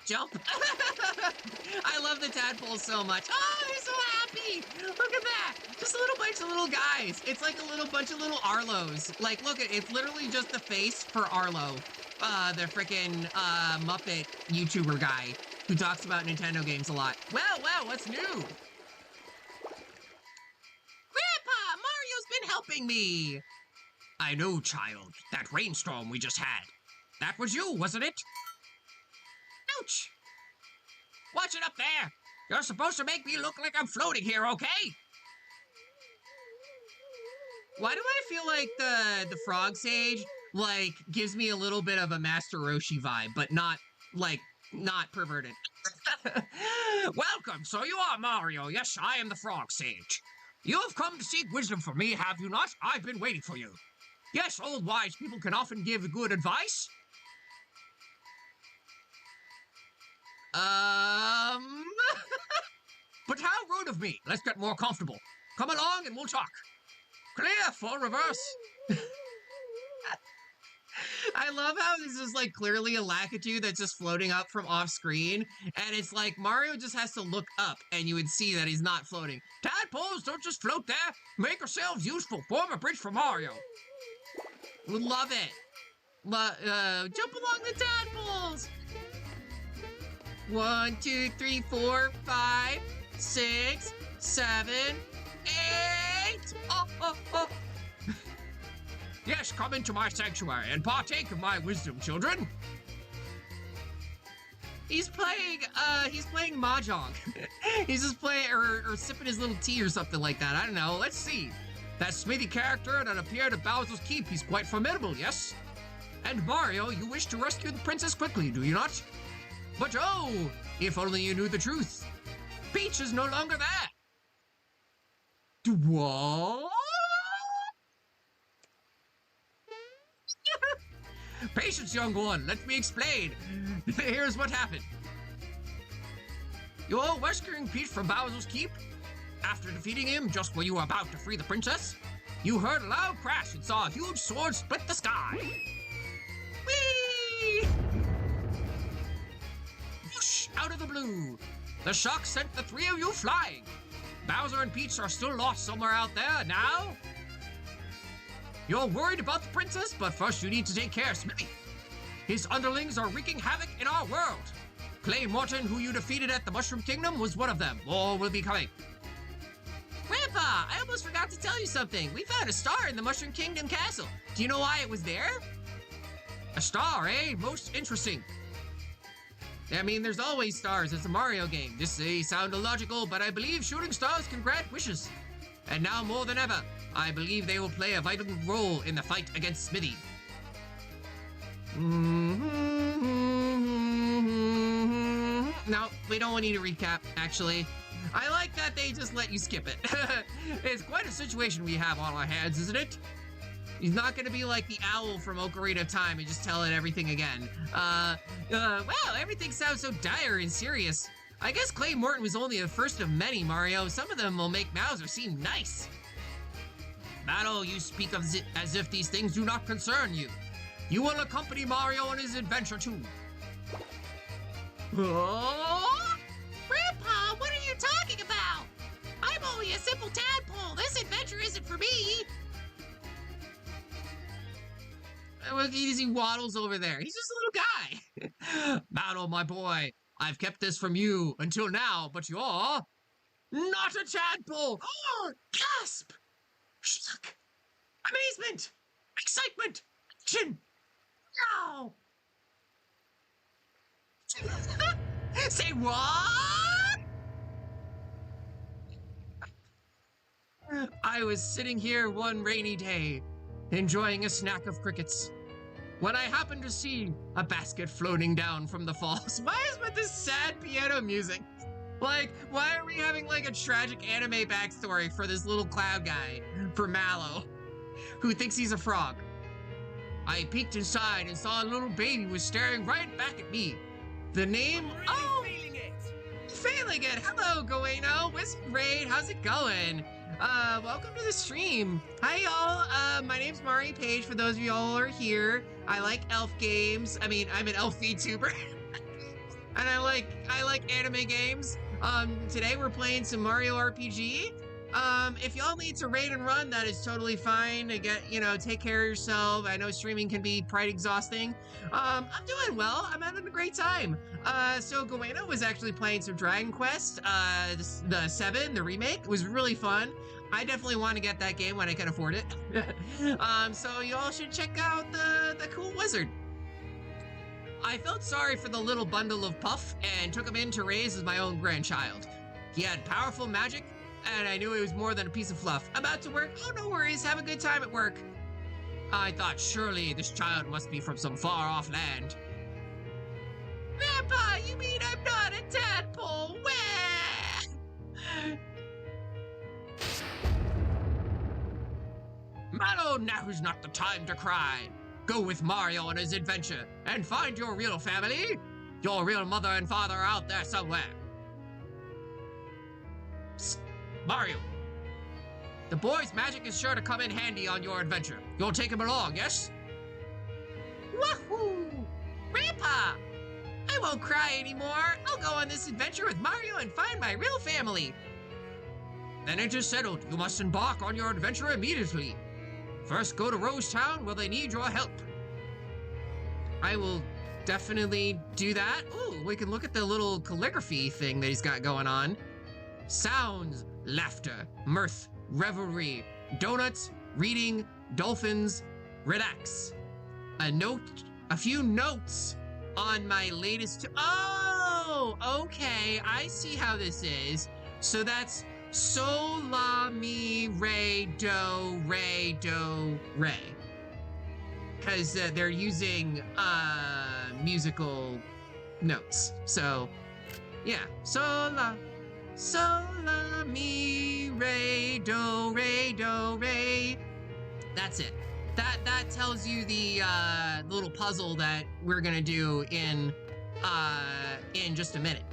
Jump. I love the tadpoles so much. Oh, they're so happy. Look at that. Just a little bunch of little guys. It's like a little bunch of little Arlos. Like, look, it's literally just the face for Arlo. The frickin' Muppet YouTuber guy who talks about Nintendo games a lot. Well, what's new? Grandpa, Mario's been helping me. I know, child. That rainstorm we just had. That was you, wasn't it? Ouch. Watch it up there. You're supposed to make me look like I'm floating here, okay? Why do I feel like the frog sage, gives me a little bit of a Master Roshi vibe, but not perverted? Welcome, so you are Mario. Yes, I am the frog sage. You have come to seek wisdom from me, have you not? I've been waiting for you. Yes, old wise people can often give good advice. But how rude of me. Let's get more comfortable. Come along and we'll talk. Clear, full reverse. I love how this is like clearly a Lakitu that's just floating up from off screen, and it's like Mario just has to look up and you would see that he's not floating. Tadpoles don't just float there. Make yourselves useful. Form a bridge for Mario. Love it. Jump along the tadpoles. 1, 2, 3, 4, 5, 6, 7, 8. Oh. Yes, come into my sanctuary and partake of my wisdom, children. He's playing mahjong. He's just playing or sipping his little tea or something like that. I don't know. Let's see. That Smithy character that appeared at Bowser's Keep, he's quite formidable, yes? And Mario, you wish to rescue the princess quickly, do you not? But oh, if only you knew the truth. Peach is no longer there. What? Patience, young one. Let me explain. Here's what happened. You were rescuing Peach from Bowser's Keep. After defeating him just when you were about to free the princess, you heard a loud crash and saw a huge sword split the sky. Whee! Whoosh, out of the blue. The shock sent the three of you flying. Bowser and Peach are still lost somewhere out there now. You're worried about the princess, but first you need to take care of Smithy. His underlings are wreaking havoc in our world. Clay Morton, who you defeated at the Mushroom Kingdom, was one of them. More will be coming. Grandpa, I almost forgot to tell you something. We found a star in the Mushroom Kingdom castle. Do you know why it was there? A star, eh? Most interesting. I mean, there's always stars. It's a Mario game. This may sound illogical, but I believe shooting stars can grant wishes. And now more than ever, I believe they will play a vital role in the fight against Smithy. No, we don't need to recap, actually. I like that they just let you skip it. It's quite a situation we have on our hands, isn't it? He's not going to be like the owl from Ocarina of Time and just tell it everything again. Wow, everything sounds so dire and serious. I guess Clay Morton was only the first of many, Mario. Some of them will make Bowser seem nice. Battle, you speak of as if these things do not concern you. You will accompany Mario on his adventure too. Oh! Grandpa, what are you talking about? I'm only a simple tadpole. This adventure isn't for me. Look, he waddles over there. He's just a little guy. Battle, my boy. I've kept this from you until now, but you're not a tadpole. Oh, gasp! Shock! Amazement! Excitement! Action! No! Say what? I was sitting here one rainy day, enjoying a snack of crickets, when I happened to see a basket floating down from the falls. Why is with this sad piano music? Like, why are we having like a tragic anime backstory for this little cloud guy, for Mallow, who thinks he's a frog? I peeked inside and saw a little baby was staring right back at me. The name? Oh! Failing it! Hello, Goeno! Wisp Raid, how's it going? Welcome to the stream. Hi, y'all. My name's Mari Paige, for those of y'all who are here. I like elf games. I mean, I'm an elf VTuber. And I like anime games. Today we're playing some Mario RPG. If y'all need to raid and run, that is totally fine. To get, take care of yourself. I know streaming can be quite exhausting. I'm doing well. I'm having a great time. So Goeno was actually playing some Dragon Quest, the 7, the remake. It was really fun. I definitely want to get that game when I can afford it. So y'all should check out the cool wizard. I felt sorry for the little bundle of Puff and took him in to raise as my own grandchild. He had powerful magic, and I knew he was more than a piece of fluff. About to work? Oh, no worries. Have a good time at work. I thought surely this child must be from some far-off land. Grandpa, you mean I'm not a tadpole? Wah! Mallow, now's not the time to cry. Go with Mario on his adventure and find your real family. Your real mother and father are out there somewhere. Psst, Mario. The boy's magic is sure to come in handy on your adventure. You'll take him along, yes? Wahoo! Grandpa! I won't cry anymore. I'll go on this adventure with Mario and find my real family. Then it is settled. You must embark on your adventure immediately. First, go to Rose Town where they need your help. I will definitely do that. Ooh, we can look at the little calligraphy thing that he's got going on. Sounds, laughter, mirth, revelry, donuts, reading, dolphins, relax. A few notes on my latest. Oh, okay. I see how this is. So that's sol, la, mi, re, do, re. Because they're using musical notes. So, yeah. Sol, la, mi, re, do, re. That's it. That tells you the little puzzle that we're gonna do in just a minute.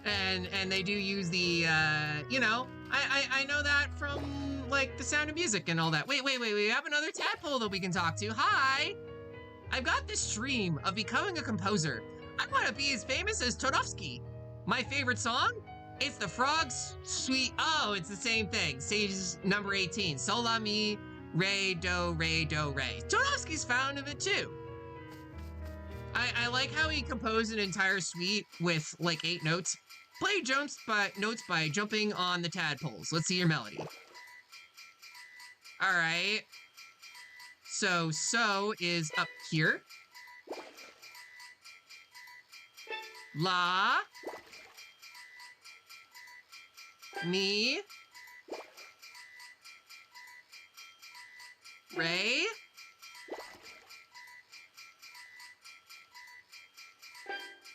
And they do use the you know, I know that from like The Sound of Music and all that. Wait, we have another tadpole that we can talk to. Hi! I've got this dream of becoming a composer. I want to be as famous as Todovsky. My favorite song? It's the Frog's Sweet. Oh, it's the same thing. Stage number 18. Sol, la, mi, re, do, re. Todovsky's found of it too. I like how he composed an entire suite with like 8 notes. Play notes by jumping on the tadpoles. Let's see your melody. All right. So is up here. La. Mi. Re.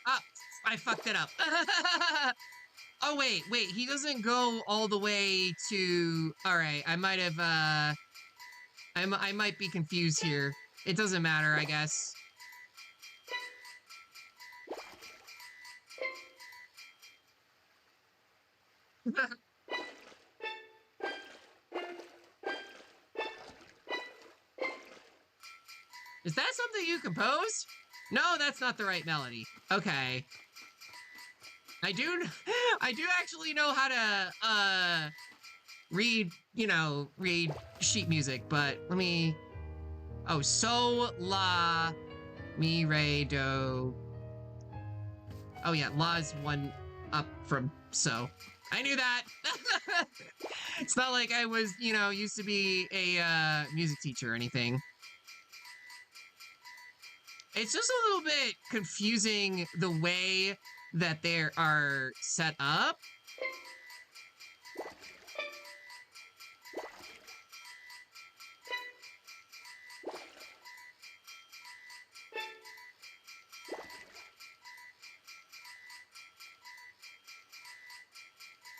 Up. I fucked it up. Oh, wait. He doesn't go all the way to... All right. I might have, I might be confused here. It doesn't matter, I guess. Is that something you composed? No, that's not the right melody. Okay. I do actually know how to, read sheet music, but let me... Oh, sol, la, mi, re, do. Oh yeah, la is one up from so. I knew that! It's not like I was, used to be a, music teacher or anything. It's just a little bit confusing the way that they are set up.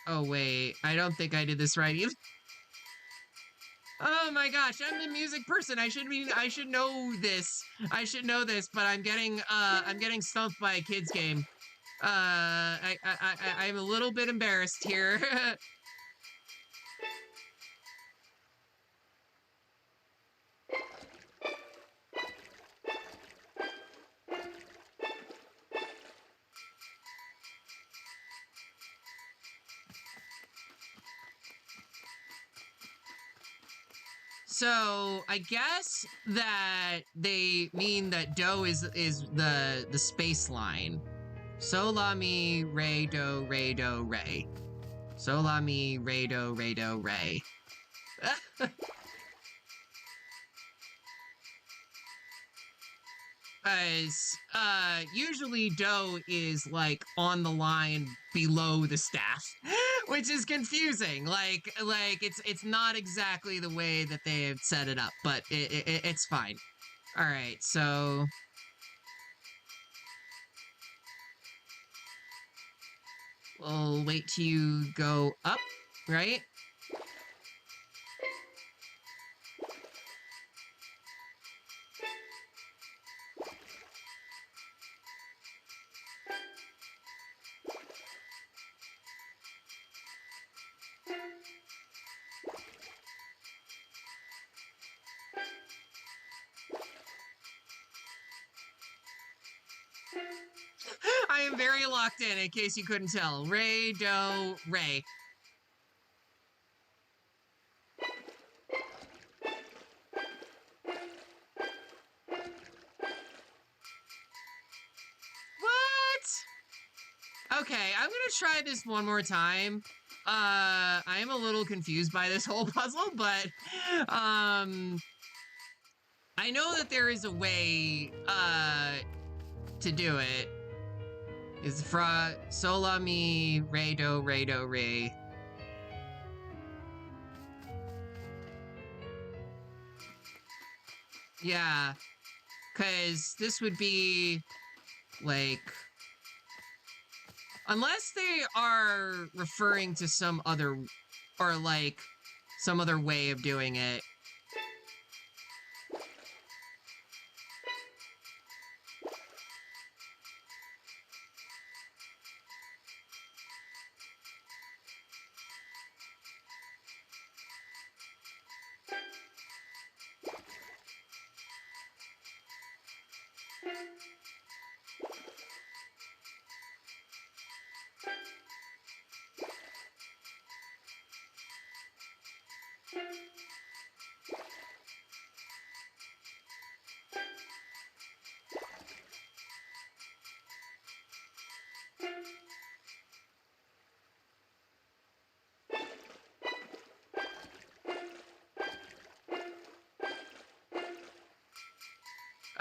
Oh wait, I don't think I did this right either. Oh my gosh, I'm the music person. I should know this. I should know this, but I'm getting stumped by a kid's game. I'm a little bit embarrassed here. So I guess that they mean that do is the space line. Sol, la, mi, re, do, re. Sol, la, mi, re, do, re. As usually do is like on the line below the staff, which is confusing. Like it's not exactly the way that they have set it up, but it's fine. All right, so We'll wait till you go up, right? I am very locked in case you couldn't tell. Re, do, re. What? Okay, I'm gonna try this one more time. I am a little confused by this whole puzzle, but I know that there is a way to do it. Is fra sol la mi re do re. Yeah, cause this would be like, unless they are referring to some other, or like some other way of doing it.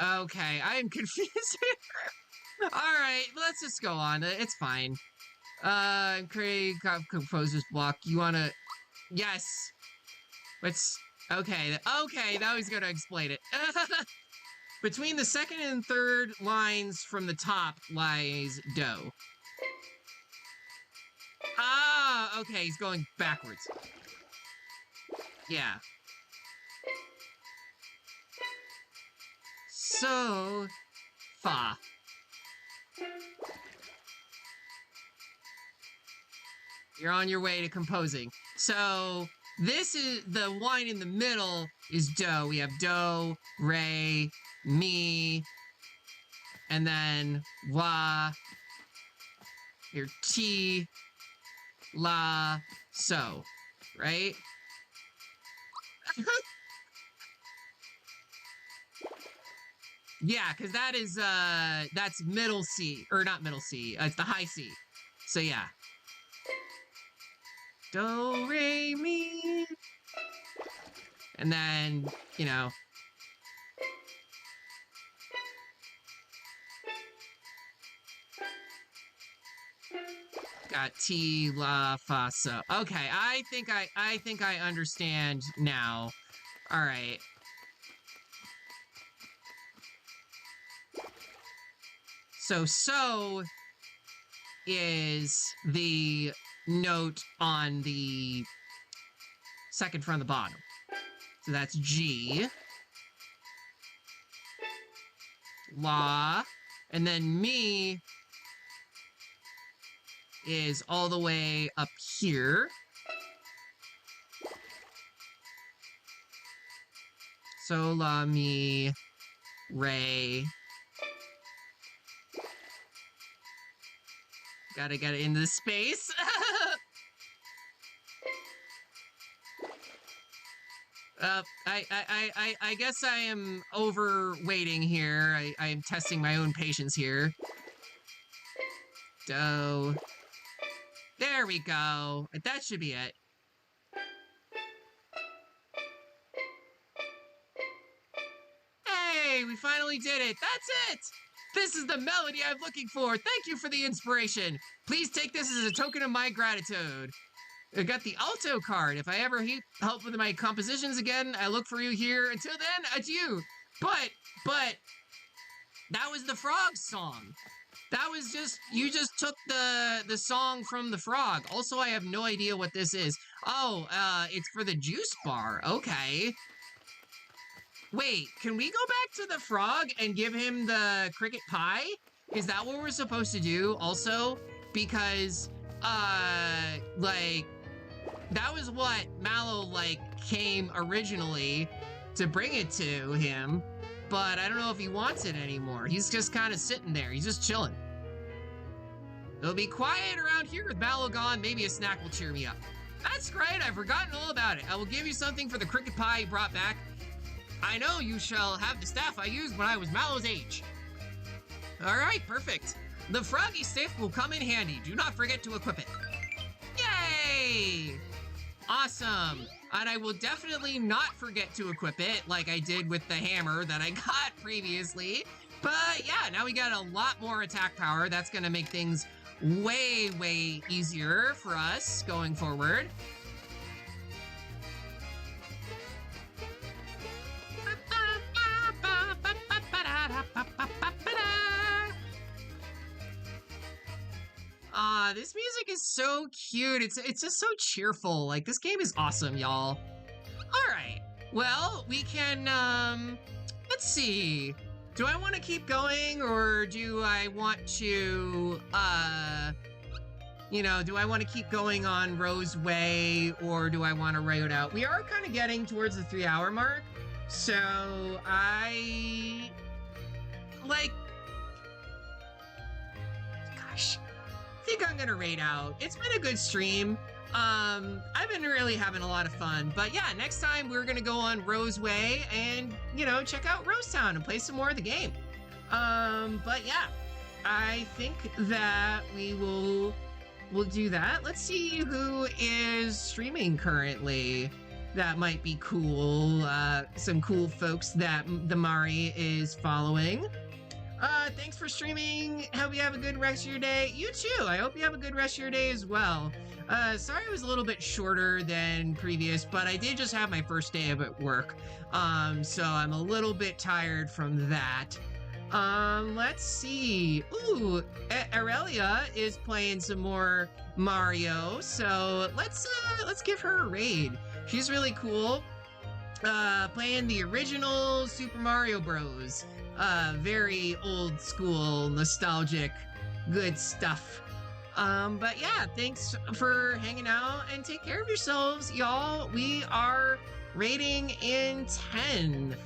Okay, I am confused here. Alright, let's just go on. It's fine. Create composer's block. You wanna... Yes. Let's... Okay, okay, now he's gonna explain it. Between the second and third lines from the top lies do. Ah, okay, he's going backwards. Yeah. So, fa. You're on your way to composing. So, this is the line in the middle is do. We have do, re, mi, and then wa, your ti, la, so, right? Yeah, because that is, that's middle C, or not middle C, it's the high C. So yeah. Do, re, mi. And then, you know. Got ti, la, fa, so. Okay, I think I understand now. All right. So is the note on the second from the bottom. So that's G. La. And then mi is all the way up here. So, la, mi, re. Gotta get it into the space. I guess I am overweighting here. I am testing my own patience here. Do. There we go. That should be it. Hey, we finally did it. That's it. This is the melody I'm looking for. Thank you for the inspiration. Please take this as a token of my gratitude. I got the alto card. If I ever need help with my compositions again, I look for you here. Until then, adieu. But, that was the frog song. That was just, you just took the song from the frog. Also, I have no idea what this is. Oh, it's for the juice bar. Okay. Wait, can we go back to the frog and give him the cricket pie? Is that what we're supposed to do also? Because, like, that was what Mallow, like, came originally to bring it to him. But I don't know if he wants it anymore. He's just kind of sitting there. He's just chilling. It'll be quiet around here with Mallow gone. Maybe a snack will cheer me up. That's great. I've forgotten all about it. I will give you something for the cricket pie you brought back. I know you shall have the staff I used when I was Mallow's age. All right, perfect. The froggy stick will come in handy. Do not forget to equip it. Yay! Awesome. And I will definitely not forget to equip it like I did with the hammer that I got previously. But yeah, now we got a lot more attack power. That's going to make things way, way easier for us going forward. This music is so cute. It's just so cheerful. Like, this game is awesome, y'all. All right. Well, we can, let's see. Do I want to keep going, or do I want to, you know, do I want to keep going on Rose Way, or do I want to write it out? We are kind of getting towards the 3-hour mark, so I, like, gosh, I think I'm gonna rate out. It's been a good stream. I've been really having a lot of fun, but yeah, next time we're gonna go on Rose Way and, you know, check out Rosetown and play some more of the game. But yeah, I think that we'll do that. Let's see who is streaming currently. That might be cool. Some cool folks that the Mari is following. Thanks for streaming. Hope you have a good rest of your day. You too. I hope you have a good rest of your day as well. Sorry it was a little bit shorter than previous, but I did just have my first day of at work. So I'm a little bit tired from that. Let's see. Ooh, Aurelia is playing some more Mario, so let's give her a raid. She's really cool. Playing the original Super Mario Bros. Very old school, nostalgic, good stuff. But yeah, thanks for hanging out and take care of yourselves, y'all. We are rating in 10.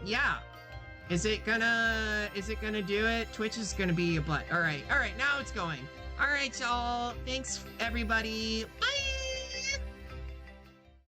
Yeah. Is it gonna do it? Twitch is gonna be a butt. All right, now it's going. All right, y'all. Thanks, everybody. Bye.